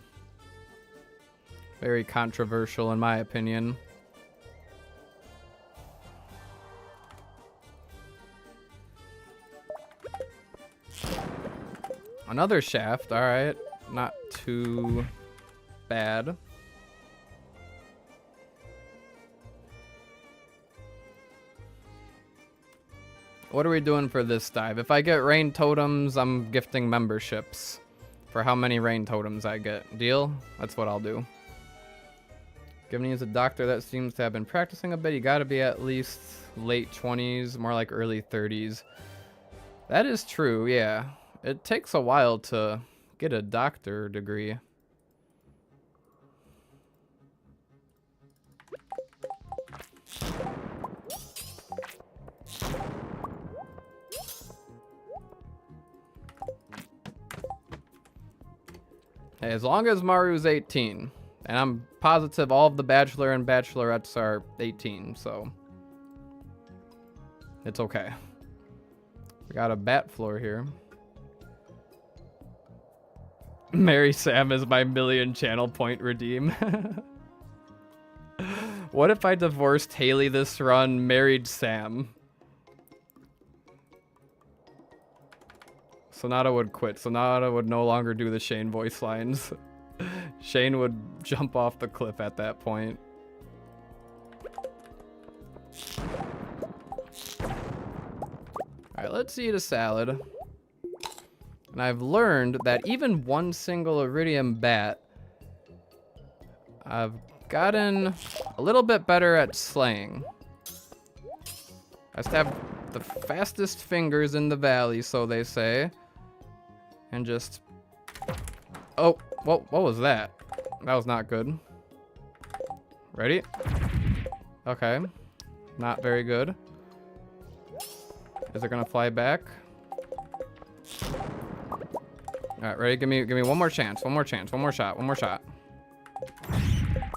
Very controversial in my opinion. Another shaft, alright. Not too bad. What are we doing for this dive? If I get rain totems, I'm gifting memberships. For how many rain totems I get. Deal? That's what I'll do. Given he's a doctor that seems to have been practicing a bit, you gotta be at least late 20s, more like early 30s. That is true, yeah. It takes a while to get a doctor degree. Hey, as long as Maru's 18, and I'm positive all of the Bachelor and Bachelorettes are 18, so it's okay. We got a bat floor here. Marry Sam is my million channel point redeem. What if I divorced Haley this run, married Sam? Sonata would quit. Sonata would no longer do the Shane voice lines. Shane would jump off the cliff at that point. Alright, let's eat a salad. And I've learned that even one single iridium bat, I've gotten a little bit better at slaying. I just have the fastest fingers in the valley, so they say. And just... Oh, what was that? That was not good. Ready? Okay. Not very good. Is it gonna fly back? Alright, ready? Give me one more chance. One more chance. One more shot. One more shot.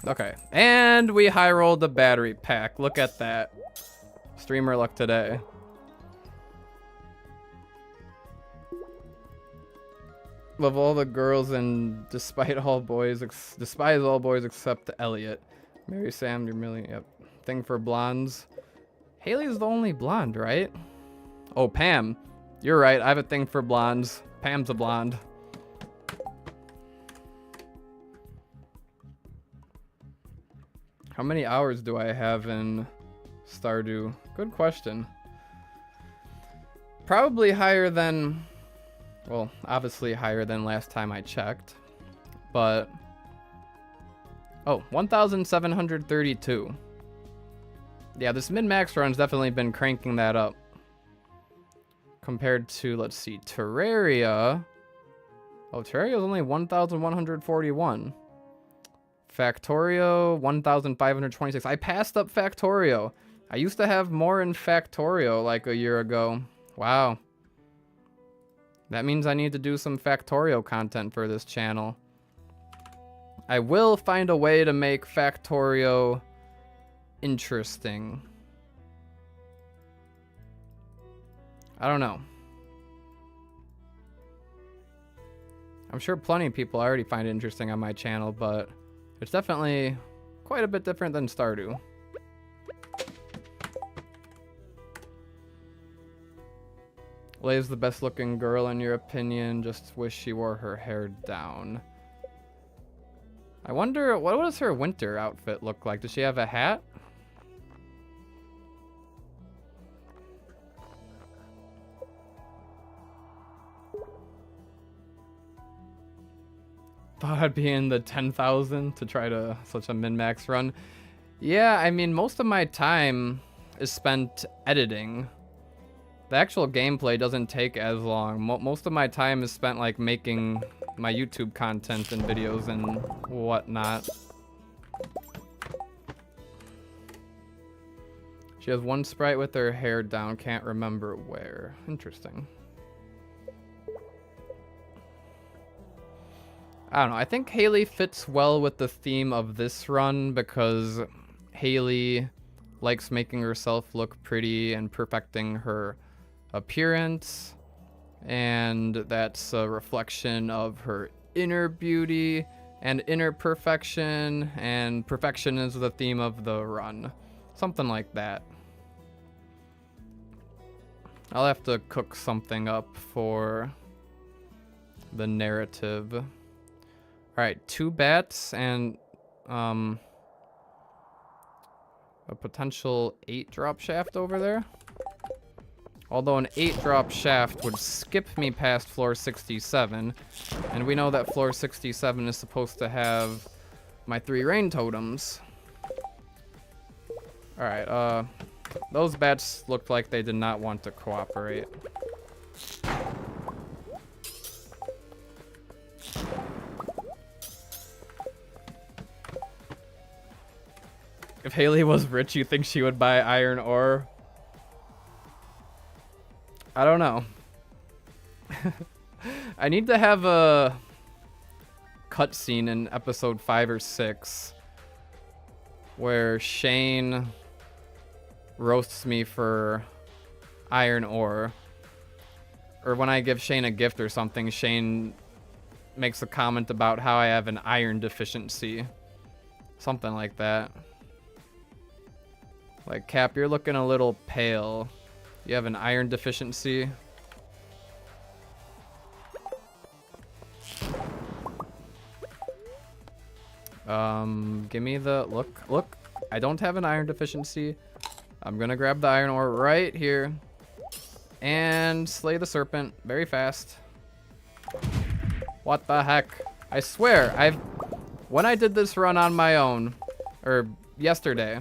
Okay. And we high rolled the battery pack. Look at that. Streamer luck today. Love all the girls and despise all boys except Elliot. Marry Sam, you're million. Yep. Thing for blondes. Haley's the only blonde, right? Oh, Pam. You're right. I have a thing for blondes. Pam's a blonde. How many hours do I have in Stardew? Good question. Probably higher than... Well, obviously higher than last time I checked. But... Oh, 1,732. Yeah, this min-max run's definitely been cranking that up. Compared to, let's see, Terraria. Oh, Terraria's only 1,141. Factorio, 1,526. I passed up Factorio. I used to have more in Factorio like a year ago. Wow. That means I need to do some Factorio content for this channel. I will find a way to make Factorio interesting. I don't know. I'm sure plenty of people already find it interesting on my channel, but it's definitely quite a bit different than Stardew. Lay's the best looking girl in your opinion. Just wish she wore her hair down. I wonder, what does her winter outfit look like? Does she have a hat? Thought I'd be in the 10,000 to try to such a min-max run. Yeah, I mean, most of my time is spent editing. The actual gameplay doesn't take as long. Most of my time is spent like making my YouTube content and videos and whatnot. She has one sprite with her hair down, can't remember where. Interesting. I don't know. I think Haley fits well with the theme of this run because Haley likes making herself look pretty and perfecting her appearance. And that's a reflection of her inner beauty and inner perfection. And perfection is the theme of the run. Something like that. I'll have to cook something up for the narrative. Alright, 2 bats and a potential 8-drop shaft over there. Although an 8-drop shaft would skip me past floor 67. And we know that floor 67 is supposed to have my 3 rain totems. Alright, those bats looked like they did not want to cooperate. If Haley was rich, you think she would buy iron ore? I don't know. I need to have a cutscene in episode 5 or 6 where Shane roasts me for iron ore. Or when I give Shane a gift or something, Shane makes a comment about how I have an iron deficiency. Something like that. Like, Cap, you're looking a little pale. You have an iron deficiency. Give me the... Look. I don't have an iron deficiency. I'm gonna grab the iron ore right here. And slay the serpent very fast. What the heck? I swear, when I did this run on my own, or yesterday,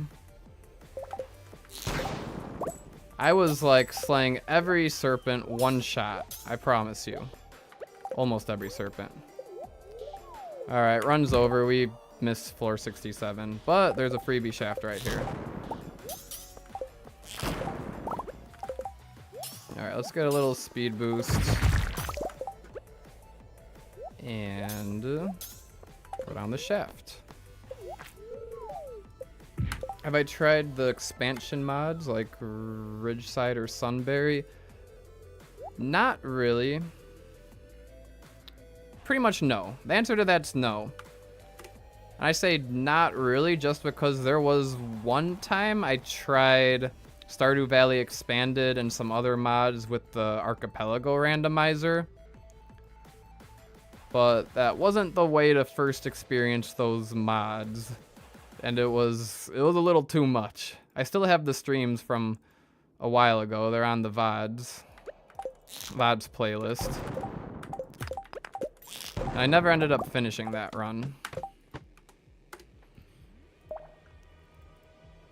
I was like slaying every serpent one shot. I promise you. Almost every serpent. Alright, run's over. We missed floor 67. But there's a freebie shaft right here. Alright, let's get a little speed boost. And put on the shaft. Have I tried the expansion mods like Ridgeside or Sunbury? Not really. Pretty much no. The answer to that's no. And I say not really just because there was one time I tried Stardew Valley Expanded and some other mods with the Archipelago randomizer. But that wasn't the way to first experience those mods. And it was a little too much. I still have the streams from a while ago. They're on the VODs playlist. And I never ended up finishing that run.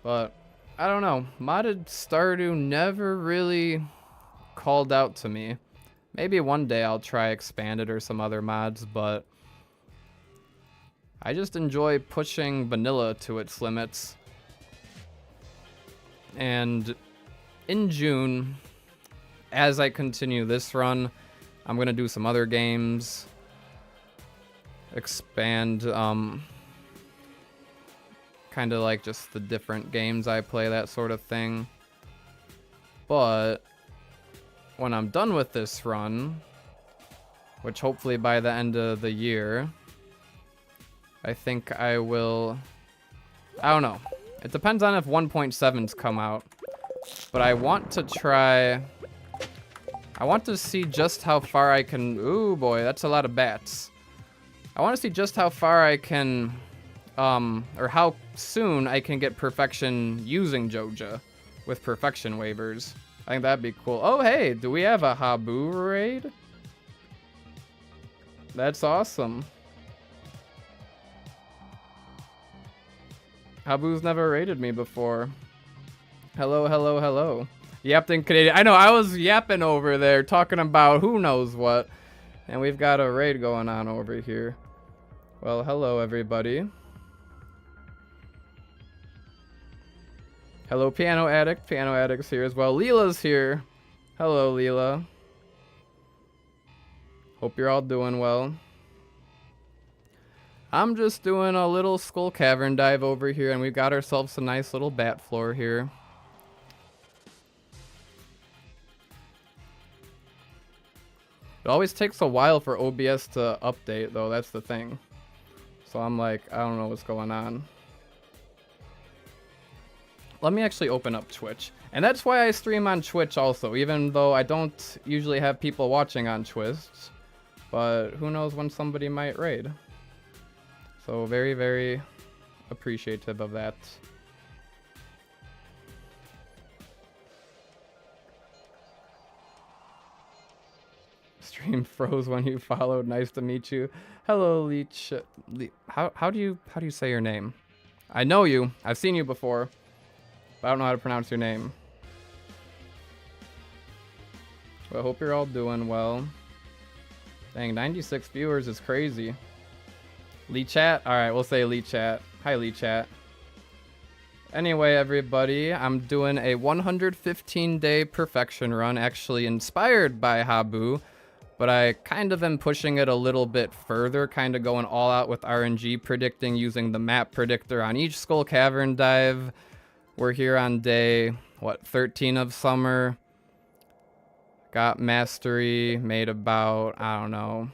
But I don't know. Modded Stardew never really called out to me. Maybe one day I'll try Expanded or some other mods, but I just enjoy pushing vanilla to its limits. And in June, as I continue this run, I'm gonna do some other games. Expand, kind of like just the different games I play, that sort of thing. But when I'm done with this run, which hopefully by the end of the year, I think I will... I don't know. It depends on if 1.7's come out. But I want to try... I want to see just how far I can... Ooh, boy, that's a lot of bats. I want to see just how far I can... or how soon I can get perfection using Joja with perfection waivers. I think that'd be cool. Oh, hey, do we have a Habu raid? That's awesome. Habu's never raided me before. Hello, hello, hello. Yapping Canadian. I know, I was yapping over there talking about who knows what. And we've got a raid going on over here. Well, hello, everybody. Hello, Piano Addict. Piano Addict's here as well. Leela's here. Hello, Leela. Hope you're all doing well. I'm just doing a little Skull Cavern dive over here, and we've got ourselves a nice little bat floor here. It always takes a while for OBS to update, though. That's the thing. So I'm like, I don't know what's going on. Let me actually open up Twitch. And that's why I stream on Twitch also, even though I don't usually have people watching on Twitch. But who knows when somebody might raid. So very, very appreciative of that. Stream froze when you followed. Nice to meet you. Hello, Leech. How do you say your name? I know you. I've seen you before. But I don't know how to pronounce your name. Well, I hope you're all doing well. Dang, 96 viewers is crazy. Lee Chat? Alright, we'll say Lee Chat. Hi, Lee Chat. Anyway, everybody, I'm doing a 115-day perfection run, actually inspired by Habu, but I kind of am pushing it a little bit further, kind of going all out with RNG predicting using the map predictor on each Skull Cavern dive. We're here on day, 13 of summer. Got mastery, made about, I don't know,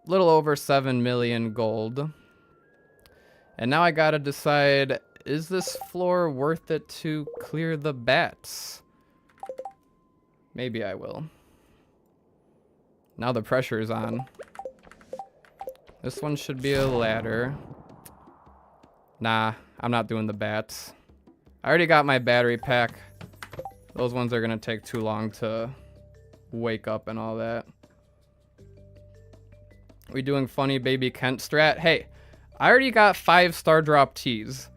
a little over 7 million gold. And now I gotta decide, is this floor worth it to clear the bats? Maybe I will. Now the pressure is on. This one should be a ladder. Nah, I'm not doing the bats. I already got my battery pack. Those ones are gonna take too long to wake up and all that. We doing funny baby Kent strat? Hey, I already got 5 star drop teas.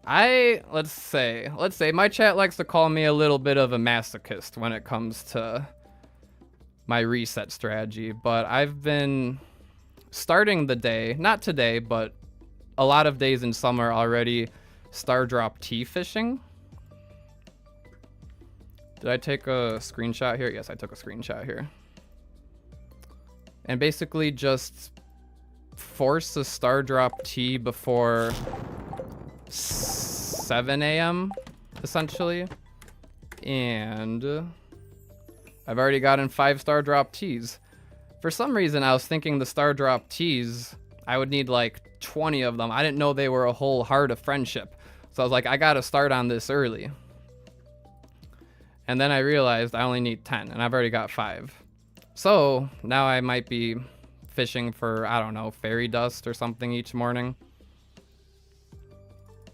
Let's say my chat likes to call me a little bit of a masochist when it comes to my reset strategy, but I've been starting the day, not today, but a lot of days in summer already, star drop tea fishing. Did I take a screenshot here? Yes, I took a screenshot here. And basically just force a star drop tea before 7 a.m. essentially. And I've already gotten 5 star drop teas. For some reason, I was thinking the star drop teas, I would need like 20 of them. I didn't know they were a whole heart of friendship. So I was like, I gotta start on this early. And then I realized I only need 10, and I've already got 5. So now I might be fishing for, I don't know, fairy dust or something each morning.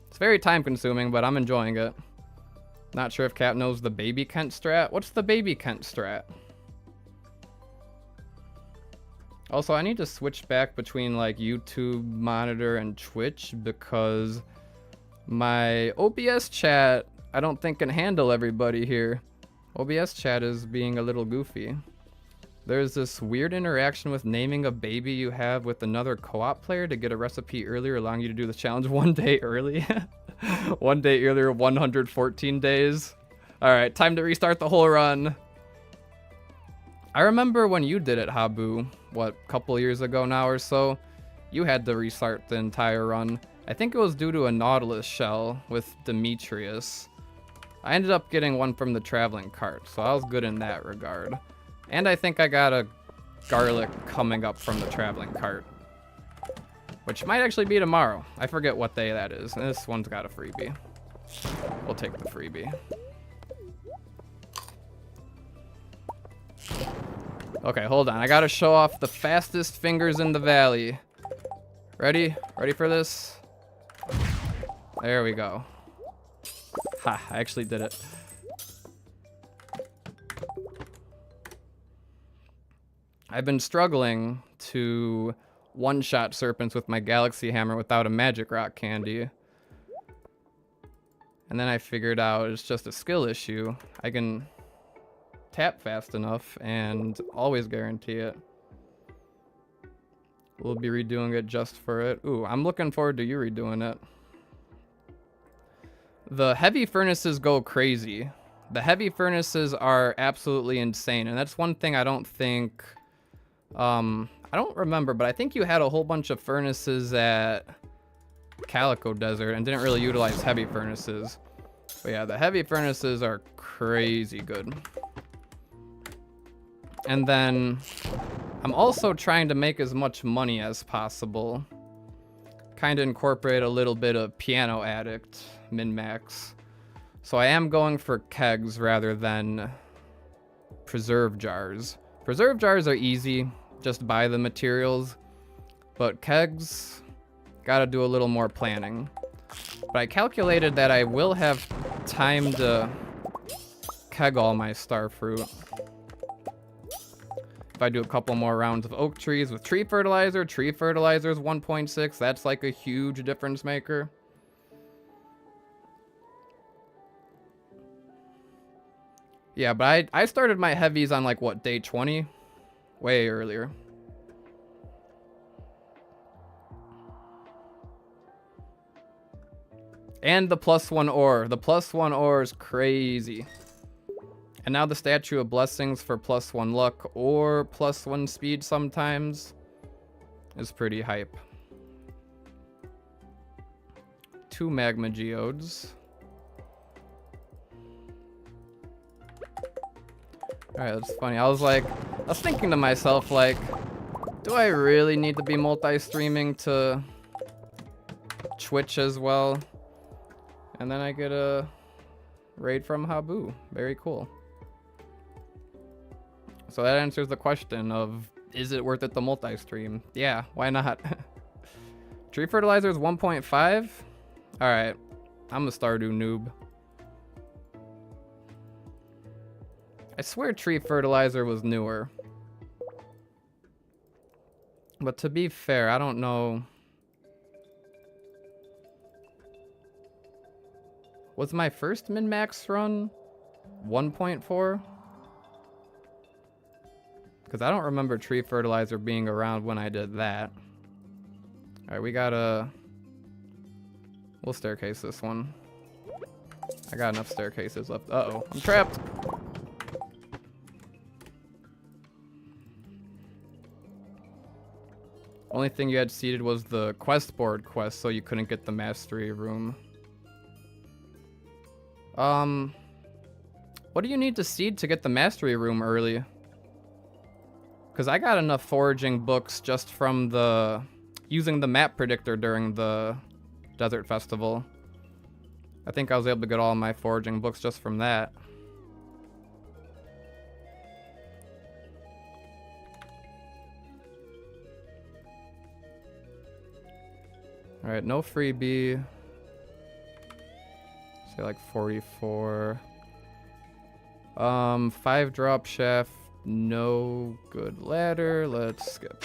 It's very time consuming, but I'm enjoying it. Not sure if Cap knows the baby Kent strat. What's the baby Kent strat? Also, I need to switch back between like YouTube monitor and Twitch because my OBS chat, I don't think can handle everybody here. OBS chat is being a little goofy. There's this weird interaction with naming a baby you have with another co-op player to get a recipe earlier, allowing you to do the challenge 1 day early. 1 day earlier, 114 days. Alright, time to restart the whole run. I remember when you did it, Habu, what, a couple years ago now or so? You had to restart the entire run. I think it was due to a Nautilus shell with Demetrius. I ended up getting one from the traveling cart, so I was good in that regard. And I think I got a garlic coming up from the traveling cart, which might actually be tomorrow. I forget what day that is. And this one's got a freebie. We'll take the freebie. Okay, hold on. I gotta show off the fastest fingers in the valley. Ready? Ready for this? There we go. Ha, I actually did it. I've been struggling to one-shot serpents with my galaxy hammer without a magic rock candy. And then I figured out it's just a skill issue. I can tap fast enough and always guarantee it. We'll be redoing it just for it. Ooh, I'm looking forward to you redoing it. The heavy furnaces go crazy. The heavy furnaces are absolutely insane, and that's one thing I don't think I don't remember, but I think you had a whole bunch of furnaces at Calico Desert and didn't really utilize heavy furnaces. But yeah, the heavy furnaces are crazy good. And then I'm also trying to make as much money as possible. Kind of incorporate a little bit of Piano Addict min-max. So I am going for kegs rather than preserve jars. Preserve jars are easy, just buy the materials. But kegs, gotta do a little more planning. But I calculated that I will have time to keg all my star fruit. If I do a couple more rounds of oak trees with tree fertilizer is 1.6. That's like a huge difference maker. Yeah, but I started my heavies on like what, day 20? Way earlier. And the +1 ore. The +1 ore is crazy. And now the Statue of Blessings for +1 luck or +1 speed sometimes is pretty hype. 2 magma geodes. Alright, that's funny. I was thinking to myself, like, do I really need to be multi-streaming to Twitch as well? And then I get a raid from Habu. Very cool. So that answers the question of, is it worth it to multi-stream? Yeah, why not? Tree fertilizer is 1.5? Alright, I'm a Stardew noob. I swear tree fertilizer was newer. But to be fair, I don't know. Was my first min-max run 1.4? Because I don't remember tree fertilizer being around when I did that. Alright, we gotta... We'll staircase this one. I got enough staircases left. Uh-oh, I'm trapped! Only thing you had seeded was the quest board quest, so you couldn't get the mastery room. What do you need to seed to get the mastery room early? Because I got enough foraging books just from using the map predictor during the Desert Festival. I think I was able to get all my foraging books just from that. Alright, no freebie. Say like 44. 5 drop shaft. No good ladder. Let's skip.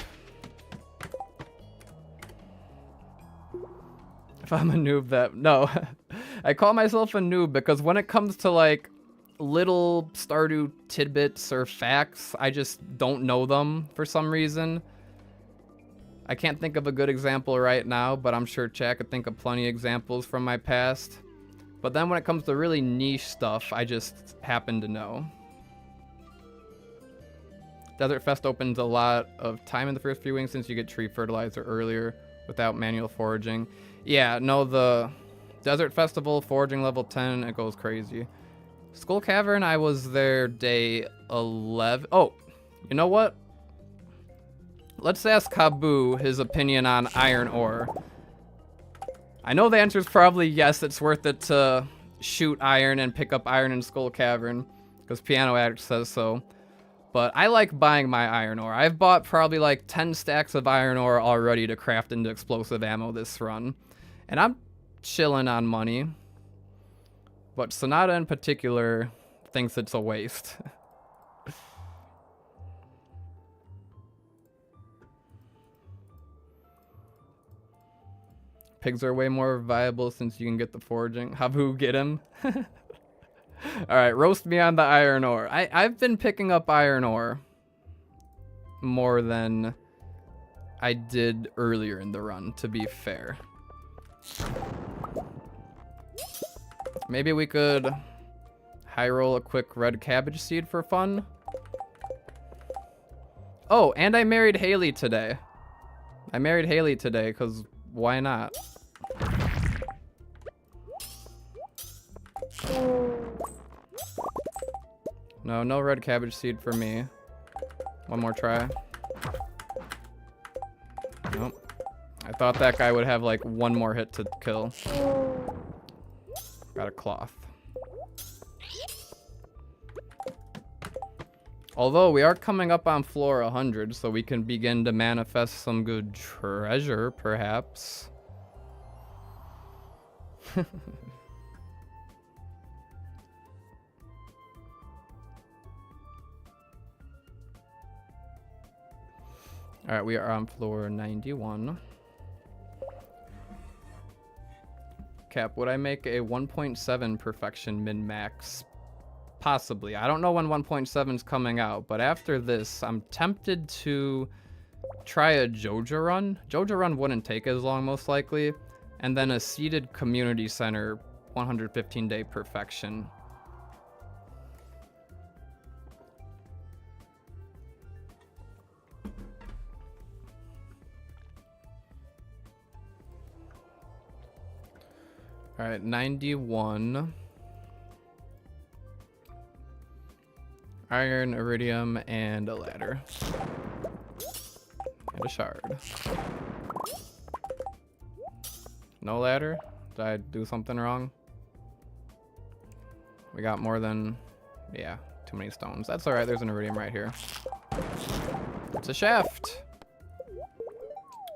If I'm a noob, that... No. I call myself a noob because when it comes to like little Stardew tidbits or facts, I just don't know them for some reason. I can't think of a good example right now, but I'm sure chat could think of plenty of examples from my past. But then when it comes to really niche stuff, I just happen to know. Desert Fest opens a lot of time in the first few weeks since you get tree fertilizer earlier without manual foraging. Yeah, no, the Desert Festival, foraging level 10, it goes crazy. Skull Cavern, I was there day 11. Oh, you know what? Let's ask Habu his opinion on iron ore. I know the answer is probably yes, it's worth it to shoot iron and pick up iron in Skull Cavern, because Piano Addict says so. But I like buying my iron ore. I've bought probably like 10 stacks of iron ore already to craft into explosive ammo this run. And I'm chilling on money. But Sonata in particular thinks it's a waste. Pigs are way more viable since you can get the foraging. Habu, get him. Alright, roast me on the iron ore. I've been picking up iron ore more than I did earlier in the run, to be fair. Maybe we could high roll a quick red cabbage seed for fun. Oh, and I married Haley today. I married Haley today, because why not? No, no red cabbage seed for me. One more try. Nope. I thought that guy would have like one more hit to kill. Got a cloth. Although we are coming up on floor 100, so we can begin to manifest some good treasure, perhaps. Alright, we are on floor 91. Cap, would I make a 1.7 perfection min-max? Possibly. I don't know when 1.7 is coming out, but after this, I'm tempted to try a Joja run. Joja run wouldn't take as long, most likely. And then a seated community center 115-day perfection. All right, 91. Iron, iridium, and a ladder. And a shard. No ladder? Did I do something wrong? We got more than... yeah, too many stones. That's alright, there's an iridium right here. It's a shaft!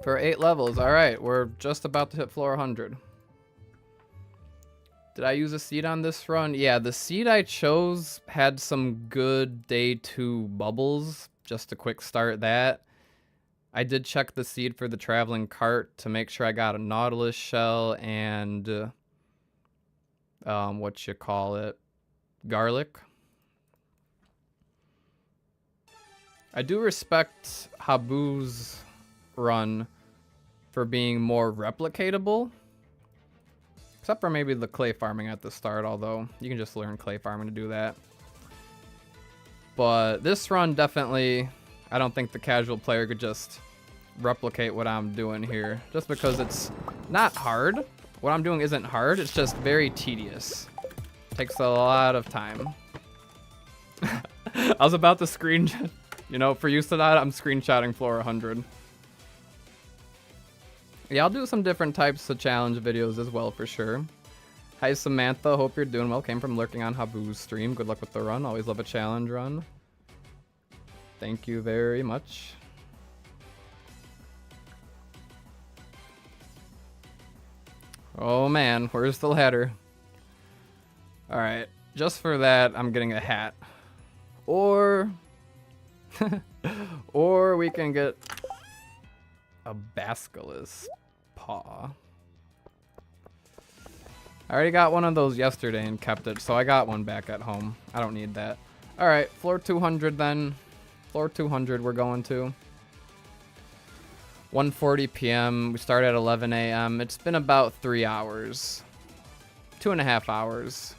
For 8 levels. Alright, we're just about to hit floor 100. Did I use a seed on this run? Yeah, the seed I chose had some good day 2 bubbles. Just a quick start that. I did check the seed for the traveling cart to make sure I got a nautilus shell and what you call it, garlic. I do respect Habu's run for being more replicatable. Except for maybe the clay farming at the start, although you can just learn clay farming to do that. But this run definitely, I don't think the casual player could just replicate what I'm doing here. Just because it's not hard. What I'm doing isn't hard, it's just very tedious. Takes a lot of time. I was about to screenshot, you know, for use of that, I'm screenshotting floor 100. Yeah, I'll do some different types of challenge videos as well, for sure. Hi, Samantha. Hope you're doing well. Came from lurking on Habu's stream. Good luck with the run. Always love a challenge run. Thank you very much. Oh, man. Where's the ladder? Alright. Just for that, I'm getting a hat. Or... or we can get... a basilisk paw. I already got one of those yesterday and kept it, so I got one back at home. I don't need that. Alright, floor 200 then. Floor 200 we're going to. 1:40 p.m. We start at 11 a.m. It's been about 3 hours. 2.5 hours.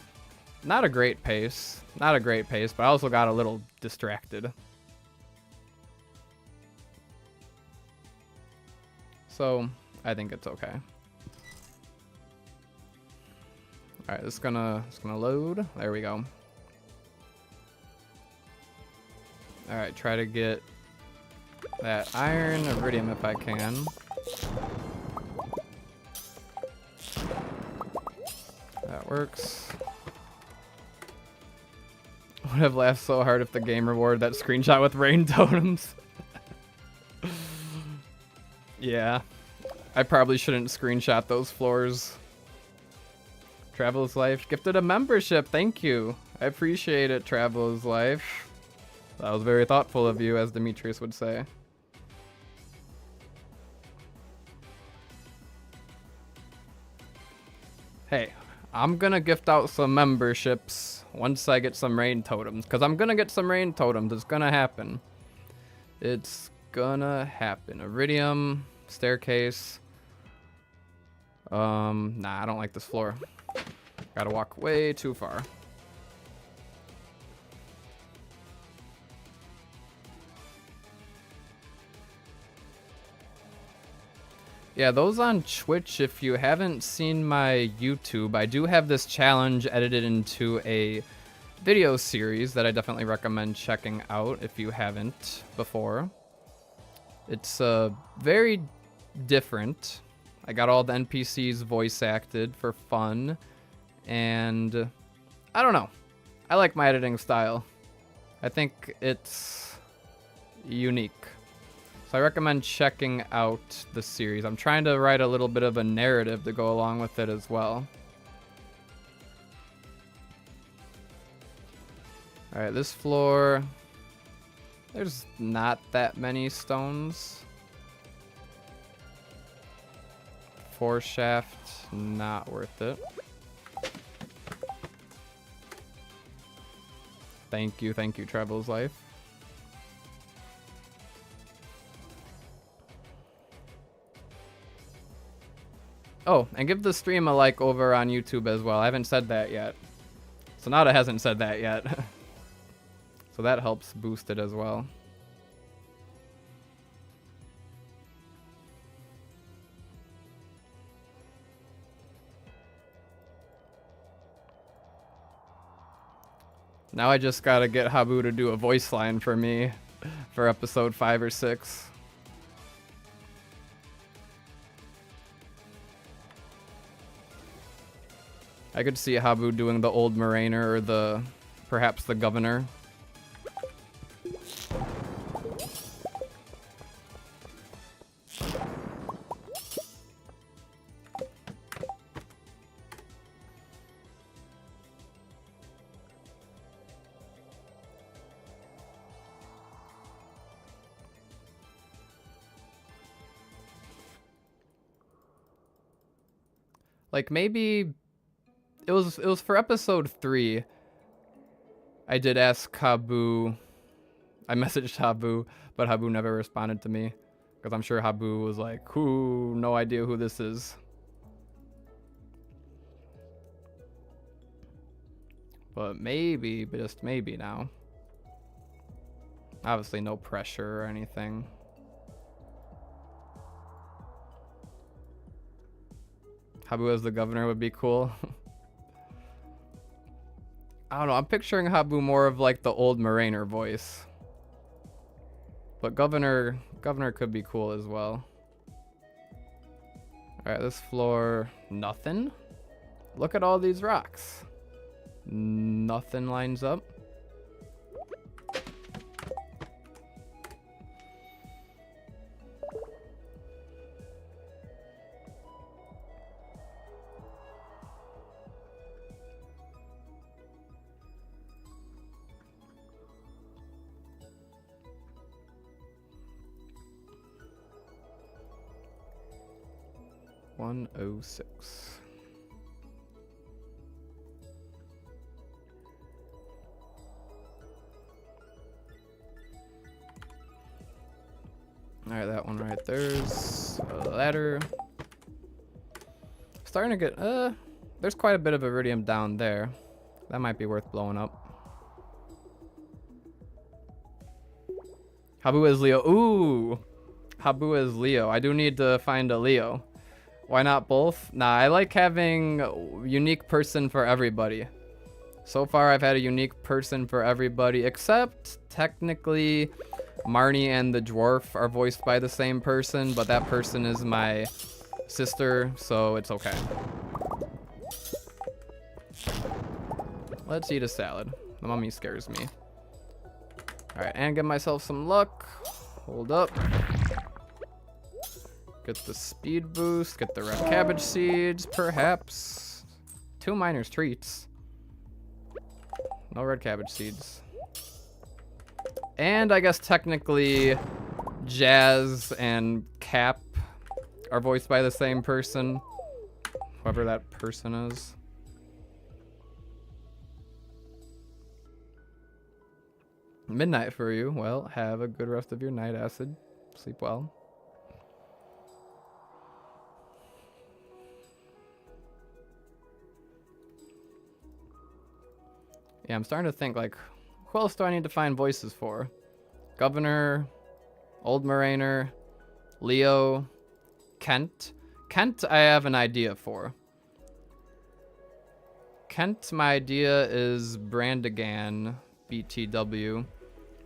Not a great pace. Not a great pace, but I also got a little distracted. So, I think it's okay. Alright, it's gonna load. There we go. Alright, try to get that iron, iridium if I can. That works. Would have laughed so hard if the game rewarded that screenshot with rain totems. Yeah, I probably shouldn't screenshot those floors. Traveler's Life gifted a membership. Thank you. I appreciate it, Traveler's Life. That was very thoughtful of you, as Demetrius would say. Hey, I'm gonna gift out some memberships once I get some rain totems, because I'm gonna get some rain totems. It's gonna happen. It's gonna happen. Iridium, staircase. Nah, I don't like this floor. Gotta walk way too far. Yeah, those on Twitch, if you haven't seen my YouTube, I do have this challenge edited into a video series that I definitely recommend checking out if you haven't before. It's very different. I got all the NPCs voice acted for fun, and I don't know. I like my editing style. I think it's unique. So I recommend checking out the series. I'm trying to write a little bit of a narrative to go along with it as well. Alright, this floor, there's not that many stones. 4 shaft, not worth it. Thank you, Travel's Life. Oh, and give the stream a like over on YouTube as well. I haven't said that yet. Sonata hasn't said that yet. So that helps boost it as well. Now I just gotta get Habu to do a voice line for me for episode 5 or 6. I could see Habu doing the old Mariner or perhaps the governor. Like maybe it was for episode 3. I did ask Habu. I messaged Habu, but Habu never responded to me because I'm sure Habu was like, "Who? No idea who this is." But maybe, but just maybe now. Obviously, no pressure or anything. Habu as the governor would be cool. I don't know. I'm picturing Habu more of like the old Mariner voice. But governor could be cool as well. All right, this floor, nothing. Look at all these rocks. Nothing lines up. $106. Alright, that one right there's a ladder. Starting to get, there's quite a bit of iridium down there. That might be worth blowing up. Habu is Leo. Ooh! Habu is Leo. I do need to find a Leo. Why not both? Nah, I like having a unique person for everybody. So far, I've had a unique person for everybody, except technically Marnie and the dwarf are voiced by the same person, but that person is my sister, so it's okay. Let's eat a salad. The mummy scares me. Alright, and get myself some luck. Hold up. Get the speed boost, get the red cabbage seeds, perhaps. 2 miner's treats. No red cabbage seeds. And I guess technically Jazz and Cap are voiced by the same person. Whoever that person is. Midnight for you. Well, have a good rest of your night, Acid. Sleep well. Yeah, I'm starting to think, like, who else do I need to find voices for? Governor, Old Mariner, Leo, Kent. Kent, I have an idea for. Kent, my idea is Brandigan BTW,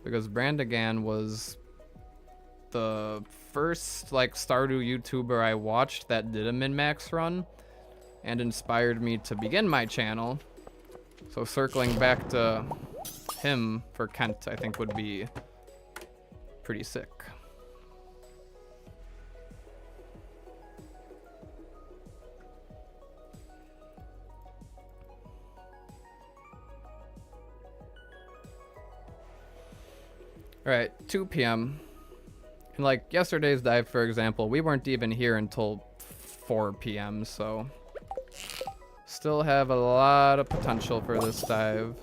because Brandigan was the first like Stardew YouTuber I watched that did a min-max run and inspired me to begin my channel. So circling back to him for Kent, I think would be pretty sick. All right, 2 p.m. And like yesterday's dive, for example, we weren't even here until 4 p.m. So still have a lot of potential for this dive.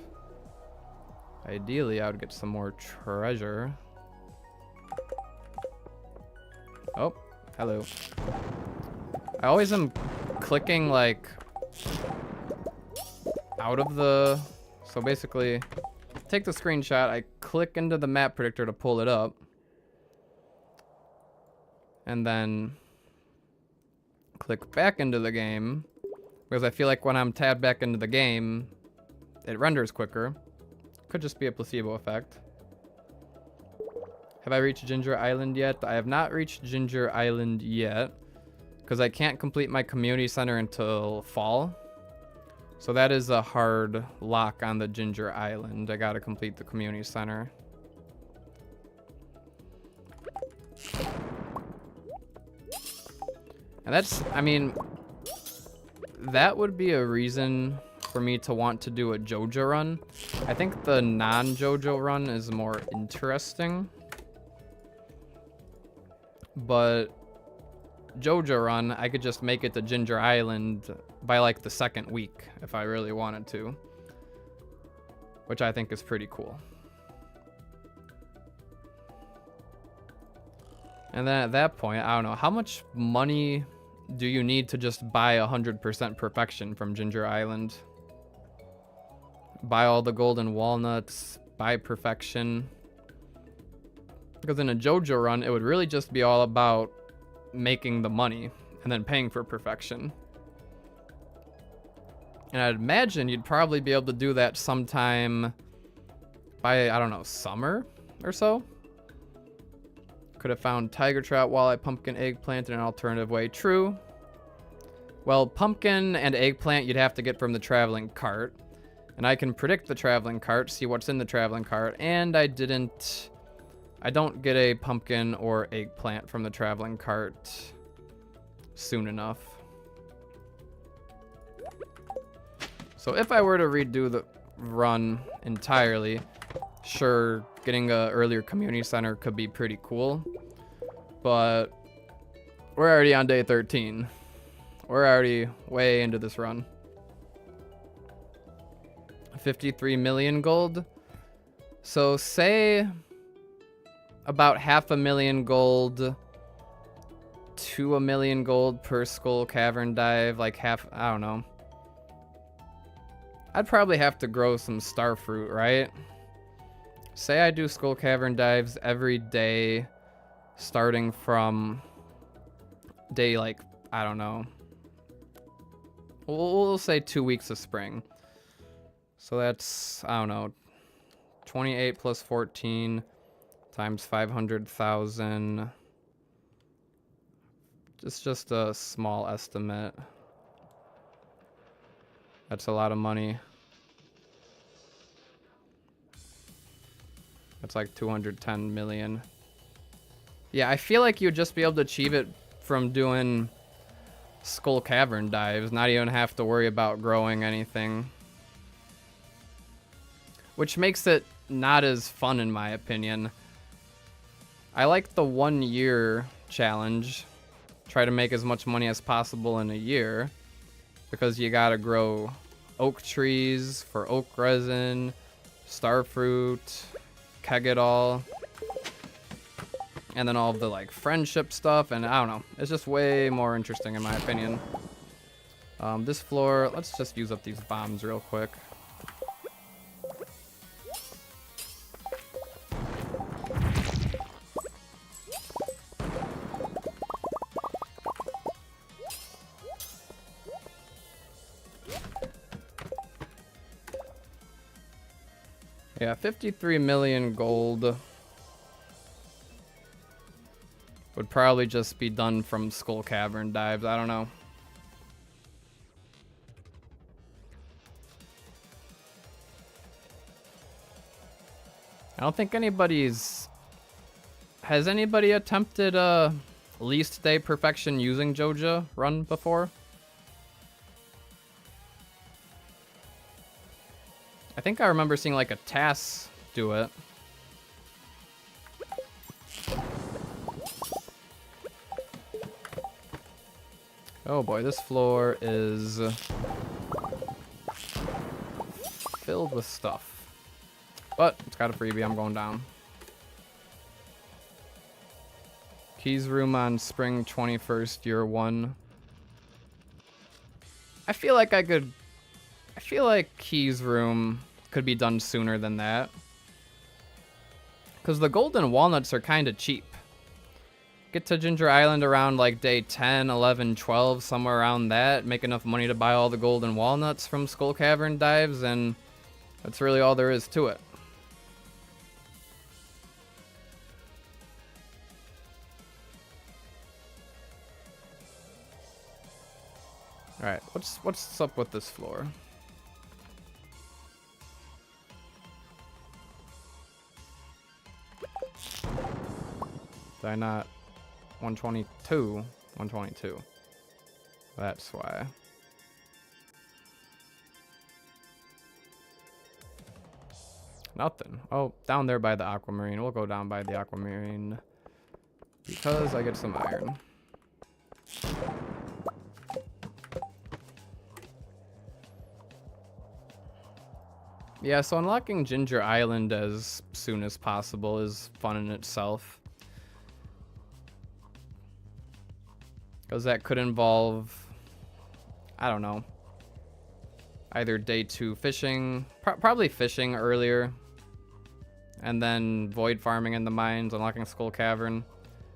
Ideally, I would get some more treasure. Oh, hello. I always am clicking like out of the, so basically take the screenshot, I click into the map predictor to pull it up, and then click back into the game, because I feel like when I'm tabbed back into the game, it renders quicker. Could just be a placebo effect. Have I reached Ginger Island yet? I have not reached Ginger Island yet, because I can't complete my community center until fall. So that is a hard lock on the Ginger Island. I gotta complete the community center. And that's, I mean, that would be a reason for me to want to do a JoJo run. I think the non-JoJo run is more interesting. But JoJo run, I could just make it to Ginger Island by like the second week if I really wanted to, which I think is pretty cool. And then at that point, I don't know, how much money do you need to just buy 100% perfection from Ginger Island? Buy all the golden walnuts, buy perfection. Because in a JoJo run, it would really just be all about making the money and then paying for perfection. And I'd imagine you'd probably be able to do that sometime by, I don't know, summer or so. Could have found tiger trout, walleye, pumpkin, eggplant in an alternative way. True. Well, pumpkin and eggplant you'd have to get from the traveling cart. And I can predict the traveling cart, see what's in the traveling cart, and I don't get a pumpkin or eggplant from the traveling cart soon enough. So if I were to redo the run entirely, sure, getting a earlier community center could be pretty cool, but we're already on day 13. We're already way into this run. 53 million gold. So say about 500,000 gold to 1 million gold per Skull Cavern dive, like half, I don't know. I'd probably have to grow some star fruit, right? Say I do Skull Cavern dives every day, starting from day, like, I don't know. We'll say 2 weeks of spring. So that's, I don't know, 28 plus 14 times 500,000. It's just a small estimate. That's a lot of money. That's like 210 million. Yeah, I feel like you'd just be able to achieve it from doing Skull Cavern dives, not even have to worry about growing anything. Which makes it not as fun in my opinion. I like the 1 year challenge. Try to make as much money as possible in a year, because you gotta grow oak trees for oak resin, starfruit, Kegidol, and then all of the like friendship stuff, and I don't know. It's just way more interesting in my opinion. This floor, let's just use up these bombs real quick. Yeah, 53 million gold would probably just be done from Skull Cavern dives. I don't know. I don't think anybody's... Has anybody attempted least day perfection using Joja run before? I think I remember seeing like a TAS do it. Oh boy, this floor is filled with stuff. But it's got a freebie, I'm going down. Keys room on spring 21st, year 1. I feel like Keys room could be done sooner than that. Because the golden walnuts are kind of cheap. Get to Ginger Island around like day 10, 11, 12, somewhere around that. Make enough money to buy all the golden walnuts from Skull Cavern dives, and that's really all there is to it. Alright, what's up with this floor? Did I not... 122? 122. That's why. Nothing. Oh, down there by the aquamarine. We'll go down by the aquamarine. Because I get some iron. Yeah, so unlocking Ginger Island as soon as possible is fun in itself. Because that could involve, I don't know, either day 2 fishing, probably fishing earlier, and then void farming in the mines, unlocking Skull Cavern.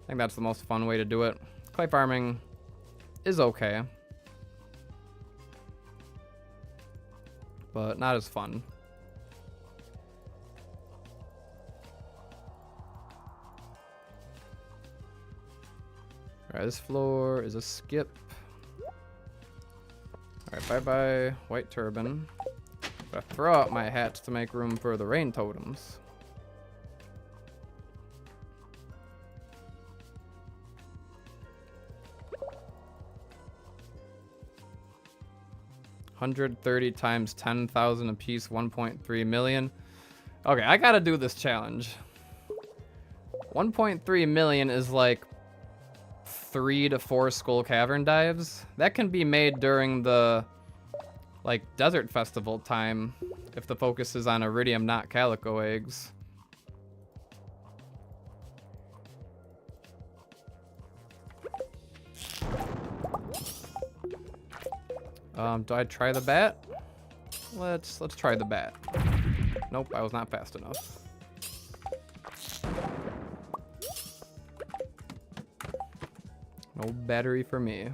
I think that's the most fun way to do it. Clay farming is okay, but not as fun. Alright, this floor is a skip. Alright, bye-bye, white turban. Gotta throw out my hats to make room for the rain totems. $130 times 10,000 apiece, 1.3 million. Okay, I gotta do this challenge. 1.3 million is like 3 to 4 Skull Cavern dives. That can be made during the like desert festival time if the focus is on iridium, not calico eggs. Do I try the bat? Let's try the bat. Nope, I was not fast enough. No battery for me.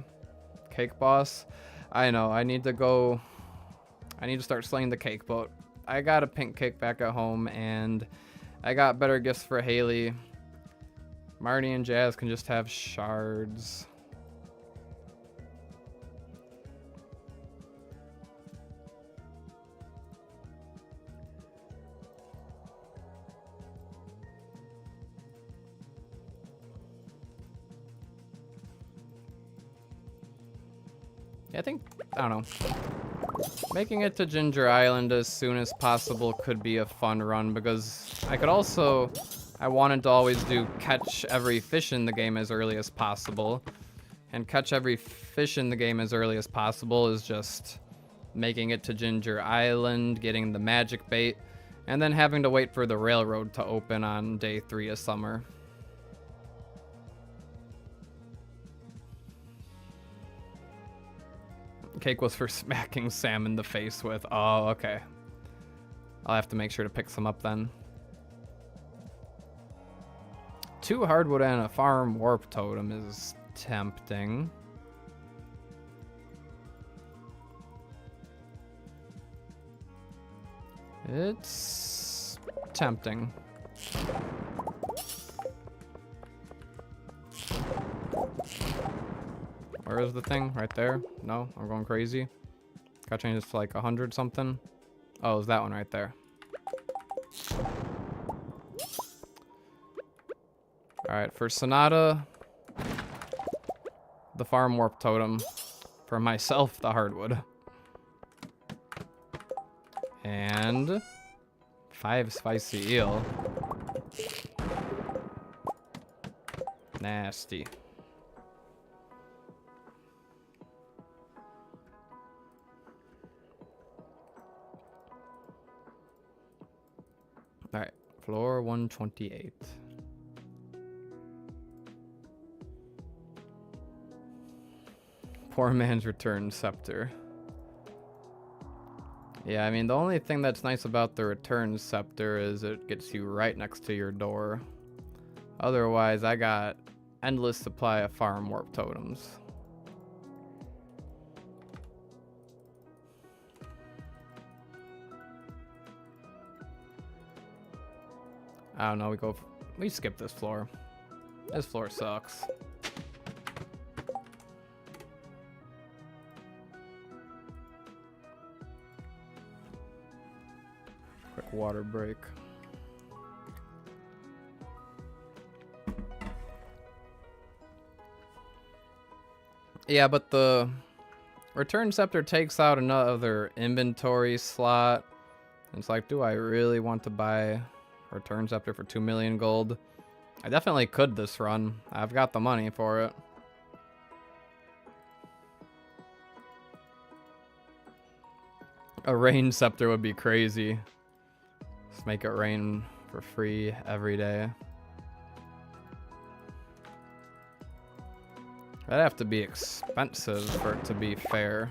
Cake boss. I know, I need to start slaying the cake boat. I got a pink cake back at home, and I got better gifts for Haley. Marty and Jazz can just have shards. I think, I don't know, making it to Ginger Island as soon as possible could be a fun run, because I wanted to always do catch every fish in the game as early as possible, and catch every fish in the game as early as possible is just making it to Ginger Island, getting the magic bait, and then having to wait for the railroad to open on day 3 of summer. Cake was for smacking Sam in the face with. Oh, okay. I'll have to make sure to pick some up then. 2 hardwood and a farm warp totem is tempting. It's tempting. Where is the thing? Right there? No, I'm going crazy. Gotta change this to like 100 something. Oh, it's that one right there. Alright, for Sonata, the farm warp totem. For myself, the hardwood. And 5 spicy eel. Nasty. Alright, floor 128. Poor man's return scepter. Yeah, I mean, the only thing that's nice about the return scepter is it gets you right next to your door. Otherwise, I got endless supply of farm warp totems. I don't know, we skip this floor. This floor sucks. Quick water break. Yeah, but the return scepter takes out another inventory slot. It's like, do I really want to buy return scepter for 2 million gold? I definitely could this run. I've got the money for it. A rain scepter would be crazy. Just make it rain for free every day. That'd have to be expensive for it to be fair.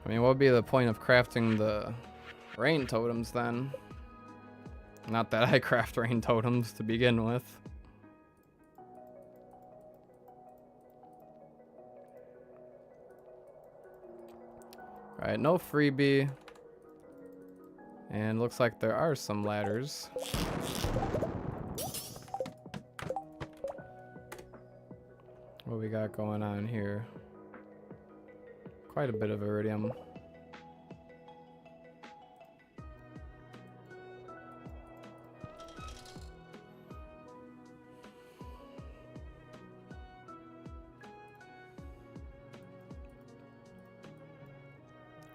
I mean, what would be the point of crafting the rain totems then? Not that I craft rain totems to begin with. Alright, no freebie. And looks like there are some ladders. What we got going on here? Quite a bit of iridium.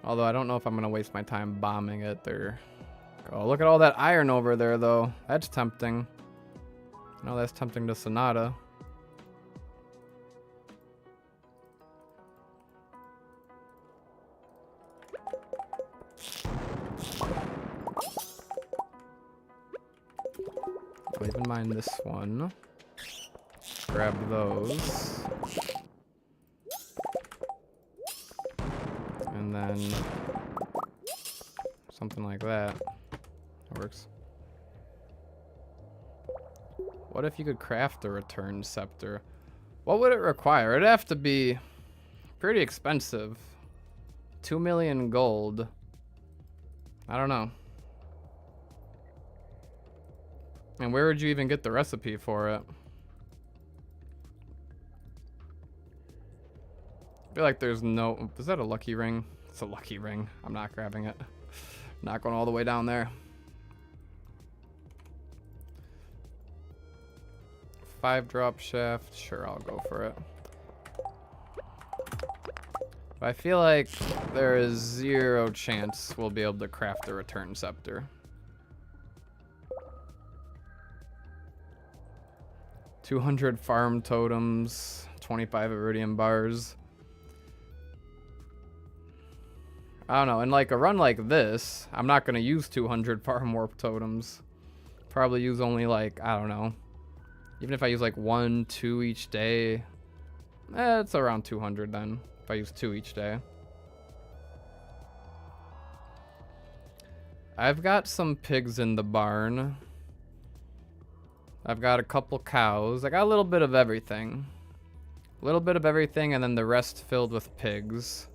Although I don't know if I'm gonna waste my time bombing it there. Oh, look at all that iron over there though. That's tempting. No, that's tempting to Sonata. Leave in mind this one. Grab those. And then something like that. That works. What if you could craft a return scepter? What would it require? It'd have to be pretty expensive. 2 million gold. I don't know. And where would you even get the recipe for it? I feel like there's no... Is that a lucky ring? It's a lucky ring. I'm not grabbing it. Not going all the way down there. 5 drop shaft. Sure, I'll go for it. But I feel like there is 0 chance we'll be able to craft a return scepter. 200 farm totems, 25 iridium bars. I don't know, in like a run like this, I'm not gonna use 200 farm warp totems. Probably use only like, I don't know. Even if I use like 1, 2 each day, it's around 200 then, if I use 2 each day. I've got some pigs in the barn. I've got a couple cows. I got a little bit of everything. A little bit of everything, and then the rest filled with pigs.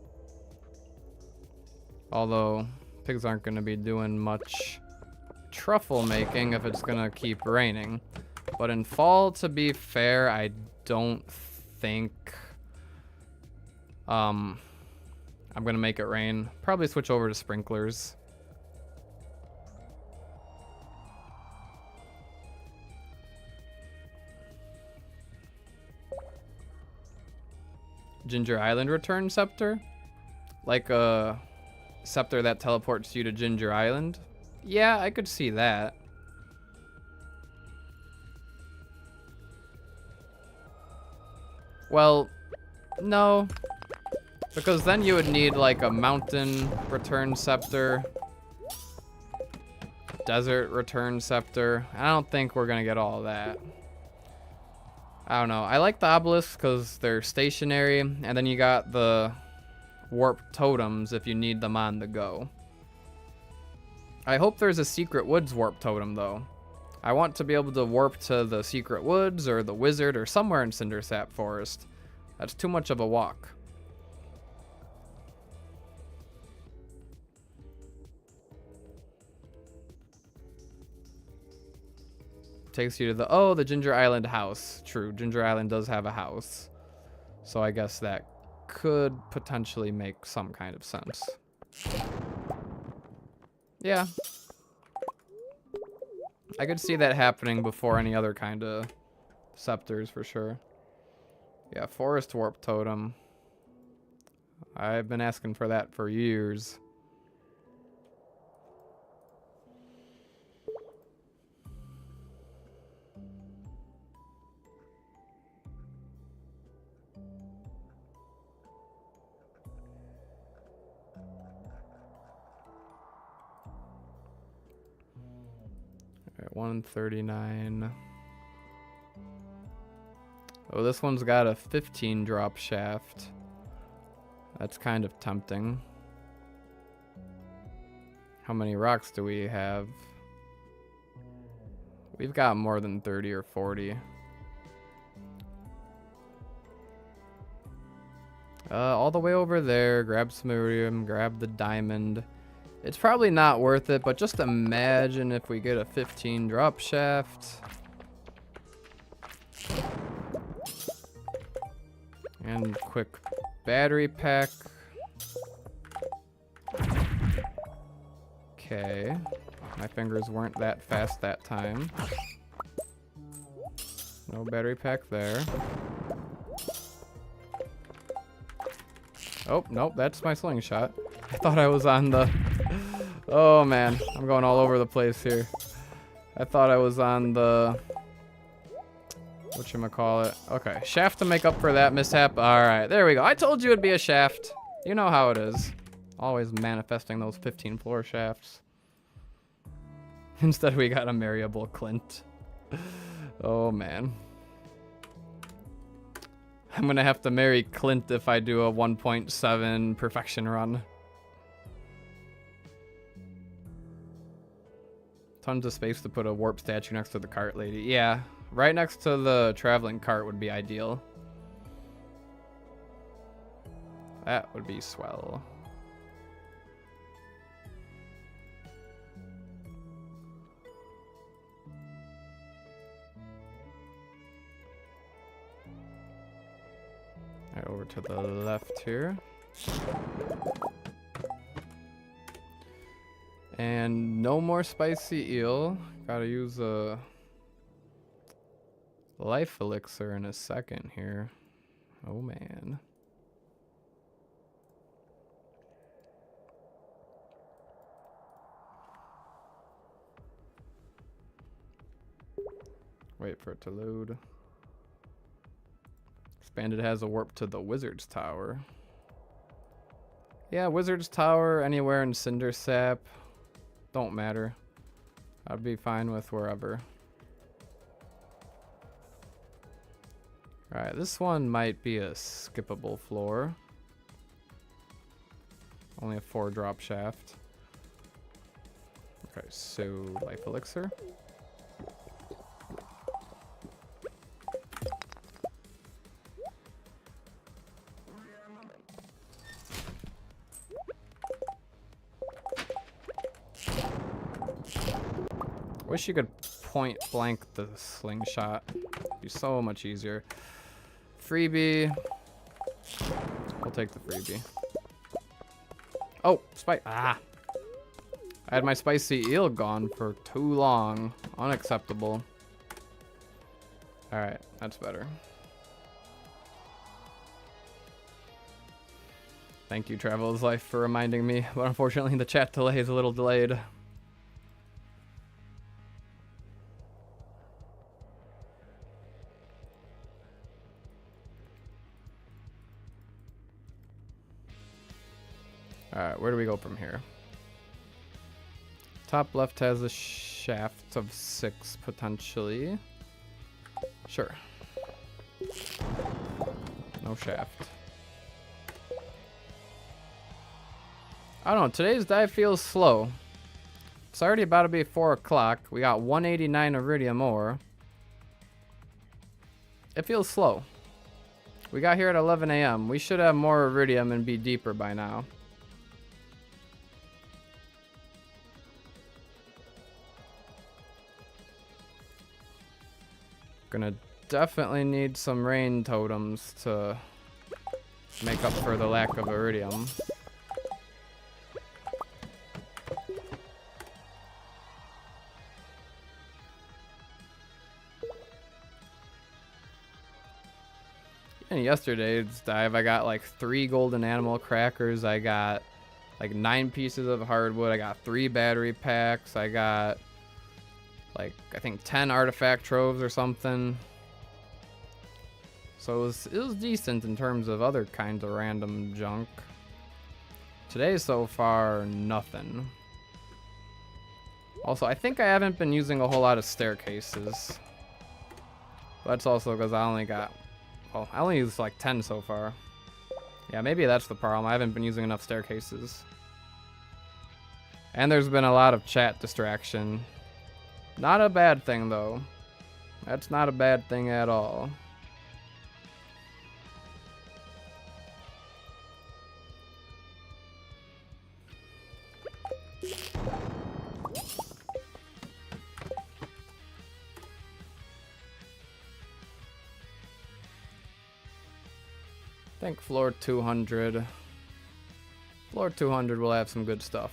Although, pigs aren't going to be doing much truffle making if it's going to keep raining. But in fall, to be fair, I don't think I'm going to make it rain. Probably switch over to sprinklers. Ginger Island return scepter? Like a scepter that teleports you to Ginger Island? Yeah, I could see that. Well, no. Because then you would need like a mountain return scepter. Desert return scepter. I don't think we're gonna get all of that. I don't know. I like the obelisks because they're stationary, and then you got the warp totems if you need them on the go. I hope there's a Secret Woods warp totem, though. I want to be able to warp to the Secret Woods or the Wizard or somewhere in Cindersap Forest. That's too much of a walk. Takes you to the Ginger Island house. True, Ginger Island does have a house. So I guess that could potentially make some kind of sense. Yeah. I could see that happening before any other kind of scepters for sure. Yeah, Forest Warp Totem. I've been asking for that for years. Alright, 139. Oh, this one's got a 15 drop shaft. That's kind of tempting. How many rocks do we have? We've got more than 30 or 40. All the way over there, grab some iridium, grab the diamond. It's probably not worth it, but just imagine if we get a 15 drop shaft. And quick battery pack. Okay. My fingers weren't that fast that time. No battery pack there. Oh, nope, that's my slingshot. I thought I was on the... Oh, man. I'm going all over the place here. I thought I was on the... Whatchamacallit. Okay, shaft to make up for that mishap. Alright, there we go. I told you it'd be a shaft. You know how it is. Always manifesting those 15 floor shafts. Instead, we got a Mariable Clint. Oh, man. I'm gonna have to marry Clint if I do a 1.7 perfection run. Tons of space to put a warp statue next to the cart lady. Yeah, right next to the traveling cart would be ideal. That would be swell. Alright, over to the left here. And no more spicy eel. Gotta use a life elixir in a second here. Oh man. Wait for it to load. Expanded has a warp to the Wizard's Tower. Yeah, Wizard's Tower, anywhere in Cindersap. Don't matter. I'd be fine with wherever. Alright, this one might be a skippable floor. Only a 4 drop shaft. Okay, so life elixir. Wish you could point blank the slingshot. It'd be so much easier. Freebie. We'll take the freebie. Oh, ah. I had my spicy eel gone for too long. Unacceptable. Alright, that's better. Thank you, Travel is Life, for reminding me, but unfortunately the chat delay is a little delayed. Alright, where do we go from here? Top left has a shaft of 6, potentially. Sure. No shaft. I don't know, today's dive feels slow. It's already about to be 4 o'clock. We got 189 iridium ore. It feels slow. We got here at 11 a.m. We should have more iridium and be deeper by now. Gonna definitely need some rain totems to make up for the lack of iridium. And yesterday's dive, I got like 3 golden animal crackers. I got like 9 pieces of hardwood. I got 3 battery packs. I got like, I think 10 artifact troves or something. So it was decent in terms of other kinds of random junk. Today so far, nothing. Also, I think I haven't been using a whole lot of staircases. That's also because I only got, well, I only used like 10 so far. Yeah, maybe that's the problem. I haven't been using enough staircases. And there's been a lot of chat distraction. Not a bad thing, though. That's not a bad thing at all. I think floor 200. Floor 200 will have some good stuff.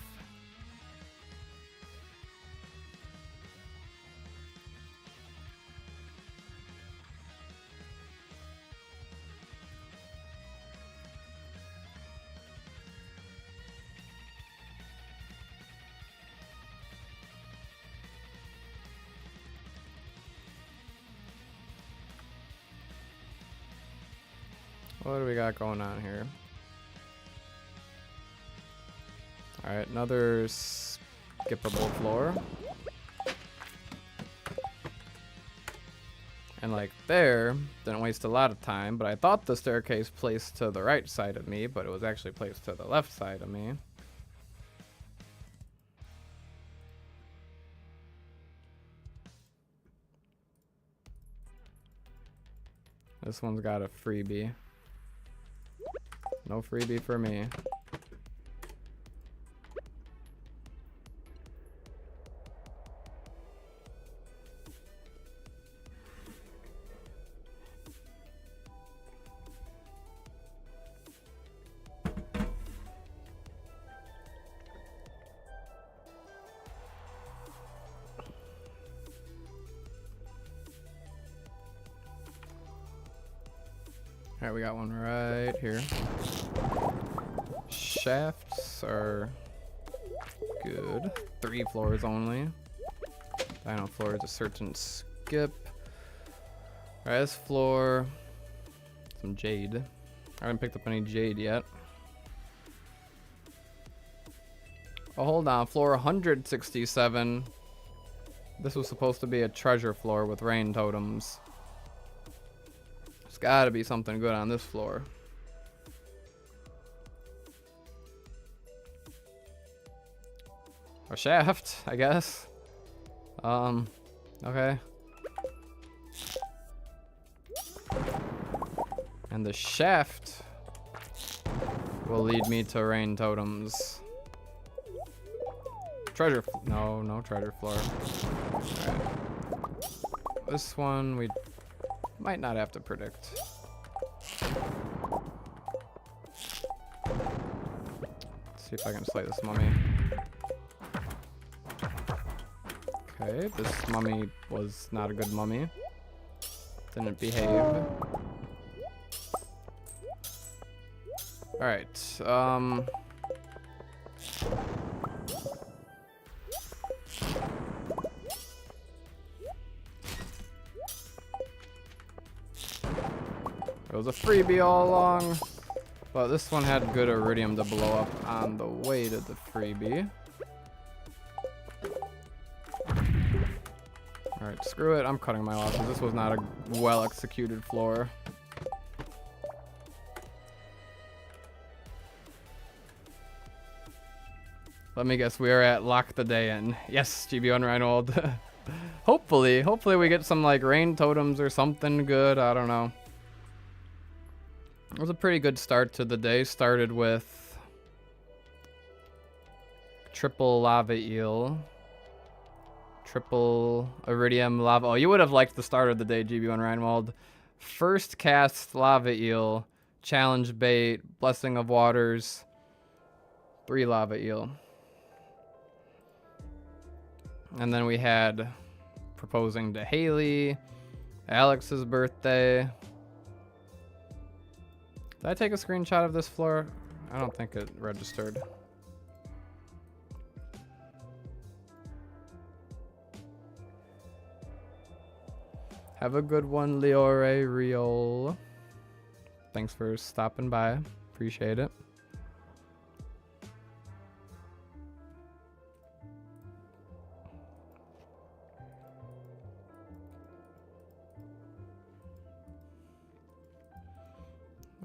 What do we got going on here? Alright, another skippable floor. And like there, didn't waste a lot of time, but I thought the staircase placed to the right side of me, but it was actually placed to the left side of me. This one's got a freebie. No freebie for me. Alright, we got one right here. Shafts are good. 3 floors only. Dino floor is a certain skip. Alright, this floor. Some jade. I haven't picked up any jade yet. Oh, hold on. Floor 167. This was supposed to be a treasure floor with rain totems. There's gotta be something good on this floor. A shaft, I guess. Okay. And the shaft will lead me to rain totems. Treasure, no treasure floor. Alright. This one we might not have to predict. Let's see if I can slay this mummy. Okay, this mummy was not a good mummy. Didn't behave. Alright, it was a freebie all along, but this one had good iridium to blow up on the way to the freebie. Alright, screw it, I'm cutting my losses. This was not a well executed floor. Let me guess, we are at Lock the Day in. Yes, GB1 Reinhold. Hopefully we get some like rain totems or something good. I don't know. It was a pretty good start to the day. Started with triple lava eel, triple iridium lava. Oh, you would have liked the start of the day, GB1 Reinhold. First cast lava eel, challenge bait, blessing of waters, 3 lava eel. And then we had proposing to Haley, Alex's birthday. Did I take a screenshot of this floor? I don't think it registered. Have a good one, Leore Riol. Thanks for stopping by. Appreciate it.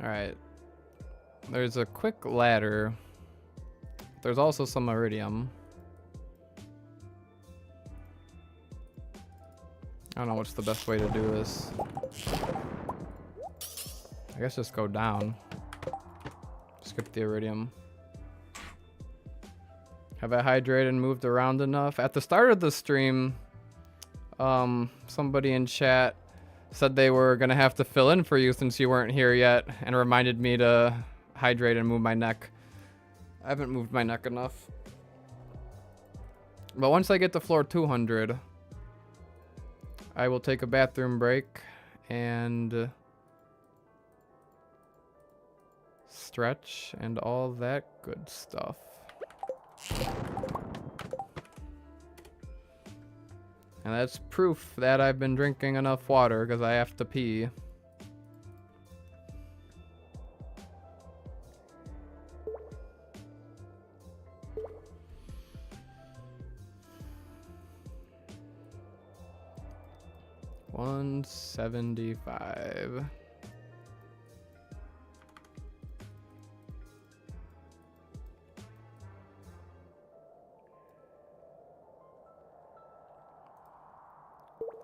Alright. There's a quick ladder. There's also some iridium. I don't know what's the best way to do this. I guess just go down. Skip the iridium. Have I hydrated and moved around enough? At the start of the stream, somebody in chat said they were gonna have to fill in for you since you weren't here yet, and reminded me to hydrate and move my neck. I haven't moved my neck enough. But once I get to floor 200, I will take a bathroom break and stretch and all that good stuff. And that's proof that I've been drinking enough water because I have to pee. $175.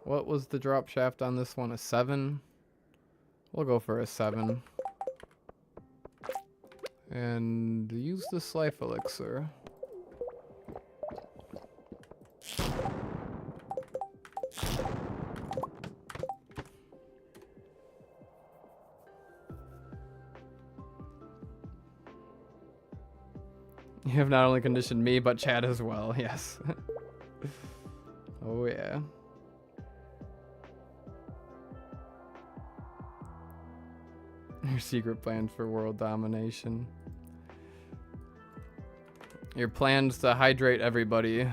What was the drop shaft on this one? A 7? We'll go for a 7. And use this life elixir. You have not only conditioned me, but Chad as well, yes. Oh yeah. Your secret plans for world domination. Your plans to hydrate everybody.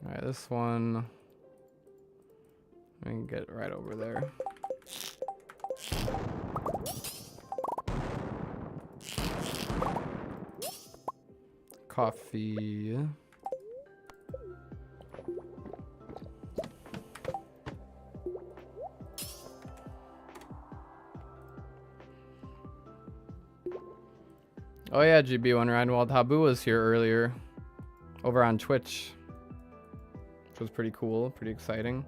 Alright, this one. We can get right over there. Coffee. Oh yeah, GB1 Reinhold. Habu was here earlier over on Twitch, which was pretty cool, pretty exciting.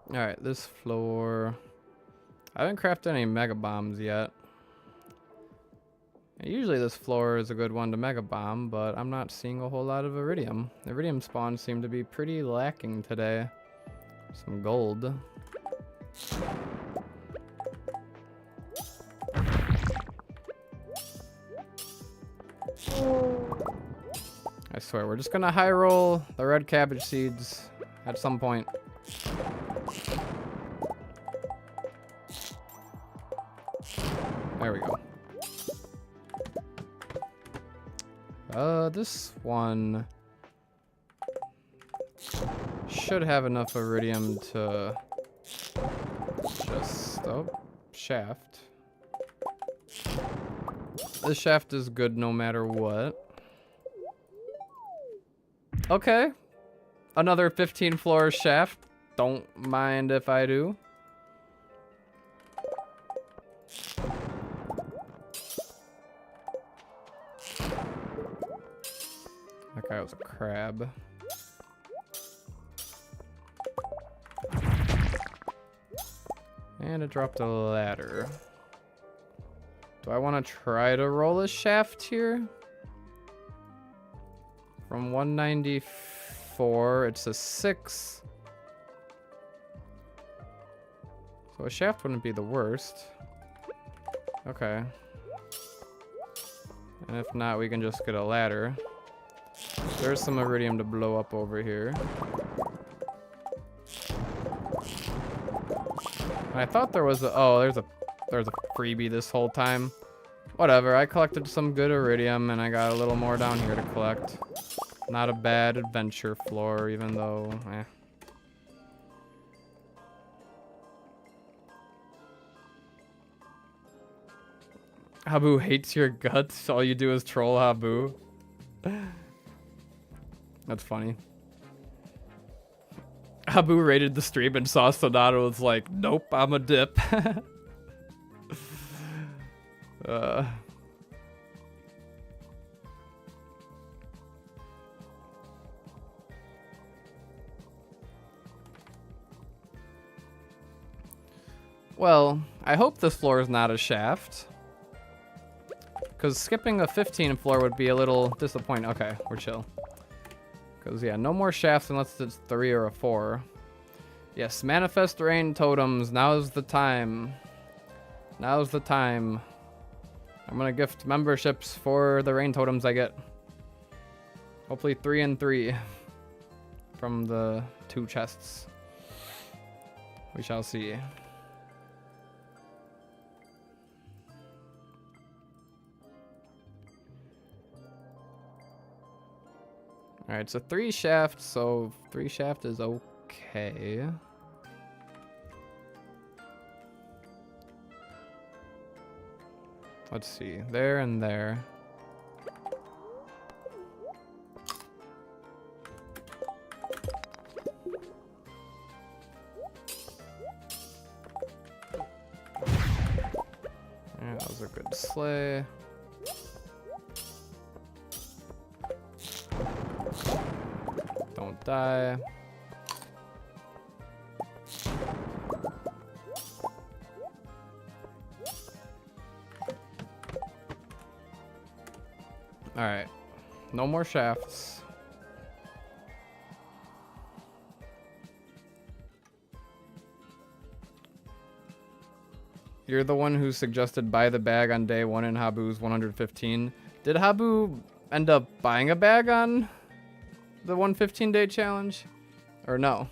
Alright, this floor. I haven't crafted any mega bombs yet. Usually this floor is a good one to mega bomb, but I'm not seeing a whole lot of iridium. Iridium spawns seem to be pretty lacking today. Some gold. I swear, we're just gonna high roll the red cabbage seeds at some point. There we go. This one should have enough iridium to just, oh, shaft. This shaft is good no matter what. Okay. Another 15 floor shaft. Don't mind if I do. That guy was a crab. And it dropped a ladder. Do I want to try to roll a shaft here? From 194, it's a 6. So a shaft wouldn't be the worst. Okay. And if not, we can just get a ladder. There's some iridium to blow up over here. I thought there was a, oh, there's a freebie this whole time. Whatever, I collected some good iridium and I got a little more down here to collect. Not a bad adventure floor, even though, eh. Habu hates your guts. All you do is troll Habu. That's funny. Habu rated the stream and saw Sonato was like, nope, I'm a dip. Well, I hope this floor is not a shaft. Because skipping a 15 floor would be a little disappointing. Okay, we're chill. Because, yeah, no more shafts unless it's 3 or a 4. Yes, manifest rain totems. Now's the time. Now's the time. I'm going to gift memberships for the rain totems I get. Hopefully 3 and 3 from the 2 chests. We shall see. Alright, so 3 shaft, so 3 shaft is okay. Let's see, there and there. Yeah, that was a good sleigh. Don't die. All right, no more shafts. You're the one who suggested buy the bag on day 1 in Habu's 115. Did Habu end up buying a bag on the 115 day challenge? Or no?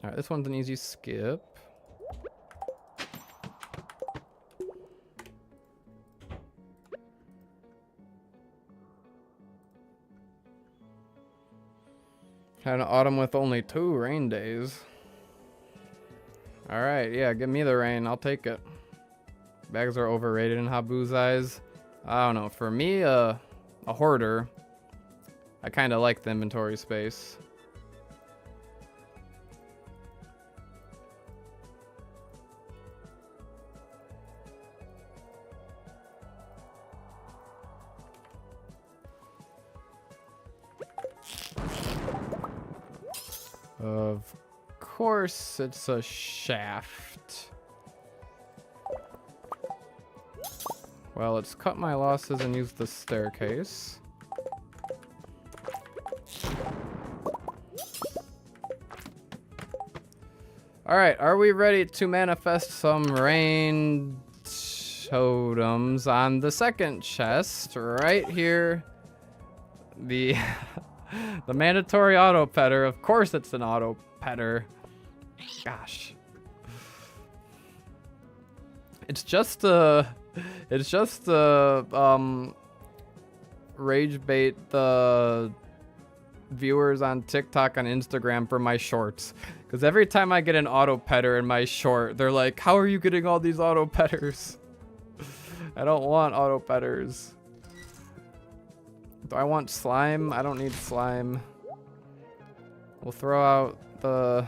Alright, this one's an easy skip. Had an autumn with only 2 rain days. Alright, yeah, give me the rain. I'll take it. Bags are overrated in Habu's eyes. I don't know. For me, a hoarder, I kind of like the inventory space. Of course, it's a shaft. Well, let's cut my losses and use the staircase. Alright, are we ready to manifest some rain totems on the second chest? Right here. The the mandatory auto petter. Of course it's an auto petter. Gosh. It's just rage bait the viewers on TikTok and Instagram for my shorts. Because every time I get an auto petter in my short, they're like, how are you getting all these auto petters? I don't want auto petters. Do I want slime? I don't need slime. We'll throw out the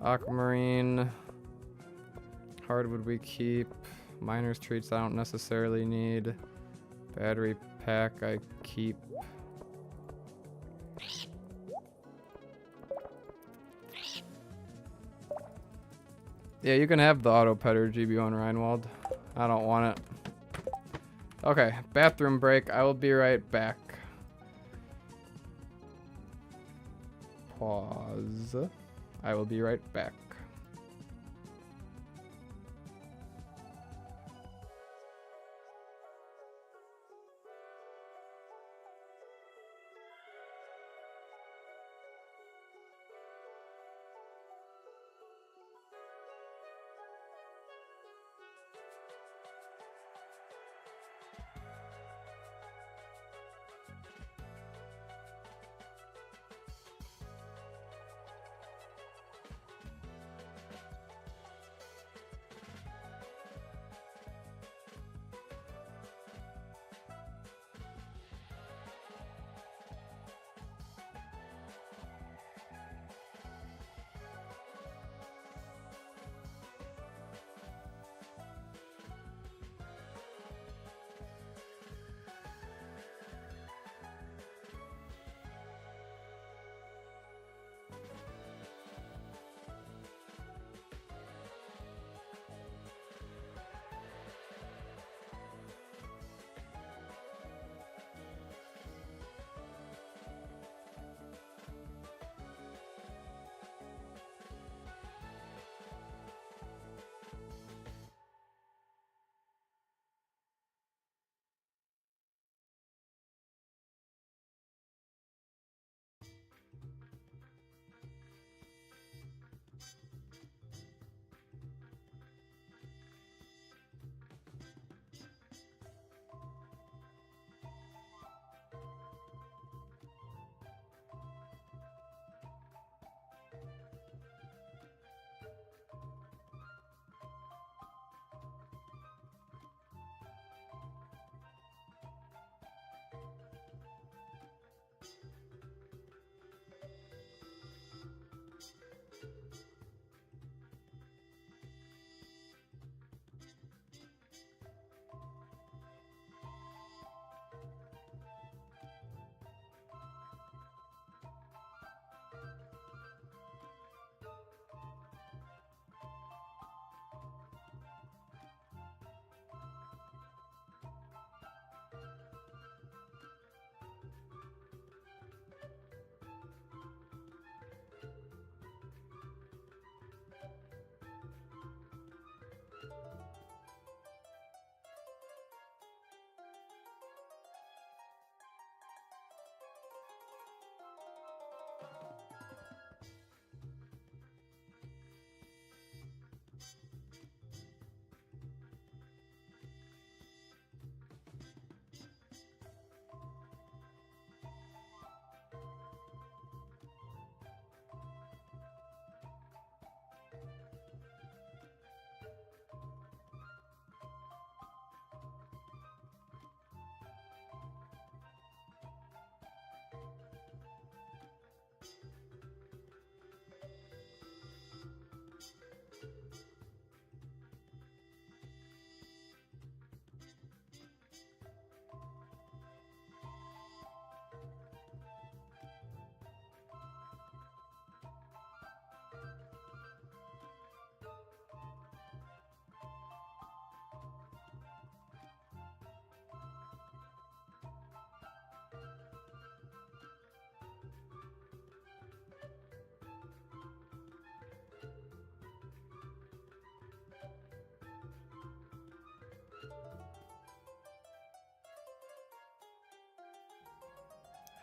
aquamarine. Hardwood we keep. Miner's treats I don't necessarily need. Battery pack I keep. Yeah, you can have the auto petter, GB1 Reinwald. I don't want it. Okay, bathroom break. I will be right back. Pause. I will be right back.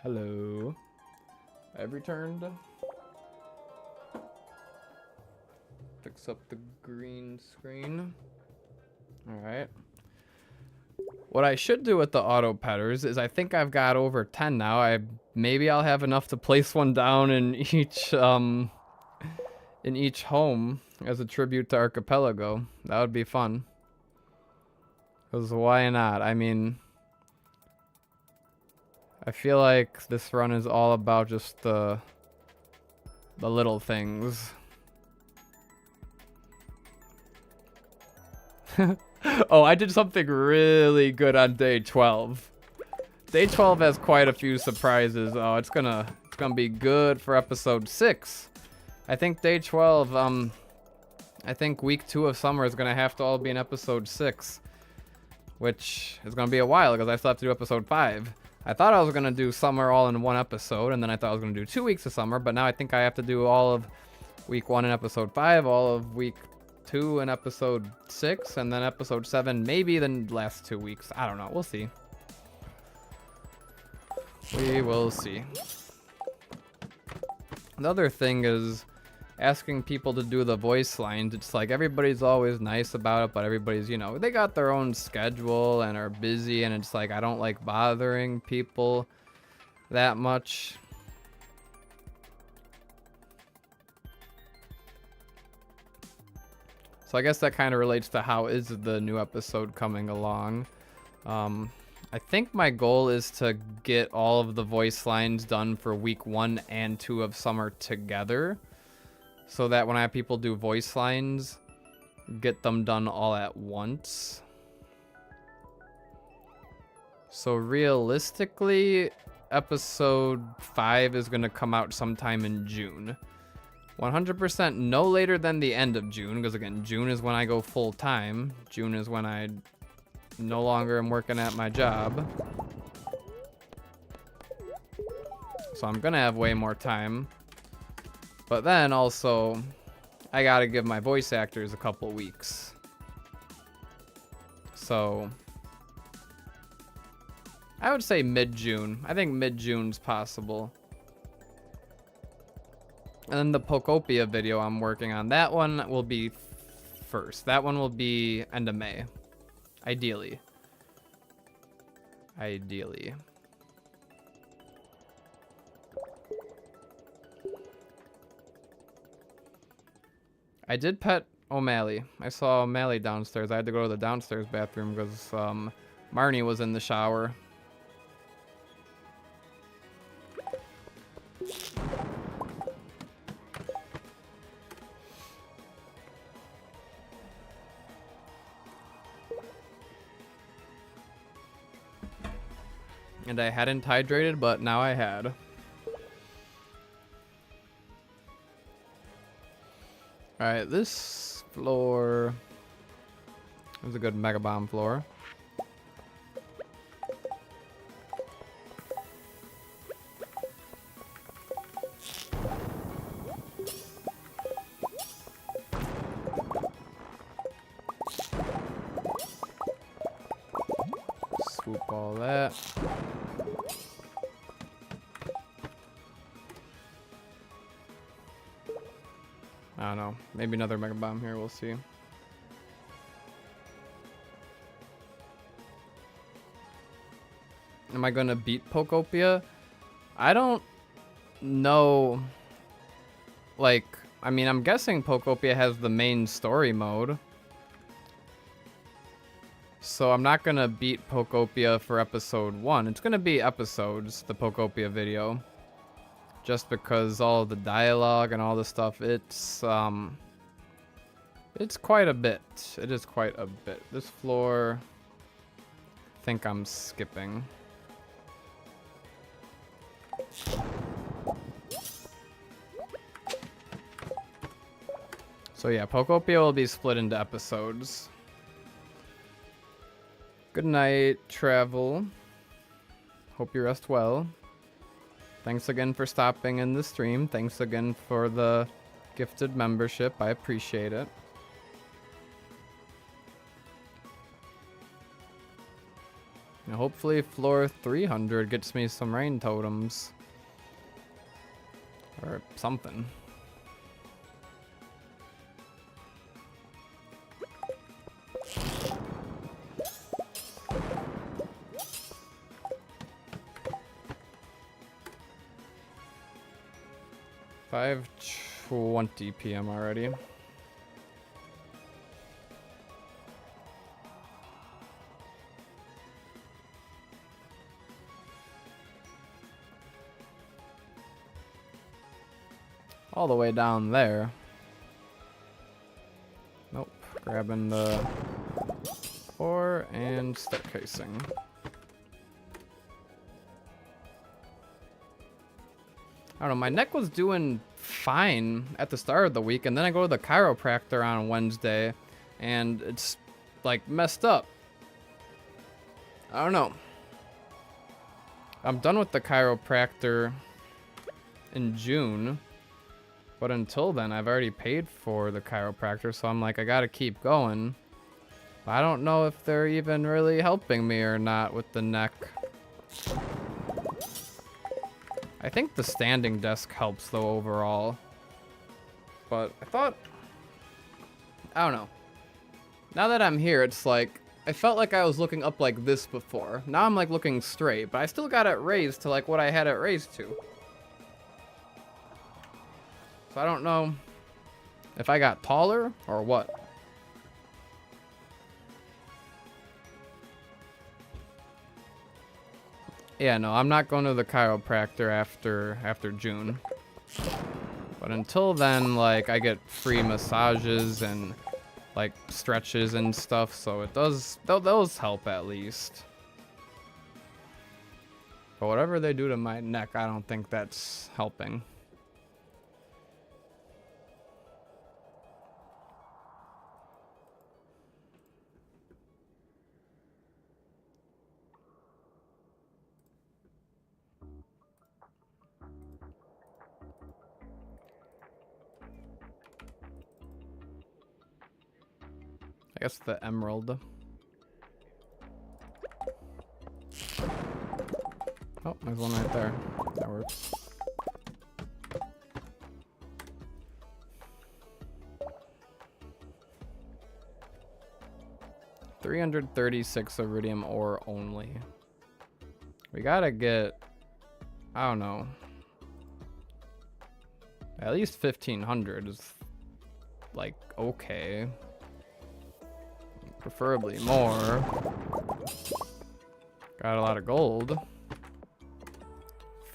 Hello. I've returned. Fix up the green screen. Alright. What I should do with the auto petters is I think I've got over 10 now. Maybe I'll have enough to place one down in each home as a tribute to Archipelago. That would be fun. 'Cause why not? I mean, I feel like this run is all about just the little things. Oh, I did something really good on day 12. Day 12 has quite a few surprises. Oh, it's gonna be good for episode 6. I think day 12, I think week 2 of summer is gonna have to all be in episode 6. Which is gonna be a while because I still have to do episode 5. I thought I was gonna do summer all in one episode, and then I thought I was gonna do 2 weeks of summer, but now I think I have to do all of week 1 in episode 5, all of week 2 in episode 6, and then episode 7, maybe the last 2 weeks. I don't know. We'll see. We will see. The other thing is asking people to do the voice lines. It's like everybody's always nice about it, but everybody's, you know, they got their own schedule and are busy, and it's like I don't like bothering people that much. So I guess that kind of relates to how is the new episode coming along. I think my goal is to get all of the voice lines done for week 1 and 2 of summer together, so that when I have people do voice lines, get them done all at once. So realistically, episode 5 is going to come out sometime in June. 100% no later than the end of June, because again, June is when I go full time. June is when I no longer am working at my job. So I'm gonna have way more time. But then also, I gotta give my voice actors a couple weeks. So I would say mid-June. I think mid-June's possible. And then the Pokopia video I'm working on, that one will be first. That one will be end of May. Ideally. Ideally. I did pet O'Malley. I saw O'Malley downstairs. I had to go to the downstairs bathroom because Marnie was in the shower. And I hadn't hydrated, but now I had. Alright, this floor is a good Mega Bomb floor. Swoop all that. I don't know. Maybe another Mega Bomb here. We'll see. Am I going to beat Pokopia? I don't know. Like, I mean, I'm guessing Pokopia has the main story mode. So I'm not going to beat Pokopia for episode 1. It's going to be episodes, the Pokopia video. Just because all of the dialogue and all the stuff, it's quite a bit. It is quite a bit. This floor, I think I'm skipping. So yeah, Pokopia will be split into episodes. Good night, Travel. Hope you rest well. Thanks again for stopping in the stream. Thanks again for the gifted membership. I appreciate it. And hopefully floor 300 gets me some rain totems. Or something. $5:20 p.m. already. All the way down there. Nope. Grabbing the ore and staircasing. I don't know, my neck was doing fine at the start of the week, and then I go to the chiropractor on Wednesday, and it's, like, messed up. I don't know. I'm done with the chiropractor in June, but until then, I've already paid for the chiropractor, so I'm like, I gotta keep going. I don't know if they're even really helping me or not with the neck. I think the standing desk helps though overall. But I don't know. Now that I'm here, it's like, I felt like I was looking up like this before. Now I'm like looking straight, but I still got it raised to like what I had it raised to. So I don't know if I got taller or what. Yeah, no, I'm not going to the chiropractor after June. But until then, like, I get free massages and, like, stretches and stuff, so it does, those help at least. But whatever they do to my neck, I don't think that's helping. I guess the emerald. Oh, there's one right there. That works. $336 iridium ore only. We gotta get, I don't know, at least 1,500 is like okay. Preferably more. Got a lot of gold.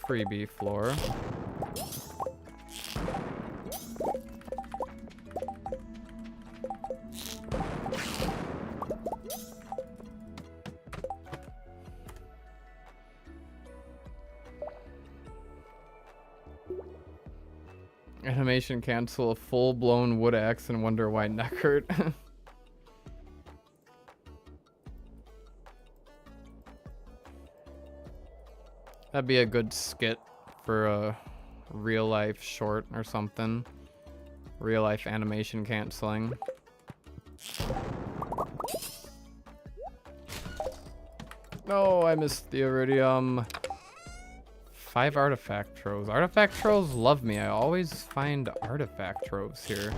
Freebie floor. Animation cancel a full-blown wood axe and wonder why neck hurt. That'd be a good skit for a real life short or something. Real life animation canceling. No, I missed the iridium. 5 artifact troves. Artifact troves love me. I always find artifact troves here.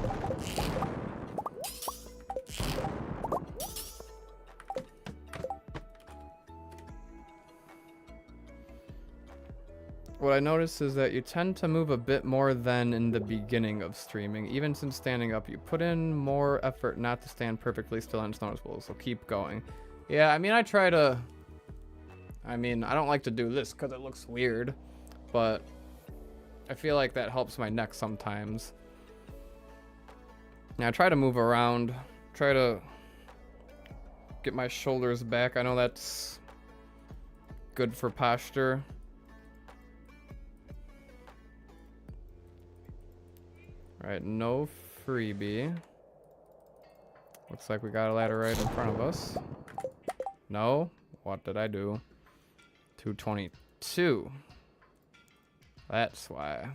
What I notice is that you tend to move a bit more than in the beginning of streaming. Even since standing up, you put in more effort not to stand perfectly still and it's noticeable, so keep going. Yeah, I mean, I don't like to do this because it looks weird, but I feel like that helps my neck sometimes. Now, I try to move around, try to get my shoulders back. I know that's good for posture. Alright, no freebie. Looks like we got a ladder right in front of us. No? What did I do? 222. That's why.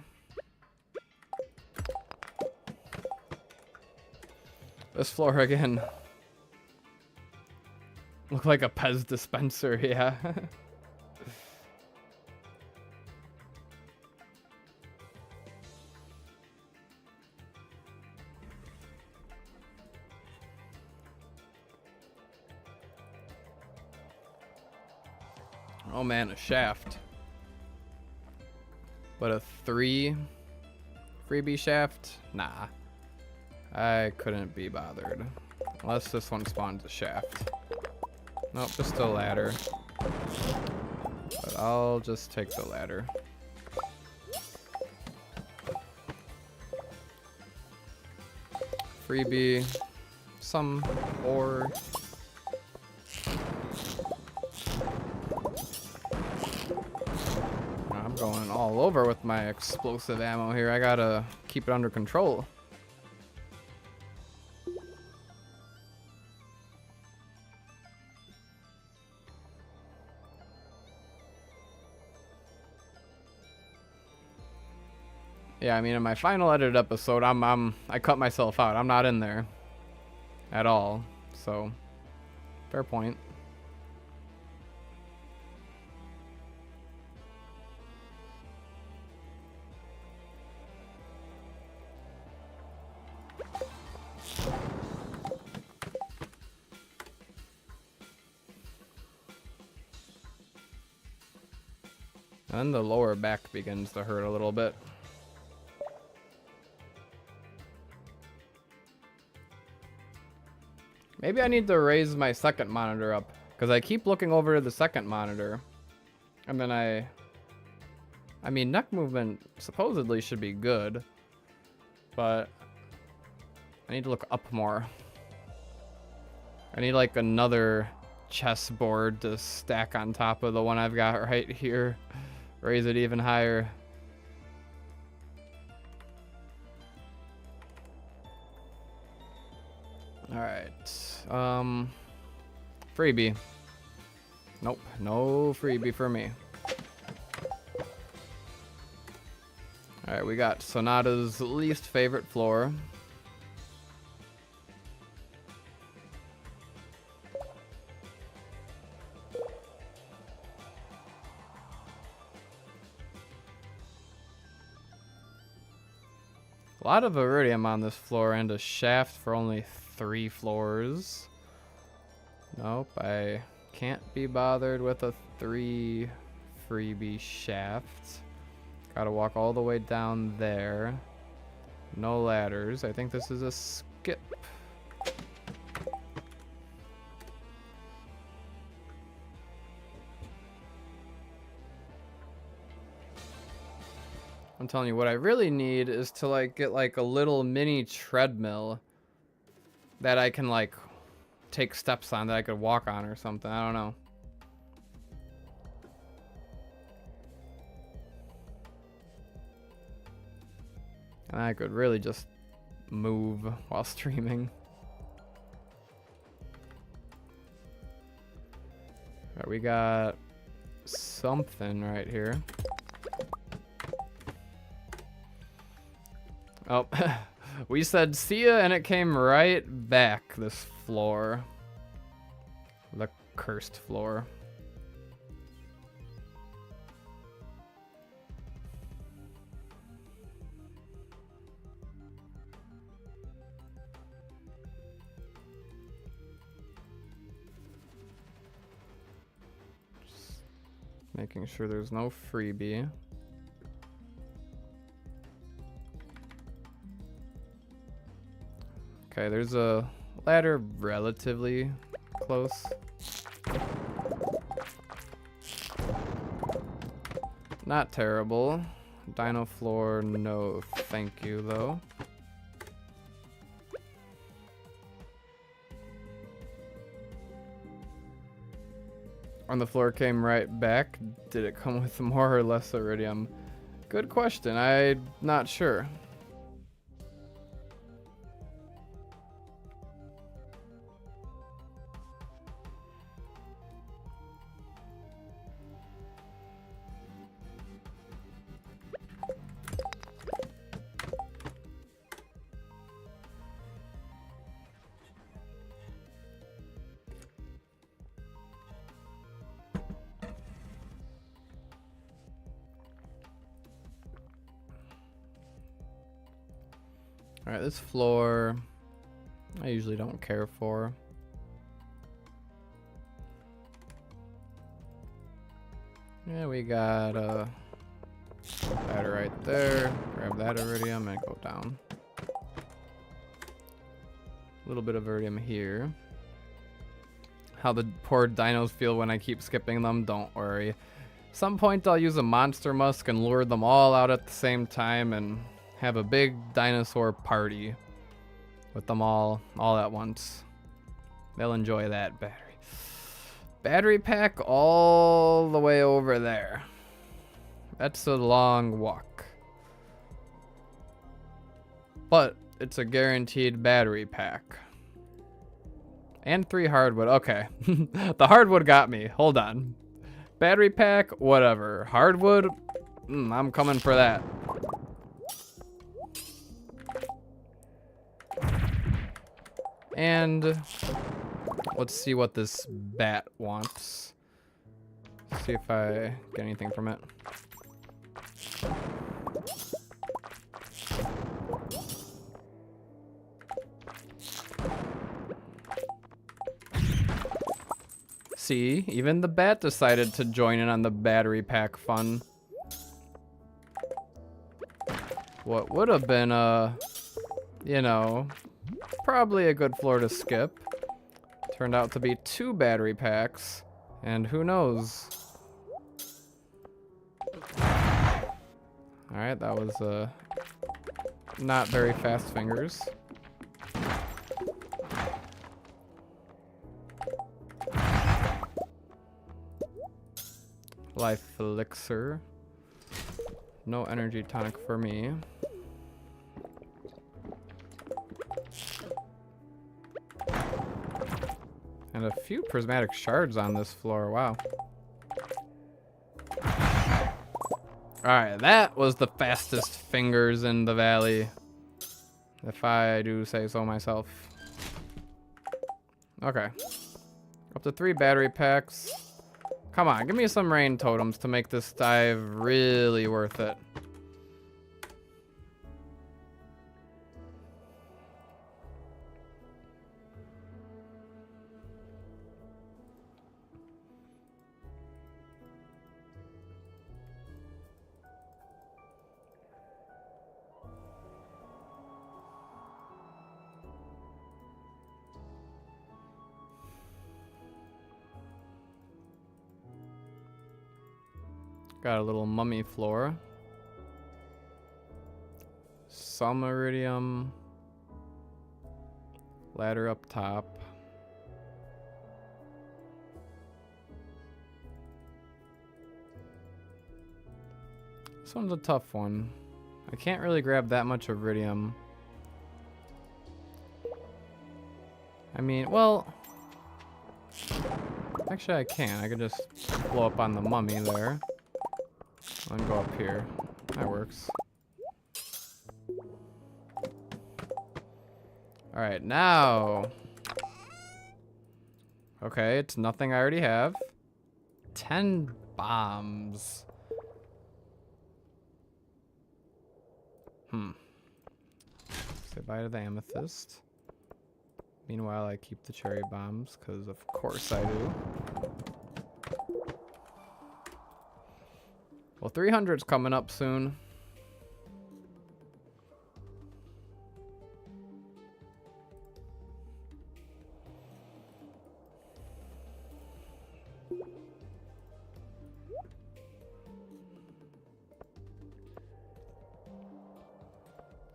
This floor again. Look like a Pez dispenser, yeah. Oh man, a shaft. But a 3 freebie shaft? Nah. I couldn't be bothered. Unless this one spawns a shaft. Nope, just a ladder. But I'll just take the ladder. Freebie. Some ore. I'm going all over with my explosive ammo here. I gotta keep it under control. Yeah, I mean, in my final edited episode, I cut myself out. I'm not in there at all. So, fair point. And the lower back begins to hurt a little bit. Maybe I need to raise my second monitor up, because I keep looking over to the second monitor. And then I mean, neck movement supposedly should be good, but I need to look up more. I need like another chessboard to stack on top of the one I've got right here. Raise it even higher. Alright. Freebie. Nope, no freebie for me. Alright, we got Sonata's least favorite floor. A lot of iridium on this floor and a shaft for only 3 floors. Nope, I can't be bothered with a 3 freebie shaft. Gotta walk all the way down there. No ladders. I think this is a skip. I'm telling you, what I really need is to like get like a little mini treadmill that I can like take steps on, that I could walk on or something. I don't know. And I could really just move while streaming. Alright, we got something right here. Oh, we said see ya and it came right back, this floor. The cursed floor. Just making sure there's no freebie. Okay, there's a ladder relatively close. Not terrible. Dino floor, no thank you though. And the floor came right back. Did it come with more or less iridium? Good question. I'm not sure. Alright, this floor I usually don't care for. Yeah, we got that right there. Grab that iridium and go down. A little bit of iridium here. How the poor dinos feel when I keep skipping them, don't worry. Some point I'll use a monster musk and lure them all out at the same time and have a big dinosaur party with them all at once. They'll enjoy that. Battery pack all the way over there. That's a long walk. But it's a guaranteed battery pack. And 3 hardwood. Okay. The hardwood got me. Hold on. Battery pack, whatever. Hardwood, I'm coming for that. And let's see what this bat wants. See if I get anything from it. See, even the bat decided to join in on the battery pack fun. What would have been you know, probably a good floor to skip turned out to be 2 battery packs, and who knows? Alright, that was not very fast fingers. Life elixir. No energy tonic for me. And a few prismatic shards on this floor. Wow. Alright, that was the fastest fingers in the valley, if I do say so myself. Okay. Up to 3 battery packs. Come on, give me some rain totems to make this dive really worth it. Got a little mummy floor. Some iridium. Ladder up top. This one's a tough one. I can't really grab that much iridium. I mean, well... Actually, I can. I could just blow up on the mummy there. And go up here. That works. Alright, now. Okay, it's nothing I already have. 10 bombs. Say bye to the amethyst. Meanwhile, I keep the cherry bombs, because of course I do. Well, 300's coming up soon.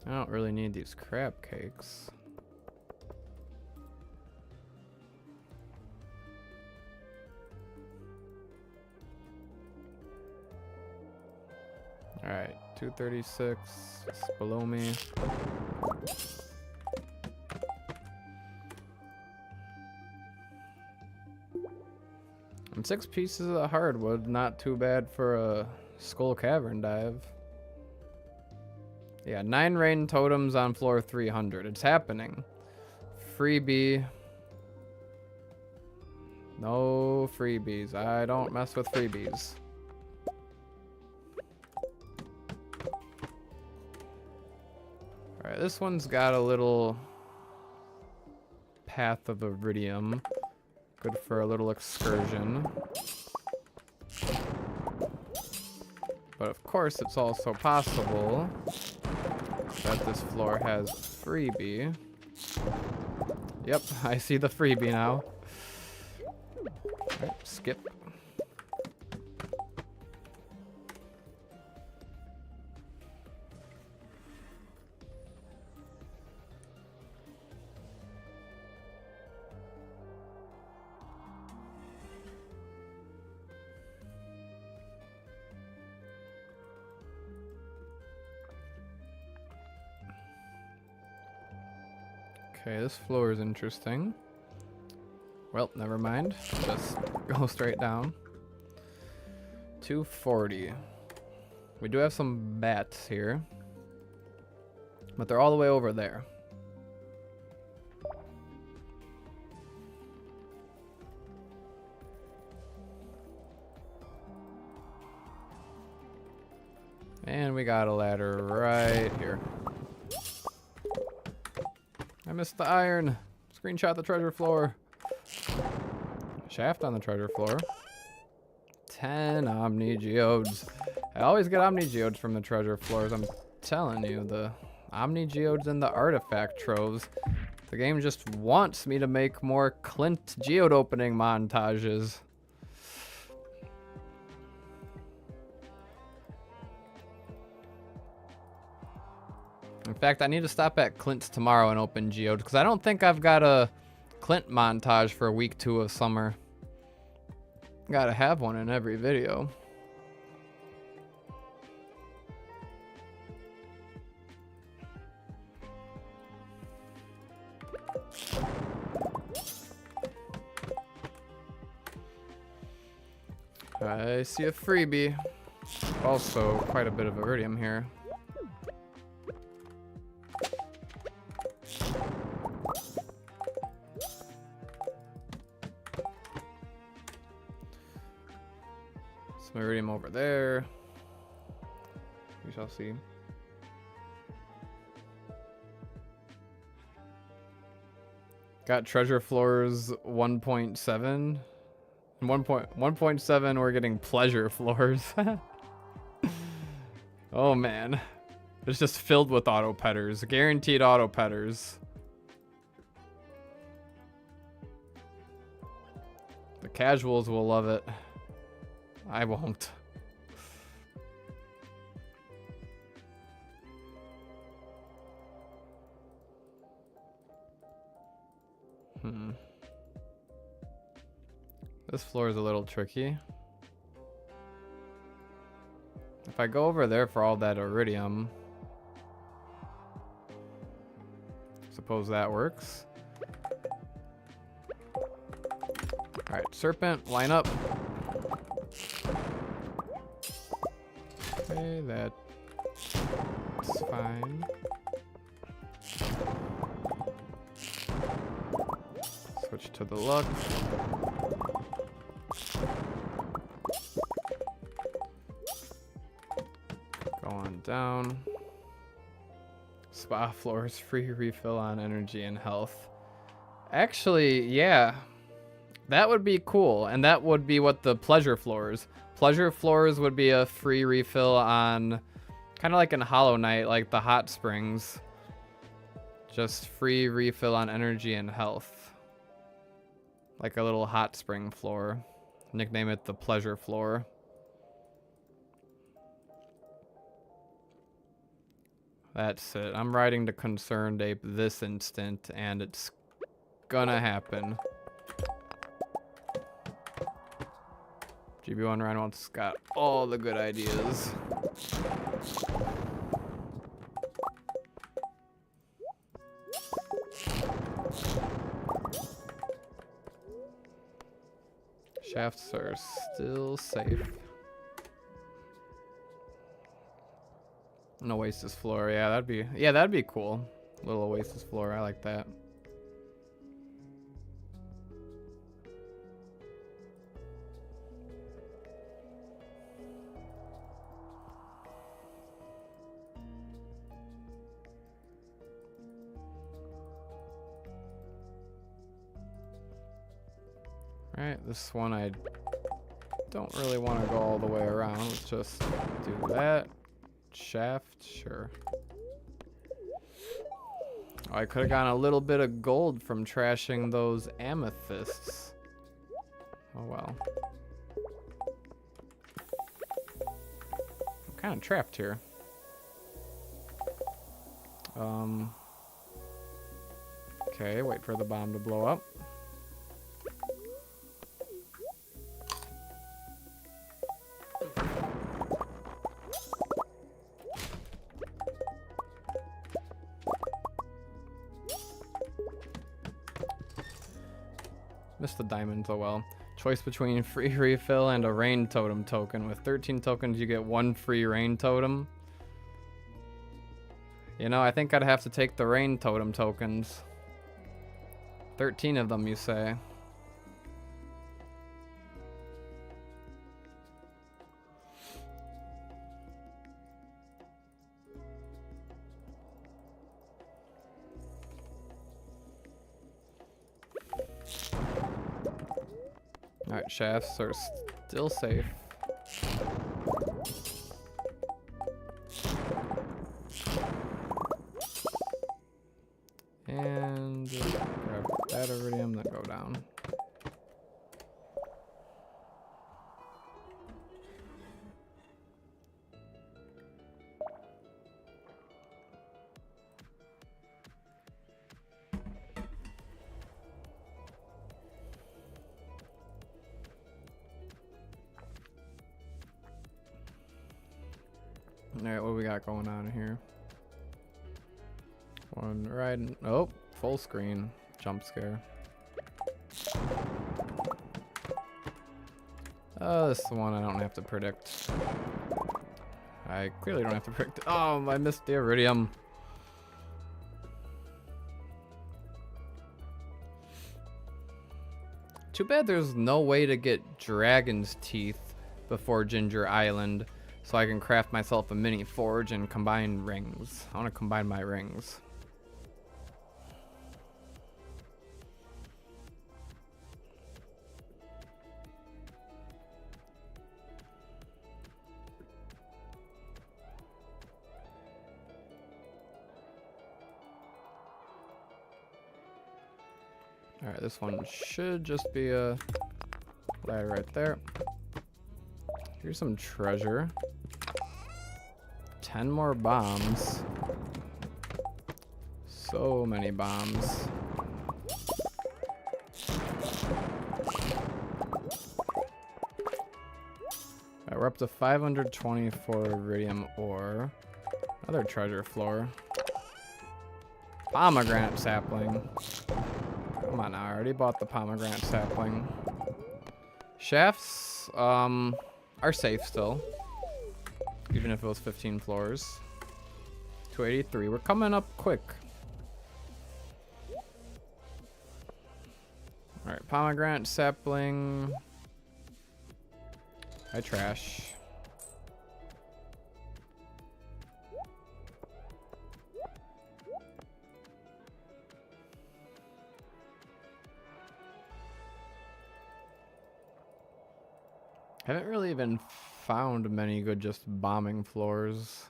I don't really need these crab cakes. Alright, 236, it's below me. And 6 pieces of hardwood, not too bad for a Skull Cavern dive. Yeah, 9 rain totems on floor 300. It's happening. Freebie. No freebies. I don't mess with freebies. Alright, Alright, this one's got a little path of iridium. Good for a little excursion. But of course, it's also possible that this floor has freebie. Yep, I see the freebie now. Right, skip. Okay, this floor is interesting. Well, never mind. Just go straight down. 240. We do have some bats here, but they're all the way over there. And we got a ladder right here. I missed the iron. Screenshot the treasure floor. Shaft on the treasure floor. 10 Omni Geodes. I always get Omni Geodes from the treasure floors. I'm telling you, the Omni Geodes and the artifact troves. The game just wants me to make more Clint Geode opening montages. In fact, I need to stop at Clint's tomorrow and open Geodes, because I don't think I've got a Clint montage for week 2 of summer. Gotta have one in every video. I see a freebie. Also, quite a bit of iridium here. Some iridium over there. We shall see. Got treasure floors 1.7. And 1.7 we're getting pleasure floors. Oh man. It's just filled with auto petters. Guaranteed auto petters. The casuals will love it. I won't. This floor is a little tricky. If I go over there for all that iridium, suppose that works. Alright, serpent, line up. Okay, that's fine. Switch to the luck. Go on down. Spa floors, free refill on energy and health. Actually, yeah. That would be cool, and that would be what the pleasure floors. Pleasure floors would be a free refill on, kind of like in Hollow Knight, like the hot springs. Just free refill on energy and health. Like a little hot spring floor. Nickname it the pleasure floor. That's it. I'm riding the Concerned Ape this instant, and it's gonna happen. GB1 Rhino's got all the good ideas. Shafts are still safe. An Oasis floor, yeah, that'd be cool. Little Oasis floor, I like that. Alright, this one I don't really want to go all the way around. Let's just do that. Shaft, sure. Oh, I could have gotten a little bit of gold from trashing those amethysts. Oh well. I'm kind of trapped here. Okay, wait for the bomb to blow up. Missed the diamonds, oh well. Choice between free refill and a rain totem token. With 13 tokens, you get 1 free rain totem. You know, I think I'd have to take the rain totem tokens. 13 of them, you say? Alright, shafts are still safe. And grab that iridium, then go down. Alright, what do we got going on here? One right. Oh, full screen. Jump scare. Oh, this is the one I don't have to predict. I clearly don't have to predict. Oh, I missed the iridium. Too bad there's no way to get dragon's teeth before Ginger Island, so I can craft myself a mini forge and combine rings. I want to combine my rings. Alright, this one should just be a ladder right there. Here's some treasure. 10 more bombs. So many bombs. Alright, we're up to 524 iridium ore. Another treasure floor. Pomegranate sapling. Come on now, I already bought the pomegranate sapling. Shafts are safe still. Even if it was 15 floors. 283. We're coming up quick. Alright, pomegranate sapling. I trash. Haven't really even found many good just bombing floors.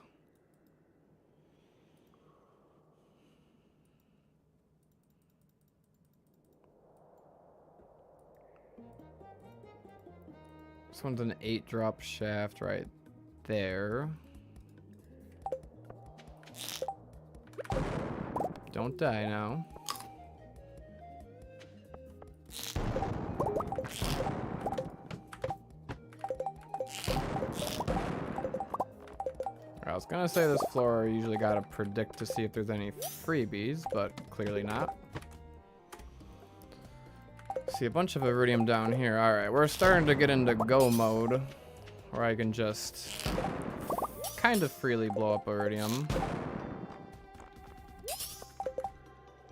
This one's an 8-drop shaft right there. Don't die now. I was gonna say this floor you usually gotta predict to see if there's any freebies, but clearly not. See a bunch of iridium down here. Alright, we're starting to get into go mode, where I can just kind of freely blow up iridium.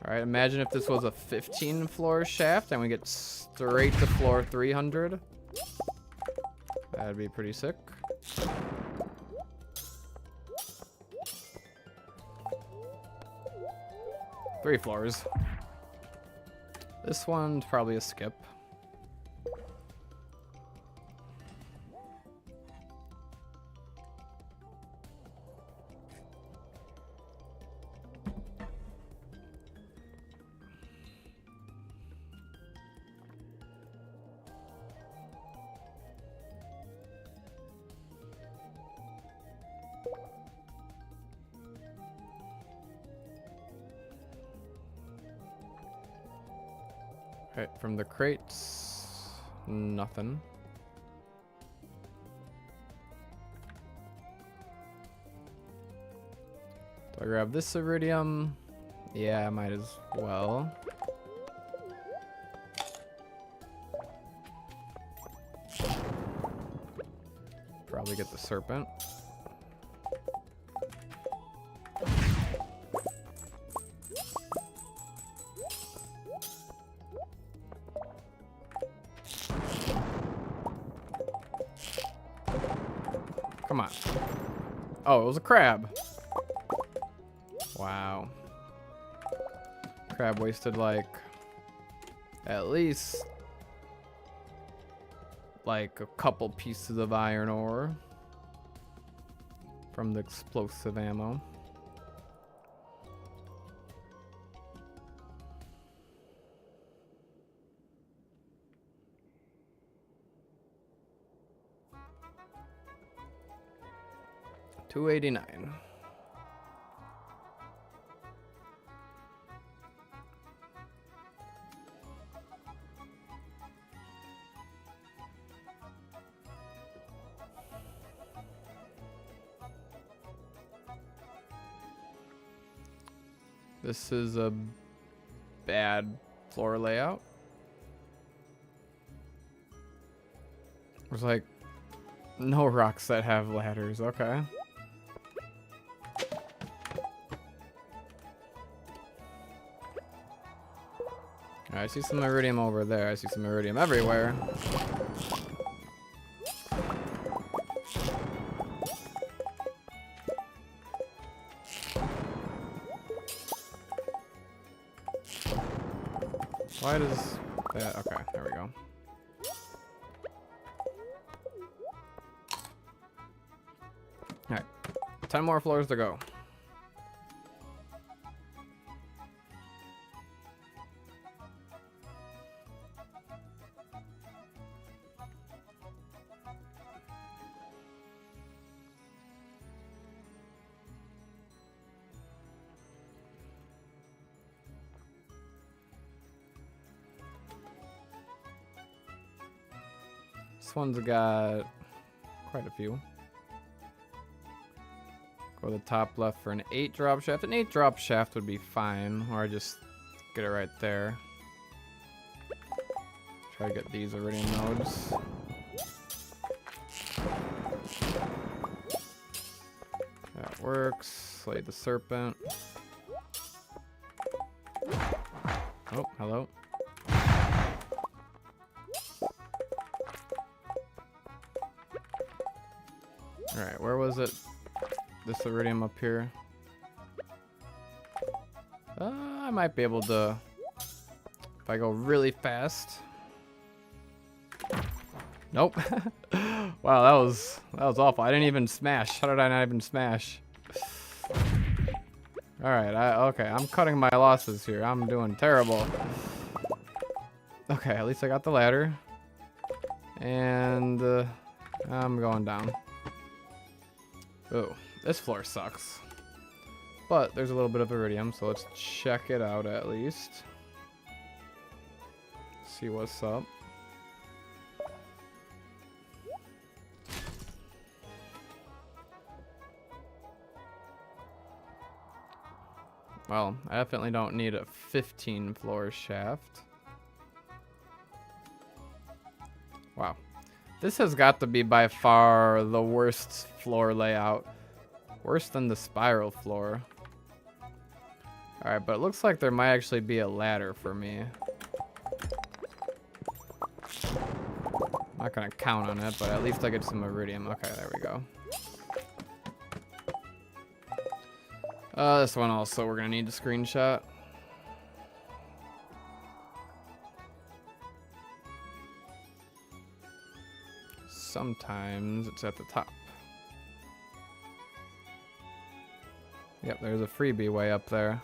Alright, imagine if this was a 15 floor shaft and we get straight to floor 300. That'd be pretty sick. Three floors. This one's probably a skip. Right, from the crates, nothing. Do I grab this iridium? Yeah, I might as well. Probably get the serpent. Come on. Oh, it was a crab. Wow. Crab wasted like at least like a couple pieces of iron ore from the explosive ammo. $289. This is a bad floor layout. There's like no rocks that have ladders. Okay. I see some iridium over there. I see some iridium everywhere. Why does that? Okay, there we go. Alright, 10 more floors to go. This one's got quite a few. Go to the top left for an 8 drop shaft. An 8 drop shaft would be fine, or I just get it right there. Try to get these iridium nodes. That works. Slay the serpent. Oh, hello. Alright, where was it? This iridium up here. I might be able to, if I go really fast. Nope. Wow, that was awful. I didn't even smash. How did I not even smash? Alright, okay, I'm cutting my losses here. I'm doing terrible. Okay, at least I got the ladder. And I'm going down. Oh, this floor sucks. But there's a little bit of iridium, so let's check it out at least. See what's up. Well, I definitely don't need a 15 floor shaft. Wow. This has got to be by far the worst floor layout. Worse than the spiral floor. Alright, but it looks like there might actually be a ladder for me. I'm not gonna count on it, but at least I get some iridium. Okay, there we go. This one also we're gonna need to screenshot. Sometimes it's at the top. Yep, there's a freebie way up there.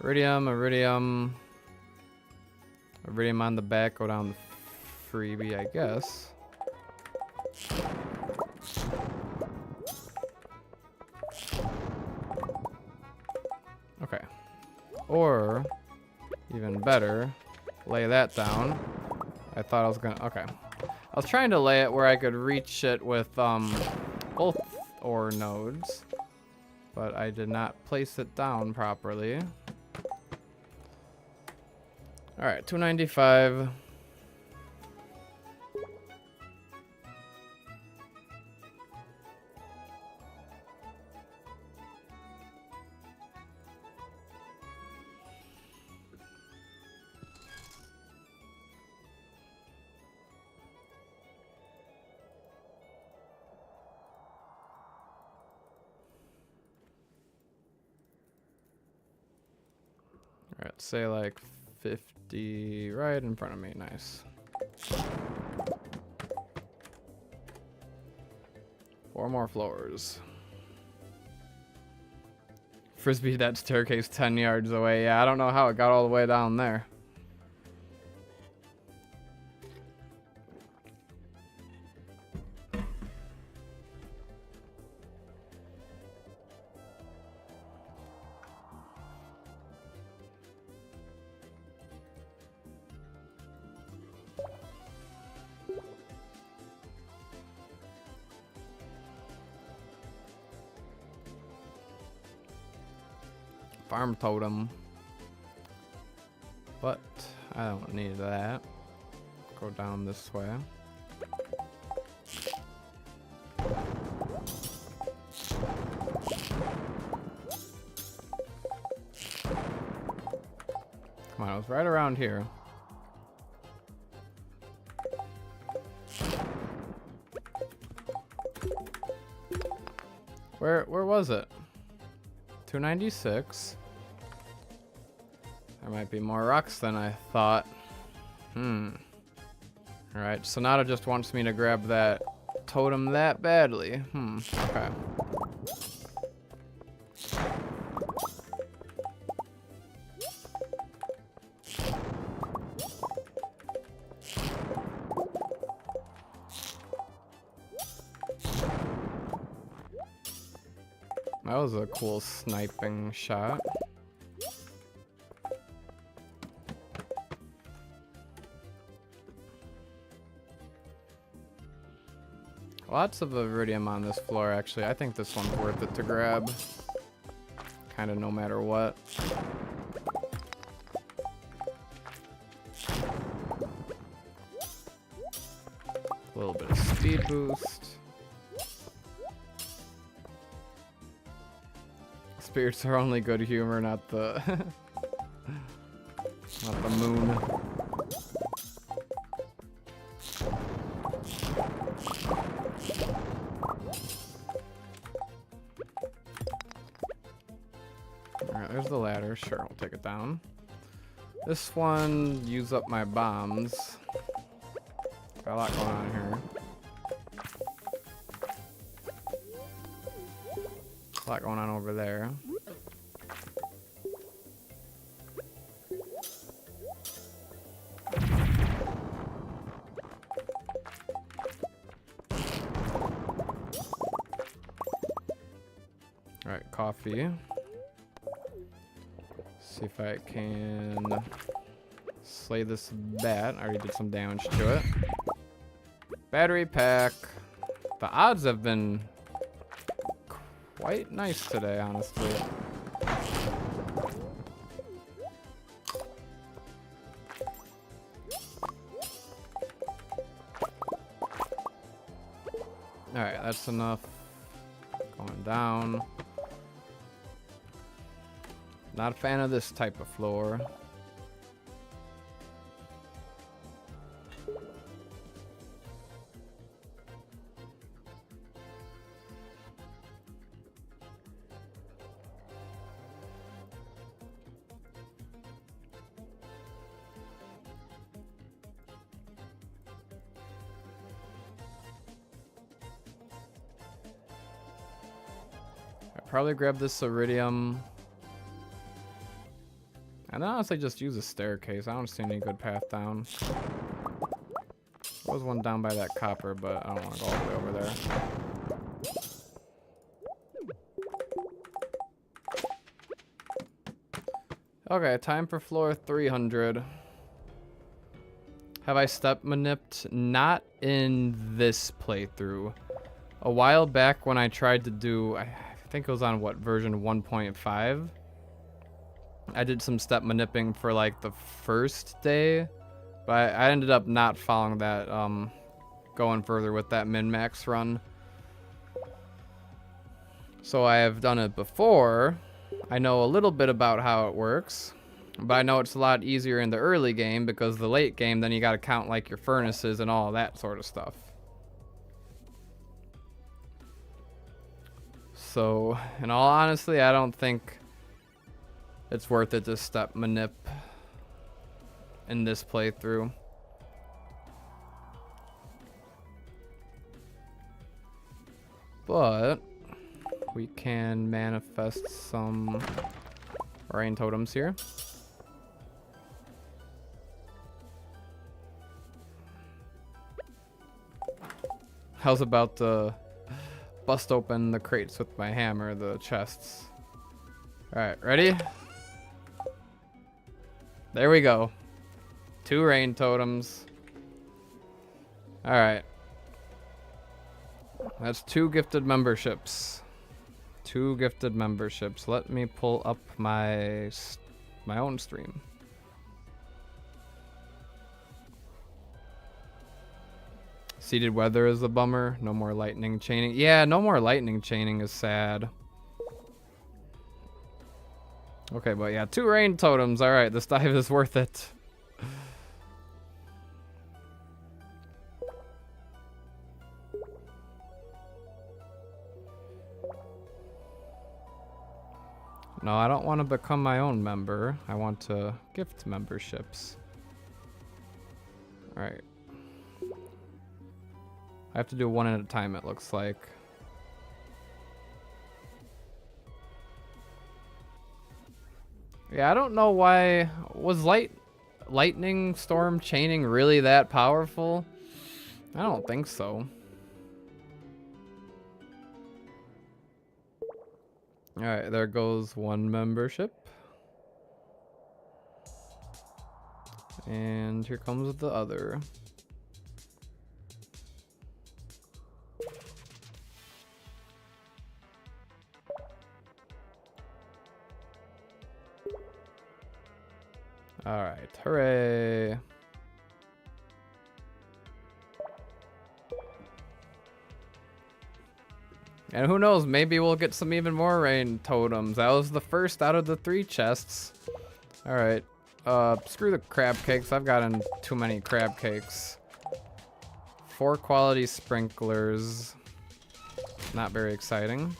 Iridium, iridium. Iridium on the back, go down the freebie, I guess. Okay. Or, even better, lay that down. I thought I was gonna, okay. I was trying to lay it where I could reach it with both ore nodes, but I did not place it down properly. All right, 295. All right, say like 50 right in front of me. Nice. 4 more floors. Frisbee that staircase 10 yards away. Yeah, I don't know how it got all the way down there. Farm totem. But I don't need that. Go down this way. Come on, I was right around here. Where was it? 296. There might be more rocks than I thought. Alright, Sonata just wants me to grab that totem that badly. Okay. That was a cool sniping shot. Lots of iridium on this floor, actually. I think this one's worth it to grab. Kind of no matter what. A little bit of speed boost. Spirits are only good humor, not the not the moon. Alright, there's the ladder. Sure, we'll take it down. This one, use up my bombs. Got a lot going on here. A lot going on over there. Alright, coffee. See if I can slay this bat. I already did some damage to it. Battery pack. The odds have been quite nice today, honestly. Alright, that's enough. Going down. Not a fan of this type of floor. Probably grab this iridium. And honestly just use a staircase. I don't see any good path down. There was one down by that copper, but I don't want to go all the way over there. Okay, time for floor 300. Have I step manipped? Not in this playthrough. A while back when I tried to do, I think it was on what, version 1.5? I did some step manipping for like the first day, but I ended up not following that, going further with that min-max run. So I have done it before. I know a little bit about how it works, but I know it's a lot easier in the early game because the late game, then you gotta count like your furnaces and all that sort of stuff. So, in all honesty, I don't think it's worth it to step manip in this playthrough. But we can manifest some rain totems here. How's about to bust open the crates with my hammer, the chests? Alright, ready? There we go. 2 rain totems. Alright. That's 2 gifted memberships. 2 gifted memberships. Let me pull up my own stream. Seeded weather is a bummer. No more lightning chaining. Yeah, no more lightning chaining is sad. Okay, but yeah, 2 rain totems. Alright, this dive is worth it. No, I don't want to become my own member. I want to gift memberships. Alright. I have to do 1 at a time, it looks like. Yeah, I don't know why. Was lightning storm chaining really that powerful? I don't think so. Alright, there goes 1 membership. And here comes the other. Alright, hooray. And who knows, maybe we'll get some even more rain totems. That was the first out of the 3 chests. Alright. Screw the crab cakes. I've gotten too many crab cakes. 4 quality sprinklers. Not very exciting.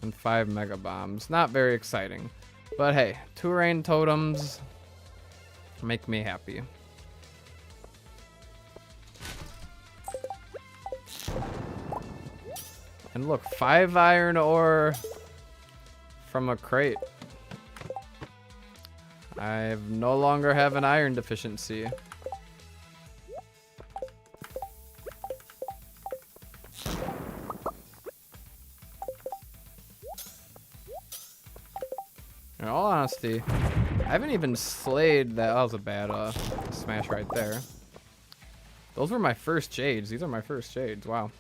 And 5 mega bombs. Not very exciting. But hey, 2 rain totems make me happy. And look, 5 iron ore from a crate. I no longer have an iron deficiency. In all honesty, I haven't even slayed that. That was a bad smash right there. Those were my first jades. These are my first jades. Wow.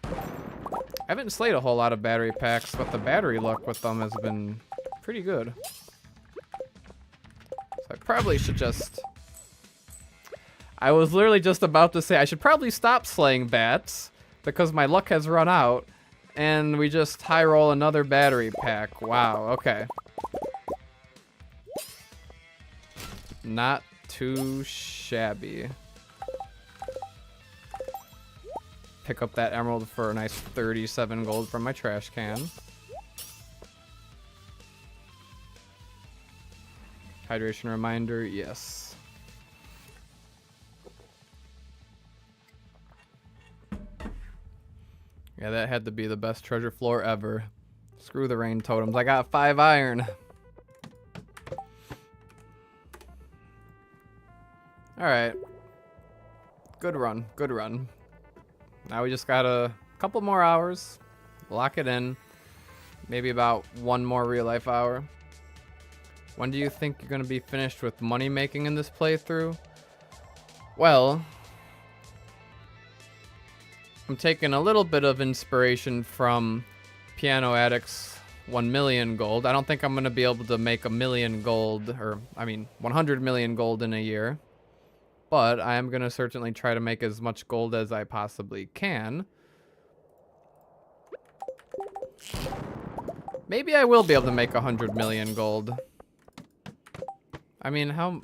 I haven't slayed a whole lot of battery packs, but the battery luck with them has been pretty good. So I probably should just... I was literally just about to say I should probably stop slaying bats because my luck has run out. And we just high roll another battery pack. Wow, okay. Not too shabby. Pick up that emerald for a nice 37 gold from my trash can. Hydration reminder, yes. Yeah, that had to be the best treasure floor ever. Screw the rain totems. I got 5 iron. Alright. Good run. Good run. Now we just got a couple more hours. Lock it in. Maybe about 1 more real life hour. When do you think you're going to be finished with money making in this playthrough? Well, I'm taking a little bit of inspiration from Piano Addict's 1 million gold. I don't think I'm going to be able to make 1 million gold, or I mean 100 million gold in a year. But I am going to certainly try to make as much gold as I possibly can. Maybe I will be able to make 100 million gold. I mean, how...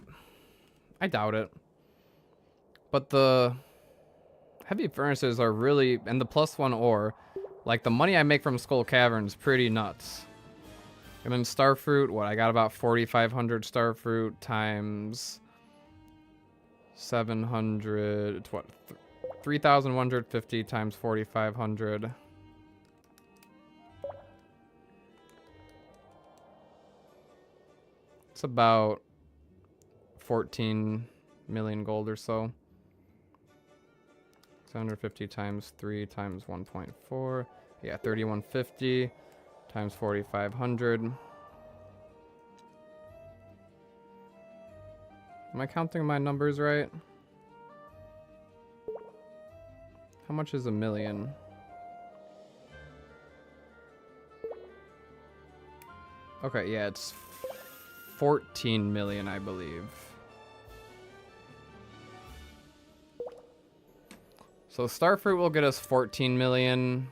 I doubt it. But the heavy furnaces are really... And the +1 ore. Like, the money I make from Skull Cavern's pretty nuts. And then Starfruit, what? I got about 4,500 Starfruit times 700... It's what? 3,150 times 4,500. It's about 14 million gold or so. 750 times 3 times 1.4. Yeah, 3,150 times 4,500. Am I counting my numbers right? How much is a million? Okay, yeah, it's 14 million, I believe. So Starfruit will get us 14 million.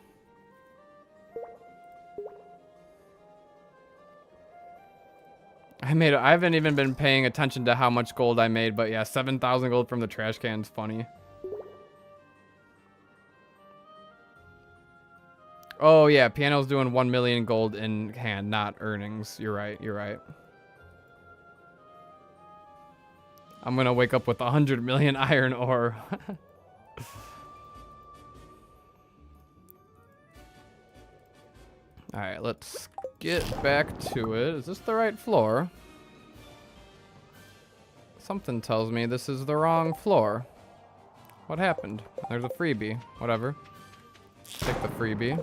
I haven't even been paying attention to how much gold I made, but yeah, 7,000 gold from the trash can's funny. Oh yeah, Piano's doing 1 million gold in hand, not earnings. You're right, you're right. I'm gonna wake up with 100 million iron ore. Alright, let's get back to it. Is this the right floor? Something tells me this is the wrong floor. What happened? There's a freebie. Whatever. Take the freebie.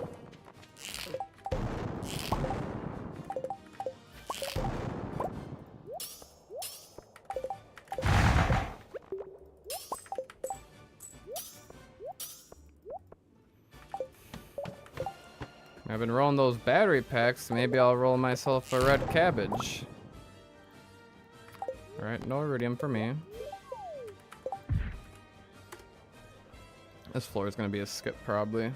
I've been rolling those battery packs. Maybe I'll roll myself a red cabbage. Alright, no iridium for me. This floor is going to be a skip, probably.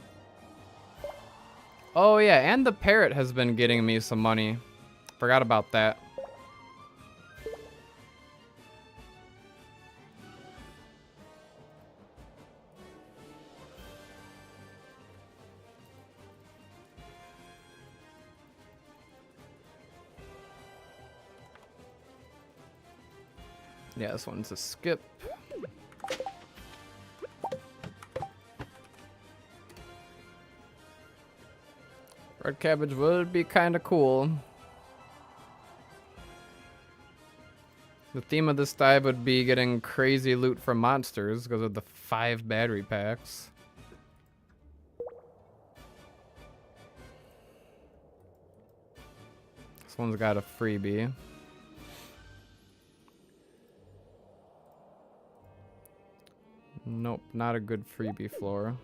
Oh, yeah, and the parrot has been getting me some money. Forgot about that. Yeah, this one's a skip. Red cabbage would be kind of cool. The theme of this dive would be getting crazy loot from monsters because of the 5 battery packs. This one's got a freebie. Nope, not a good freebie floor.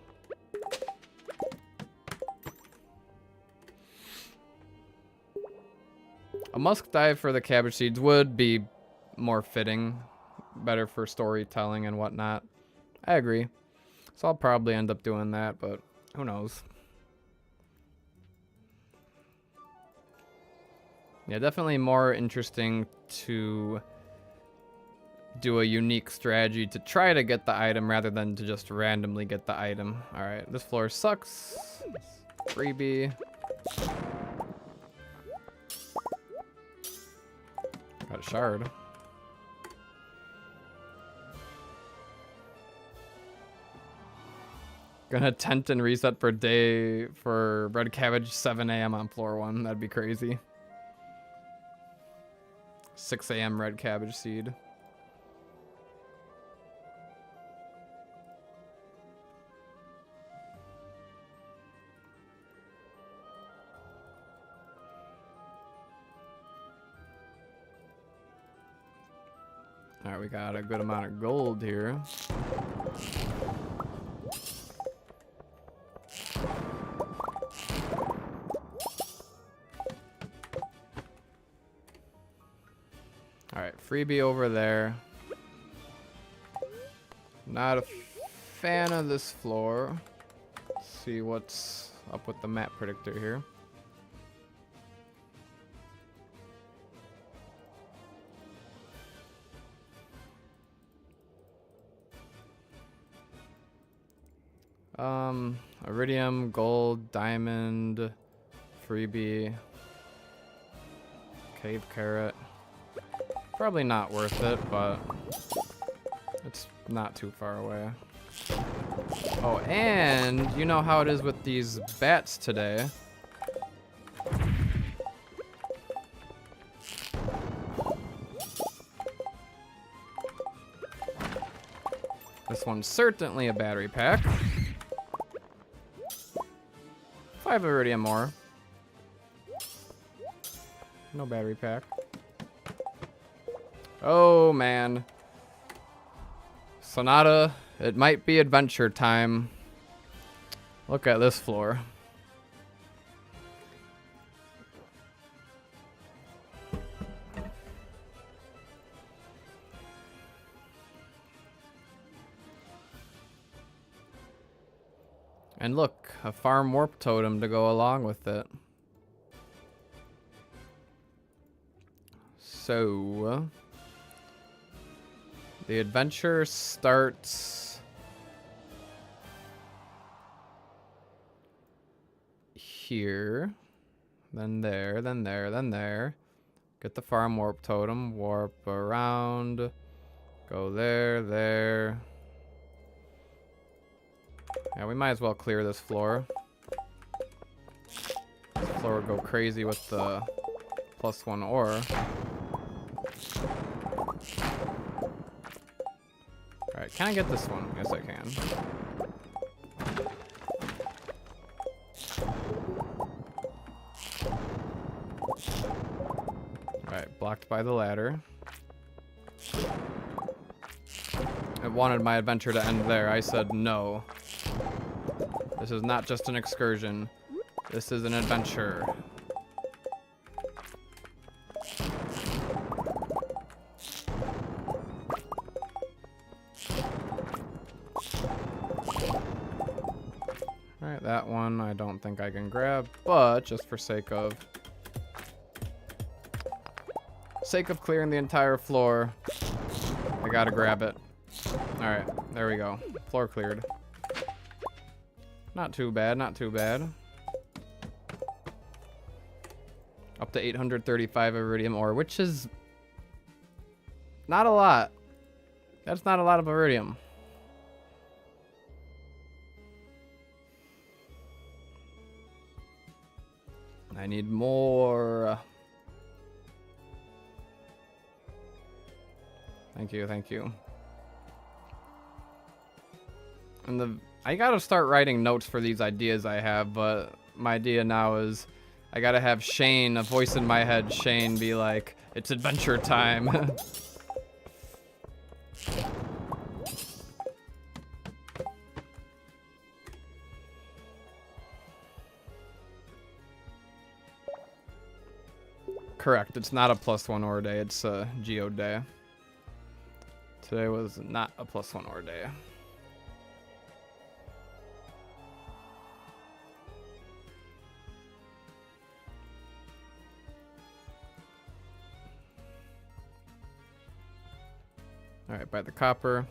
A musk dive for the cabbage seeds would be more fitting, better for storytelling and whatnot. I agree. So I'll probably end up doing that, but who knows. Yeah, definitely more interesting to do a unique strategy to try to get the item rather than to just randomly get the item. Alright, this floor sucks. Freebie. Got a shard. Gonna tent and reset for day for red cabbage 7 a.m. on floor 1. That'd be crazy. 6 a.m. red cabbage seed. Alright, we got a good amount of gold here. Alright, freebie over there. Not a fan of this floor. Let's see what's up with the map predictor here. Iridium, gold, diamond, freebie, cave carrot. Probably not worth it, but it's not too far away. Oh, and you know how it is with these bats today. This one's certainly a battery pack. 5 iridium ore. No battery pack. Oh man. Sonata, it might be adventure time. Look at this floor. And look, a farm warp totem to go along with it. So, the adventure starts here, then there, then there, then there. Get the farm warp totem, warp around, go there, there. Yeah, we might as well clear this floor. This floor would go crazy with the +1 ore. Alright, can I get this one? Yes, I can. Alright, blocked by the ladder. I wanted my adventure to end there. I said no. This is not just an excursion. This is an adventure. Alright, that one I don't think I can grab, but just for sake of clearing the entire floor, I gotta grab it. Alright, there we go. Floor cleared. Not too bad, not too bad. Up to 835 iridium ore, which is not a lot. That's not a lot of iridium. I need more. Thank you, thank you. And I gotta start writing notes for these ideas I have, but my idea now is I gotta have Shane, a voice in my head, Shane be like, it's adventure time. Correct, it's not a +1 ore day, it's a geode day. Today was not a +1 ore day. Alright, by the copper.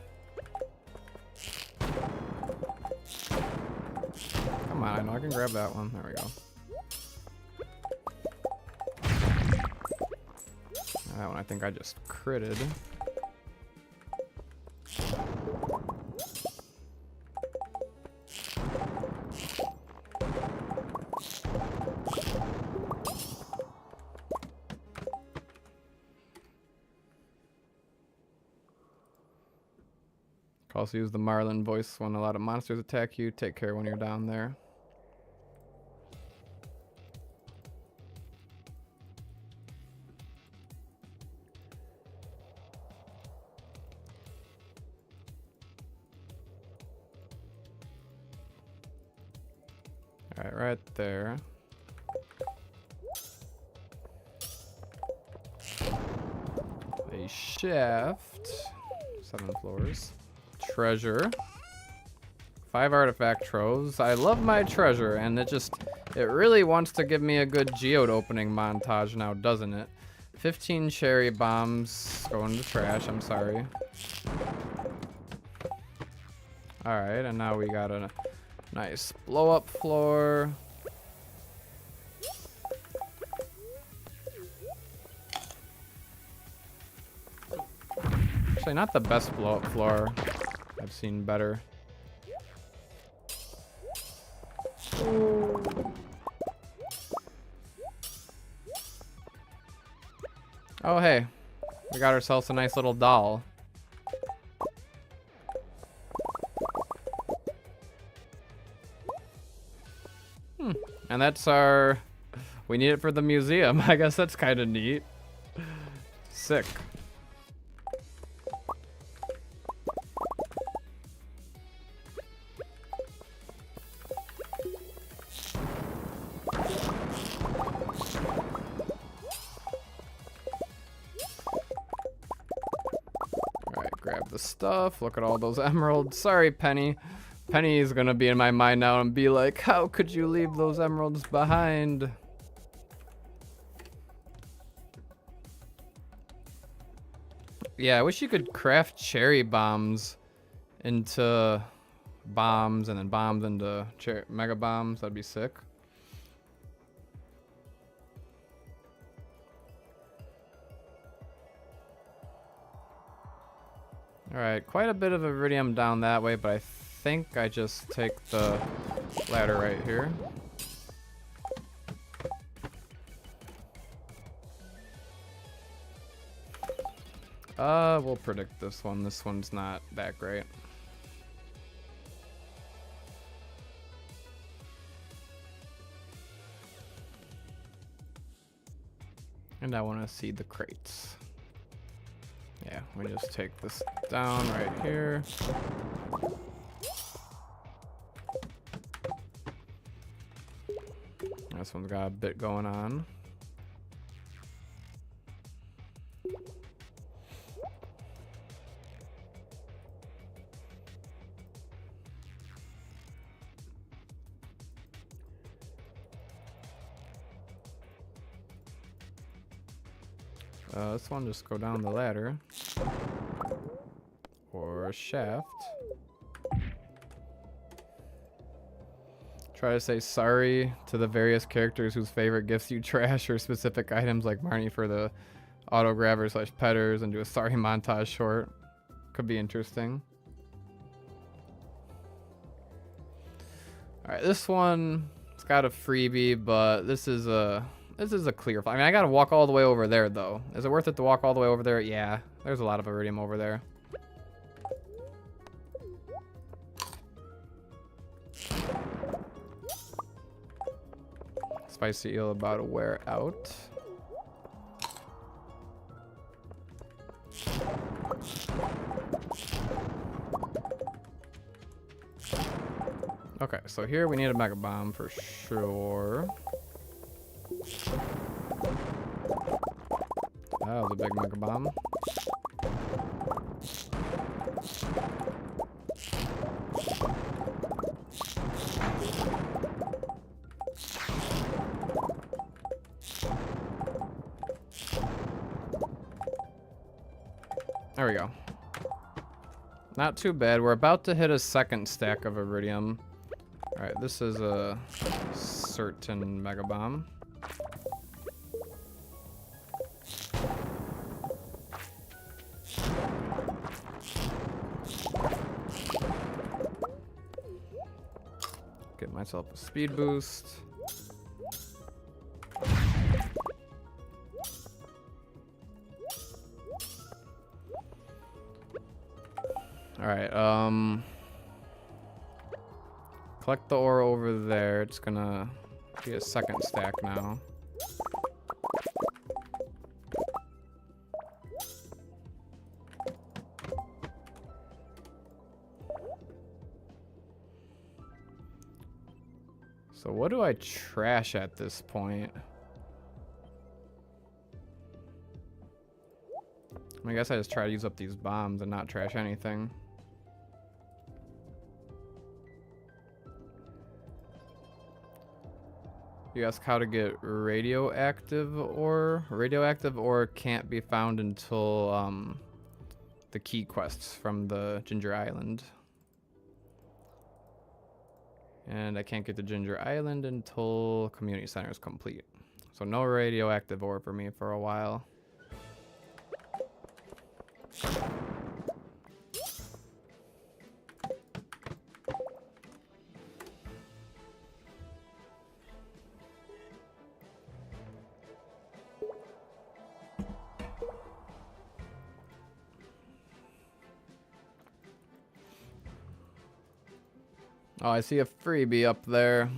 Come on, I know I can grab that one. There we go. That one I think I just critted. Also use the Marlin voice when a lot of monsters attack you. Take care when you're down there. Alright, right there. A shaft. 7 floors. Treasure. 5 artifact troves. I love my treasure, and it really wants to give me a good geode opening montage now, doesn't it? 15 cherry bombs going to trash, I'm sorry. Alright, and now we got a nice blow up floor. Actually, not the best blow up floor. I've seen better. Oh, hey. We got ourselves a nice little doll. And that's our... We need it for the museum. I guess that's kind of neat. Sick. Alright, grab the stuff. Look at all those emeralds. Sorry, Penny. Penny is gonna be in my mind now and be like, how could you leave those emeralds behind? Yeah, I wish you could craft cherry bombs into bombs and then bombs into mega bombs. That'd be sick. Alright, quite a bit of iridium down that way, but I think I just take the ladder right here. We'll predict this one. This one's not that great. And I want to see the crates. Yeah, we just take this down right here. This one's got a bit going on. This one just go down the ladder. Or a shaft. Try to say sorry to the various characters whose favorite gifts you trash or specific items like Marnie for the auto grabber / petters and do a sorry montage short. Could be interesting. Alright, this one, it's got a freebie, but this is a clear fight. I mean, I gotta walk all the way over there, though. Is it worth it to walk all the way over there? Yeah, there's a lot of iridium over there. Spicy eel about to wear out. Okay, so here we need a mega bomb for sure. That was a big mega bomb. There we go. Not too bad. We're about to hit a second stack of iridium. Alright, this is a certain mega bomb. Get myself a speed boost. Alright, collect the ore over there. It's gonna be a second stack now. So what do I trash at this point? I guess I just try to use up these bombs and not trash anything. You ask how to get radioactive ore. Radioactive ore can't be found until the key quests from the Ginger Island. And I can't get to Ginger Island until community center is complete. So no radioactive ore for me for a while. Oh, I see a freebie up there.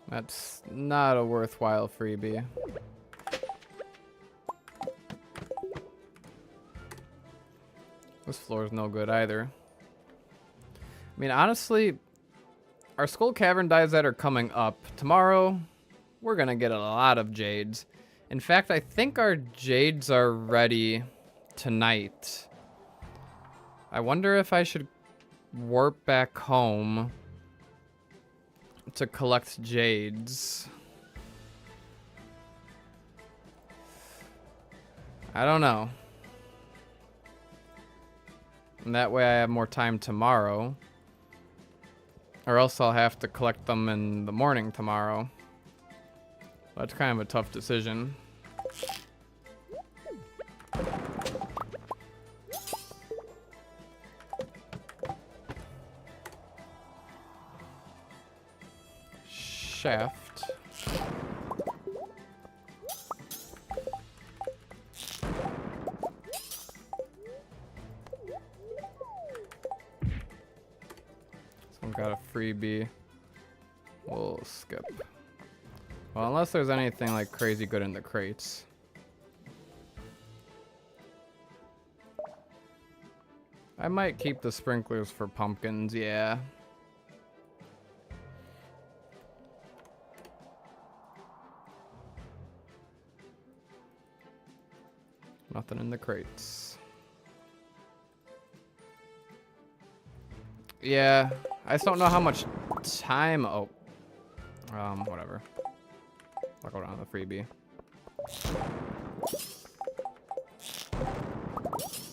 That's not a worthwhile freebie. This floor is no good either. I mean, honestly, our Skull Cavern dives that are coming up tomorrow, we're gonna get a lot of jades. In fact, I think our jades are ready tonight. I wonder if I should warp back home to collect jades. I don't know. And that way I have more time tomorrow. Or else I'll have to collect them in the morning tomorrow. That's kind of a tough decision. Shaft. Someone got a freebie. We'll skip. Well, unless there's anything like crazy good in the crates. I might keep the sprinklers for pumpkins, yeah. Nothing in the crates. Yeah, I just don't know how much time. Oh, whatever. I'll go down to the freebie.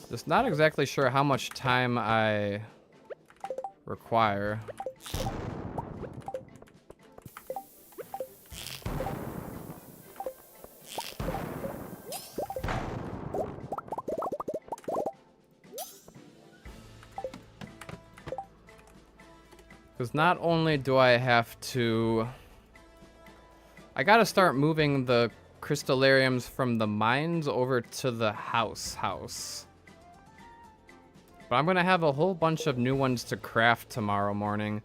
Just not exactly sure how much time I require. Because not only do I have to... I gotta start moving the crystallariums from the mines over to the house. But I'm gonna have a whole bunch of new ones to craft tomorrow morning.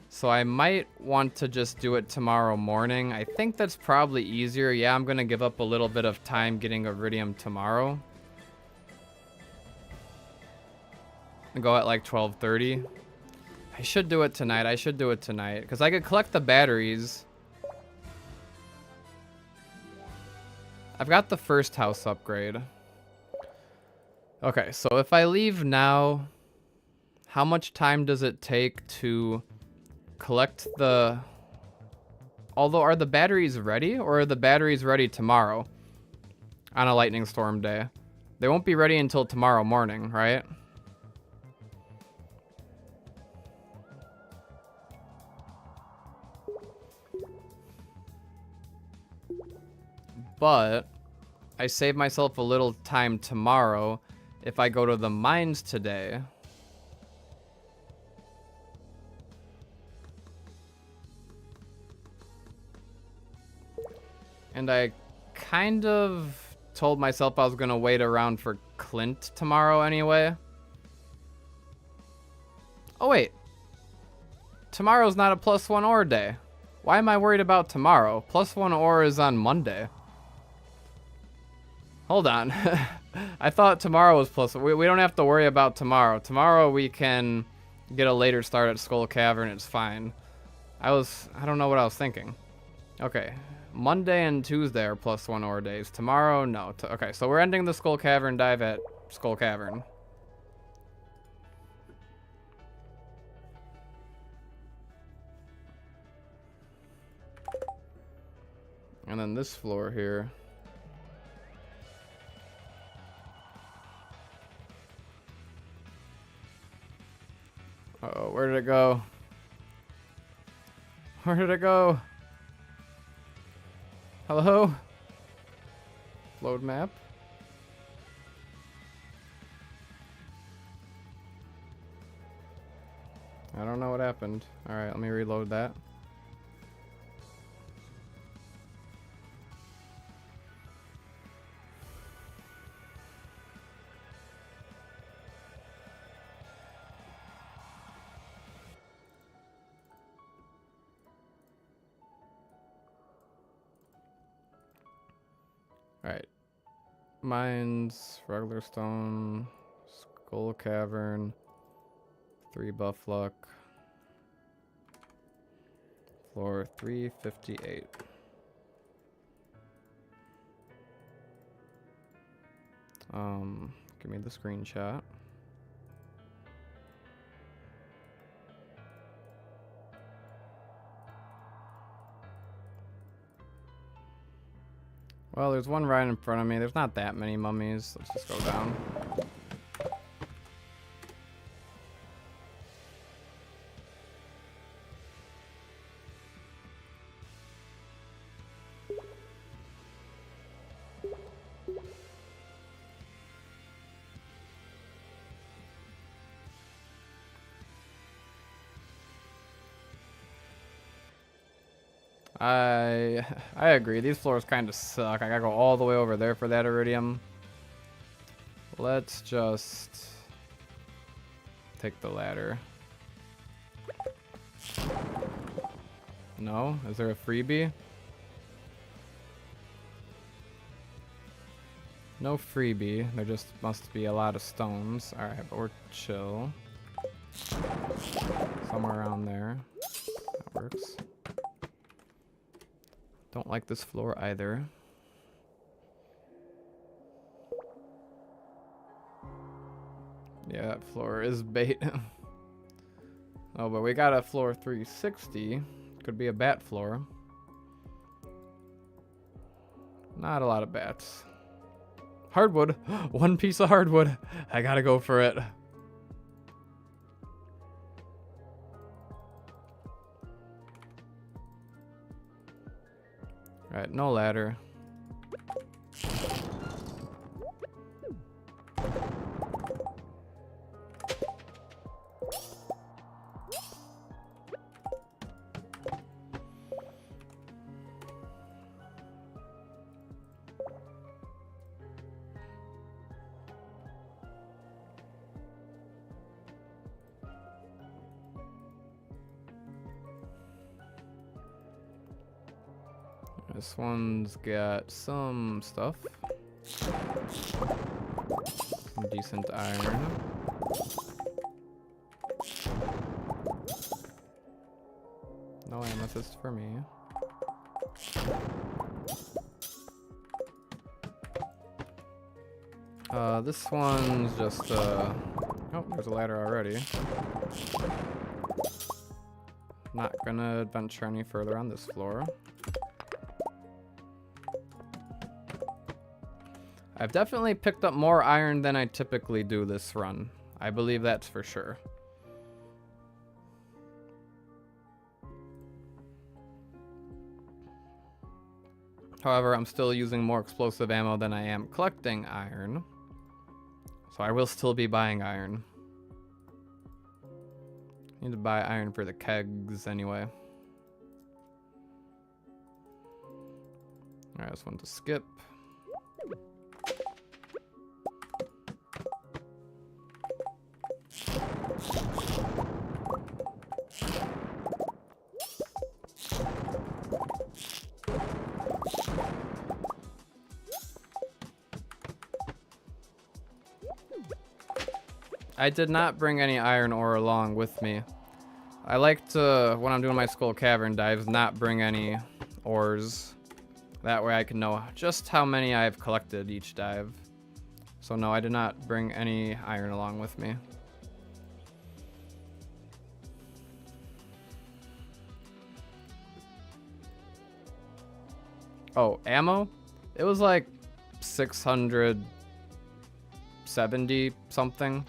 So I might want to just do it tomorrow morning. I think that's probably easier. Yeah, I'm gonna give up a little bit of time getting iridium tomorrow. And go at like 12:30. I should do it tonight. Because I could collect the batteries. I've got the first house upgrade. Okay, so if I leave now, how much time does it take to collect the... Although, are the batteries ready? Or are the batteries ready tomorrow? On a lightning storm day. They won't be ready until tomorrow morning, right? But I save myself a little time tomorrow if I go to the mines today. And I kind of told myself I was going to wait around for Clint tomorrow anyway. Oh, wait. Tomorrow's not a +1 ore day. Why am I worried about tomorrow? +1 ore is on Monday. Hold on. I thought tomorrow was plus. We don't have to worry about tomorrow. Tomorrow we can get a later start at Skull Cavern. It's fine. I don't know what I was thinking. Okay. Monday and Tuesday are +1 ore days. Tomorrow, no. Okay, so we're ending the Skull Cavern dive at Skull Cavern. And then this floor here. Uh-oh, where did it go? Where did it go? Hello? Load map? I don't know what happened. Alright, let me reload that. Alright. Mines, regular stone, Skull Cavern, 3 buff luck. Floor 358. Give me the screenshot. Well, there's one right in front of me. There's not that many mummies. Let's just go down. I agree. These floors kind of suck. I gotta go all the way over there for that iridium. Let's just take the ladder. No? Is there a freebie? No freebie. There just must be a lot of stones. Alright, but we're chill. Somewhere around there. That works. Don't like this floor either. Yeah, that floor is bait. Oh, but we got a floor 360. Could be a bat floor. Not a lot of bats. Hardwood. One piece of hardwood. I gotta go for it. Alright, no ladder. This one's got some stuff. Some decent iron. No amethyst for me. This one's just, oh, there's a ladder already. Not gonna venture any further on this floor. I've definitely picked up more iron than I typically do this run. I believe that's for sure. However, I'm still using more explosive ammo than I am collecting iron. So I will still be buying iron. Need to buy iron for the kegs anyway. Alright, this one to skip. I did not bring any iron ore along with me. I like to, when I'm doing my Skull Cavern dives, not bring any ores. That way I can know just how many I've collected each dive. So no, I did not bring any iron along with me. Oh, ammo? It was like 670 something.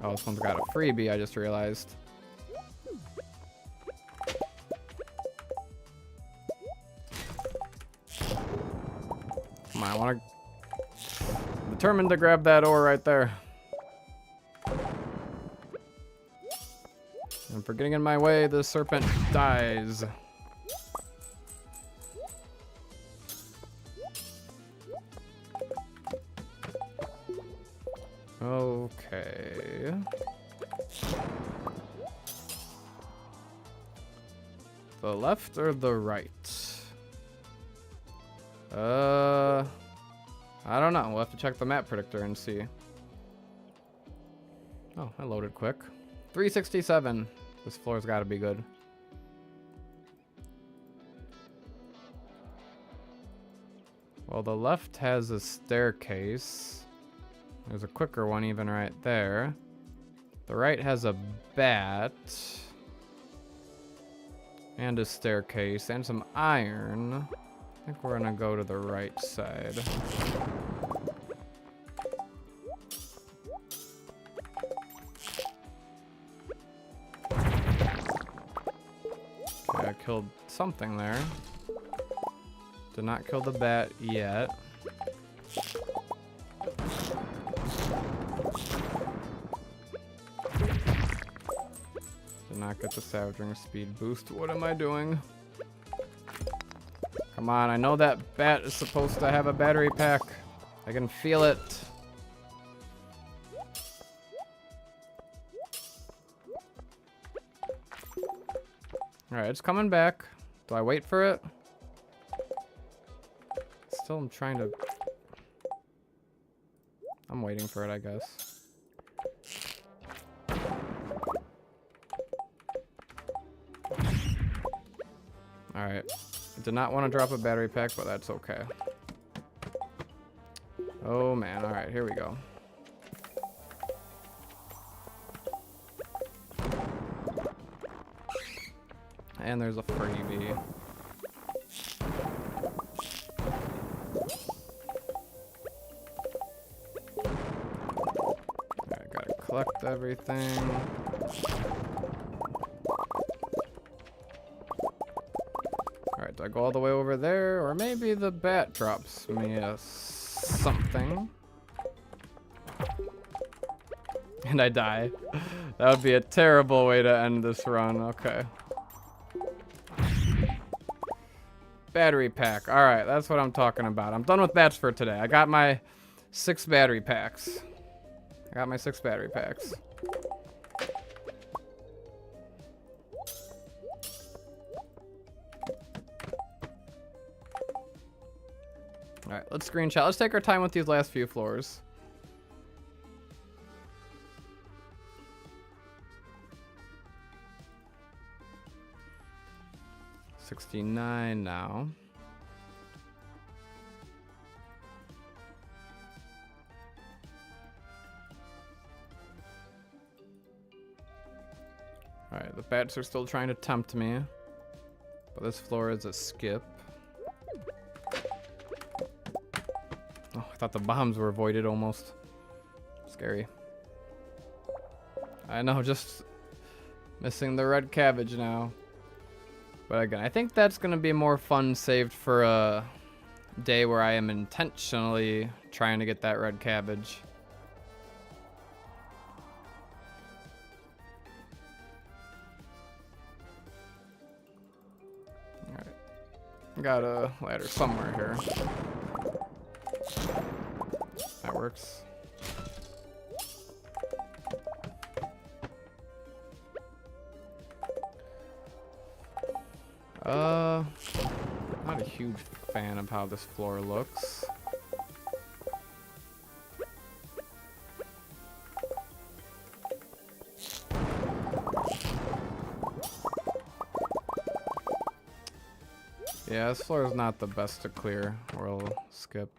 Oh, this one's got a freebie, I just realized. Come on, I want to... Determined to grab that ore right there. And for getting in my way, the serpent dies. Okay. The left or the right? I don't know. We'll have to check the map predictor and see. Oh, I loaded quick. 367. This floor's got to be good. Well, the left has a staircase. There's a quicker one even right there. The right has a bat. And a staircase and some iron. I think we're gonna go to the right side. Okay, I killed something there. Did not kill the bat yet. Did not get the Savaging speed boost. What am I doing? Come on, I know that bat is supposed to have a battery pack. I can feel it. Alright, it's coming back. Do I wait for it? Still, I'm trying to... I'm waiting for it, I guess. Alright. Did not want to drop a battery pack, but that's okay. Oh man, alright, here we go. And there's a freebie. Alright, gotta collect everything. Alright, do I go all the way over there? Or maybe the bat drops me a something. And I die. That would be a terrible way to end this run. Okay. Battery pack. Alright, that's what I'm talking about. I'm done with bats for today. I got my 6 battery packs. Alright, let's screenshot. Let's take our time with these last few floors. $69 now. Alright, the bats are still trying to tempt me. But this floor is a skip. Oh, I thought the bombs were avoided almost. Scary. I know, just missing the red cabbage now. But again, I think that's going to be more fun saved for a day where I am intentionally trying to get that red cabbage. Alright. Got a ladder somewhere here. That works. Not a huge fan of how this floor looks. Yeah, this floor is not the best to clear. We'll skip.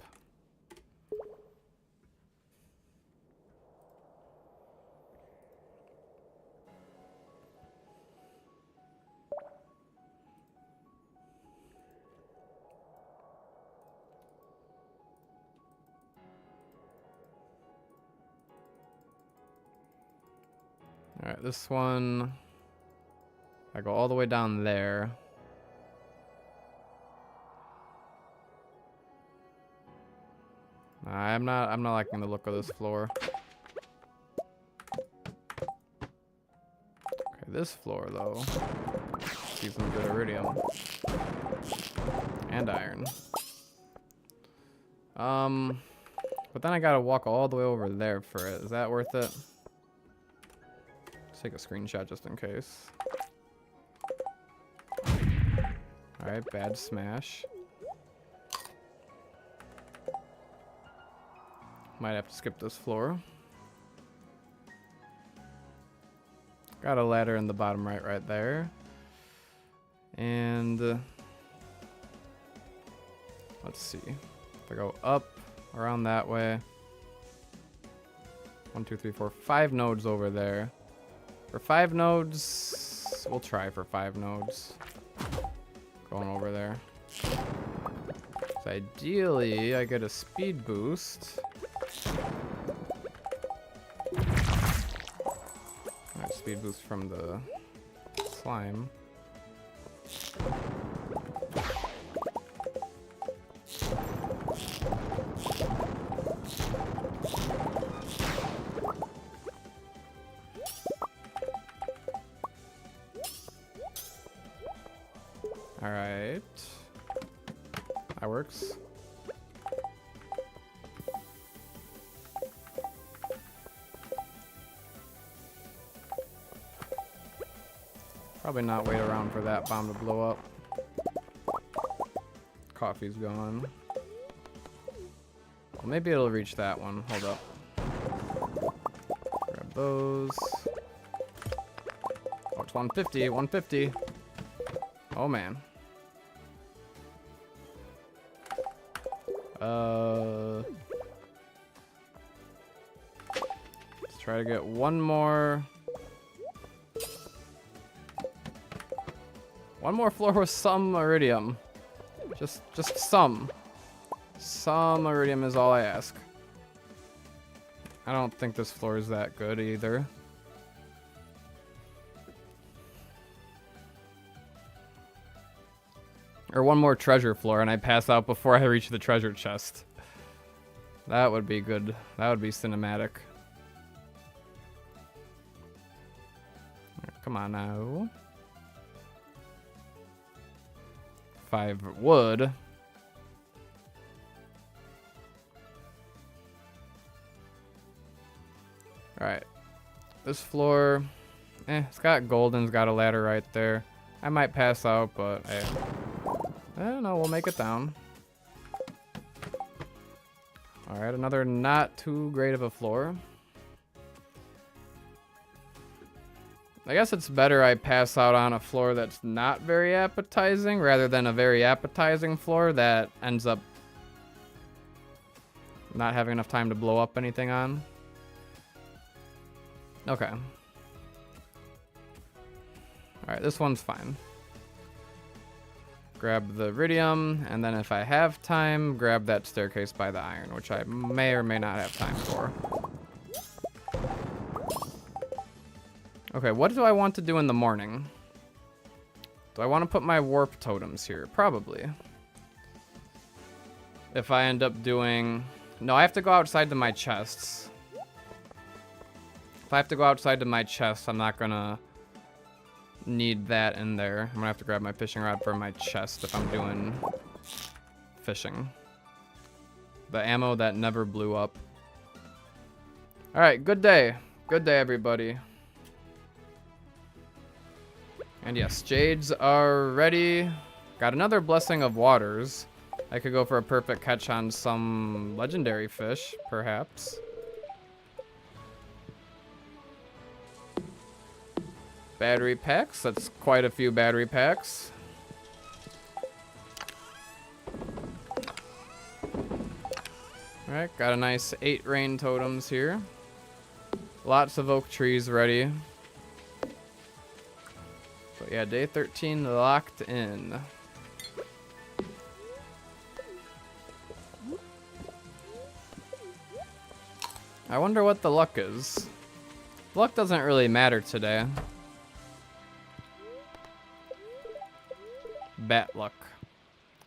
Alright, this one, I go all the way down there. I'm not liking the look of this floor. Okay, this floor though, see some good iridium. And iron. But then I gotta walk all the way over there for it. Is that worth it? Let's take a screenshot just in case. Alright, bad smash. Might have to skip this floor. Got a ladder in the bottom right there. And let's see. If I go up around that way. 1, 2, 3, 4, 5 nodes over there. For 5 nodes, we'll try for 5 nodes. Going over there. So ideally, I get a speed boost. Alright, speed boost from the slime. Alright. That works. Probably not wait around for that bomb to blow up. Coffee's gone. Well, maybe it'll reach that one. Hold up. Grab those. Oh, it's 150. 150. Oh, man. Let's try to get one more. One more floor with some iridium. Just some. Some iridium is all I ask. I don't think this floor is that good either. Or one more treasure floor and I pass out before I reach the treasure chest. That would be good. That would be cinematic. Come on now. 5 wood. Alright. This floor, it's got golden's got a ladder right there. I might pass out, but I don't know, we'll make it down. Alright, another not too great of a floor. I guess it's better I pass out on a floor that's not very appetizing rather than a very appetizing floor that ends up not having enough time to blow up anything on. Okay. Alright, this one's fine. Grab the iridium, and then if I have time, grab that staircase by the iron, which I may or may not have time for. Okay, what do I want to do in the morning? Do I want to put my warp totems here? Probably. If I end up doing... No, I have to go outside to my chests. If I have to go outside to my chest, I'm not gonna need that in there. I'm gonna have to grab my fishing rod for my chest if I'm doing fishing. The ammo that never blew up. Alright, good day. Good day, everybody. And yes, jades are ready. Got another blessing of waters. I could go for a perfect catch on some legendary fish, perhaps. Battery packs. That's quite a few battery packs. Alright, got a nice 8 rain totems here. Lots of oak trees ready. But yeah, day 13 locked in. I wonder what the luck is. Luck doesn't really matter today. Bat luck.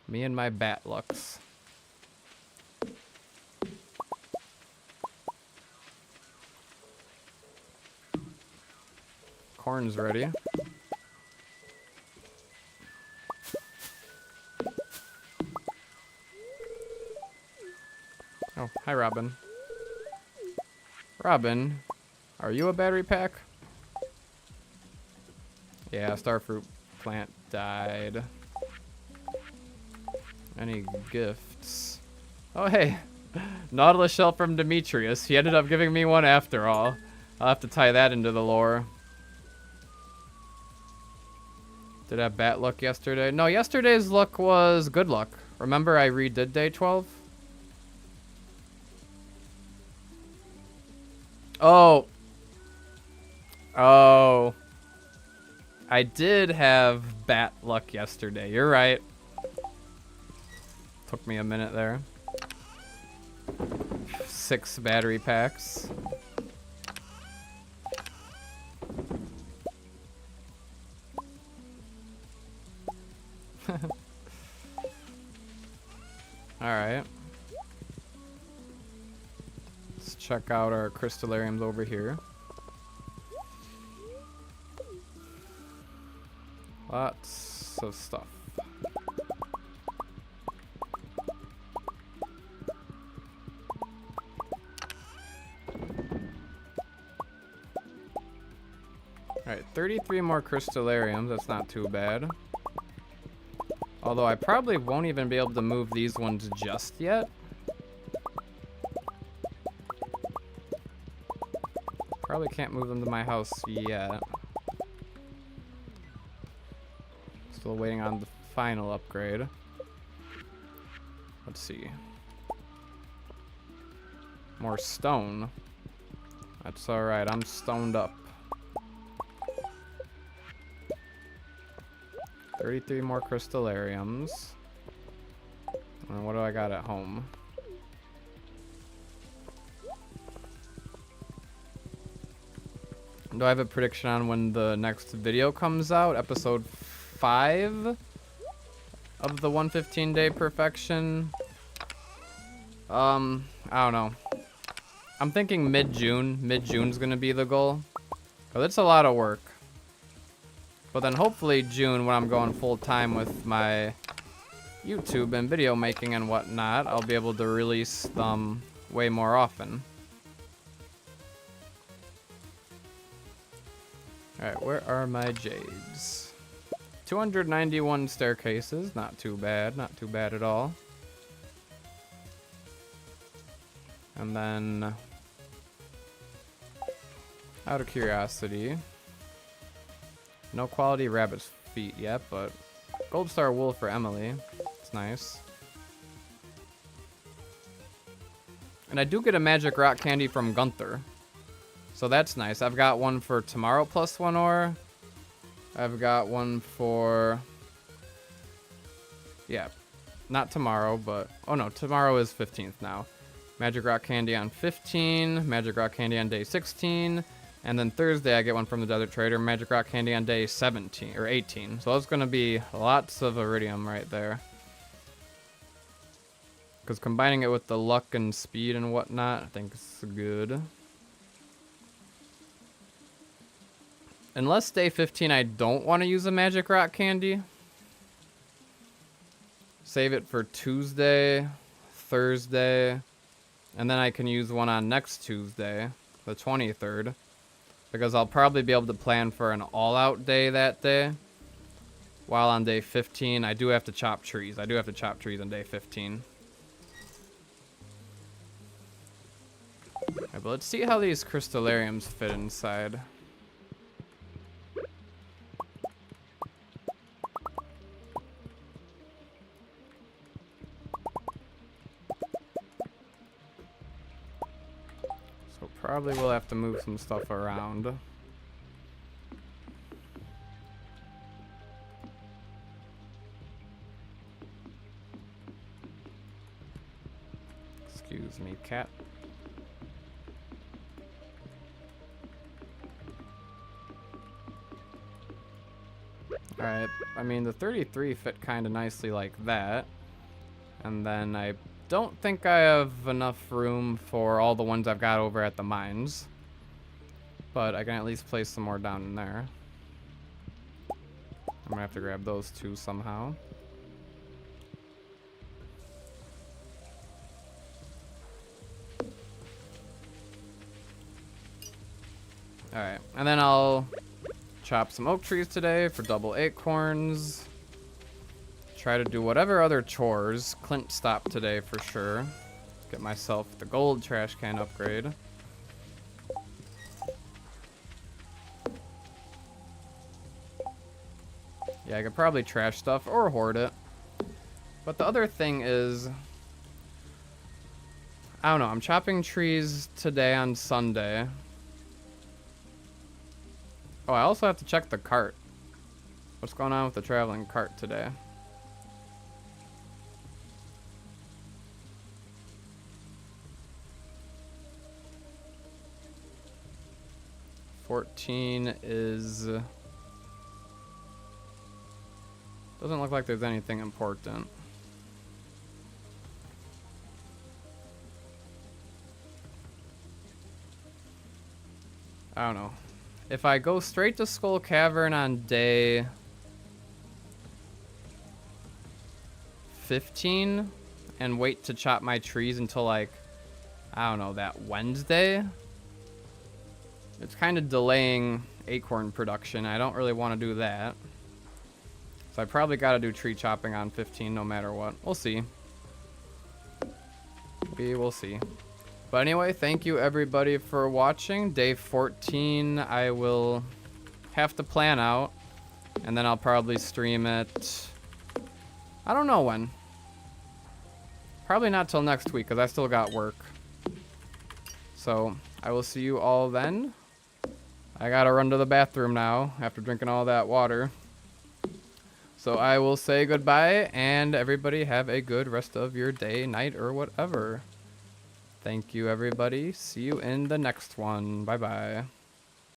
Me and my bat lucks. Corn's ready. Oh, hi Robin. Robin, are you a battery pack? Yeah, starfruit plant died. Any gifts? Oh, hey. Nautilus shell from Demetrius. He ended up giving me one after all. I'll have to tie that into the lore. Did I have bat luck yesterday? No, yesterday's luck was good luck. Remember I redid day 12? Oh. Oh. I did have bat luck yesterday. You're right. Took me a minute there. 6 battery packs. Alright. Let's check out our crystallariums over here. Lots of stuff. Alright, 33 more crystallariums. That's not too bad. Although I probably won't even be able to move these ones just yet. Probably can't move them to my house yet. Still waiting on the final upgrade. Let's see. More stone. That's alright, I'm stoned up. 33 more crystallariums. And what do I got at home? Do I have a prediction on when the next video comes out? Episode 5 of the 115 day perfection? I don't know. I'm thinking mid-June. Mid-June's gonna be the goal. But it's a lot of work. But then hopefully June, when I'm going full time with my YouTube and video making and whatnot, I'll be able to release them way more often. Alright, where are my jades? 291 staircases, not too bad at all. And then, out of curiosity, no quality rabbit's feet yet, but gold star wool for Emily. It's nice. And I do get a magic rock candy from Gunther. So that's nice. I've got one for tomorrow plus 1 ore. I've got one for... yeah. Not tomorrow, but... oh no, tomorrow is 15th now. Magic rock candy on 15. Magic rock candy on day 16. And then Thursday, I get one from the Desert Trader, Magic Rock Candy on day 17, or 18. So that's going to be lots of Iridium right there. Because combining it with the luck and speed and whatnot, I think it's good. Unless day 15, I don't want to use a Magic Rock Candy. Save it for Tuesday, Thursday, and then I can use one on next Tuesday, the 23rd. Because I'll probably be able to plan for an all-out day that day. While on day 15, I do have to chop trees. I do have to chop trees on day 15. Alright, but let's see how these crystallariums fit inside. Probably will have to move some stuff around. Excuse me, cat. Alright, I mean, the 33 fit kind of nicely like that. And then I don't think I have enough room for all the ones I've got over at the mines. But I can at least place some more down in there. I'm gonna have to grab those two somehow. Alright, and then I'll chop some oak trees today for double acorns. Try to do whatever other chores. Clint stopped today for sure. Get myself the gold trash can upgrade. Yeah, I could probably trash stuff or hoard it. But the other thing is, I don't know, I'm chopping trees today on Sunday. Oh, I also have to check the cart. What's going on with the traveling cart today? $14 is... Doesn't look like there's anything important. I don't know. If I go straight to Skull Cavern on day 15 and wait to chop my trees until, like, I don't know, that Wednesday, it's kind of delaying acorn production. I don't really want to do that. So I probably got to do tree chopping on 15 no matter what. We'll see. We will see. But anyway, thank you everybody for watching. Day 14 I will have to plan out. And then I'll probably stream it. I don't know when. Probably not till next week because I still got work. So I will see you all then. I gotta run to the bathroom now after drinking all that water. So I will say goodbye, and everybody have a good rest of your day, night, or whatever. Thank you, everybody. See you in the next one. Bye-bye.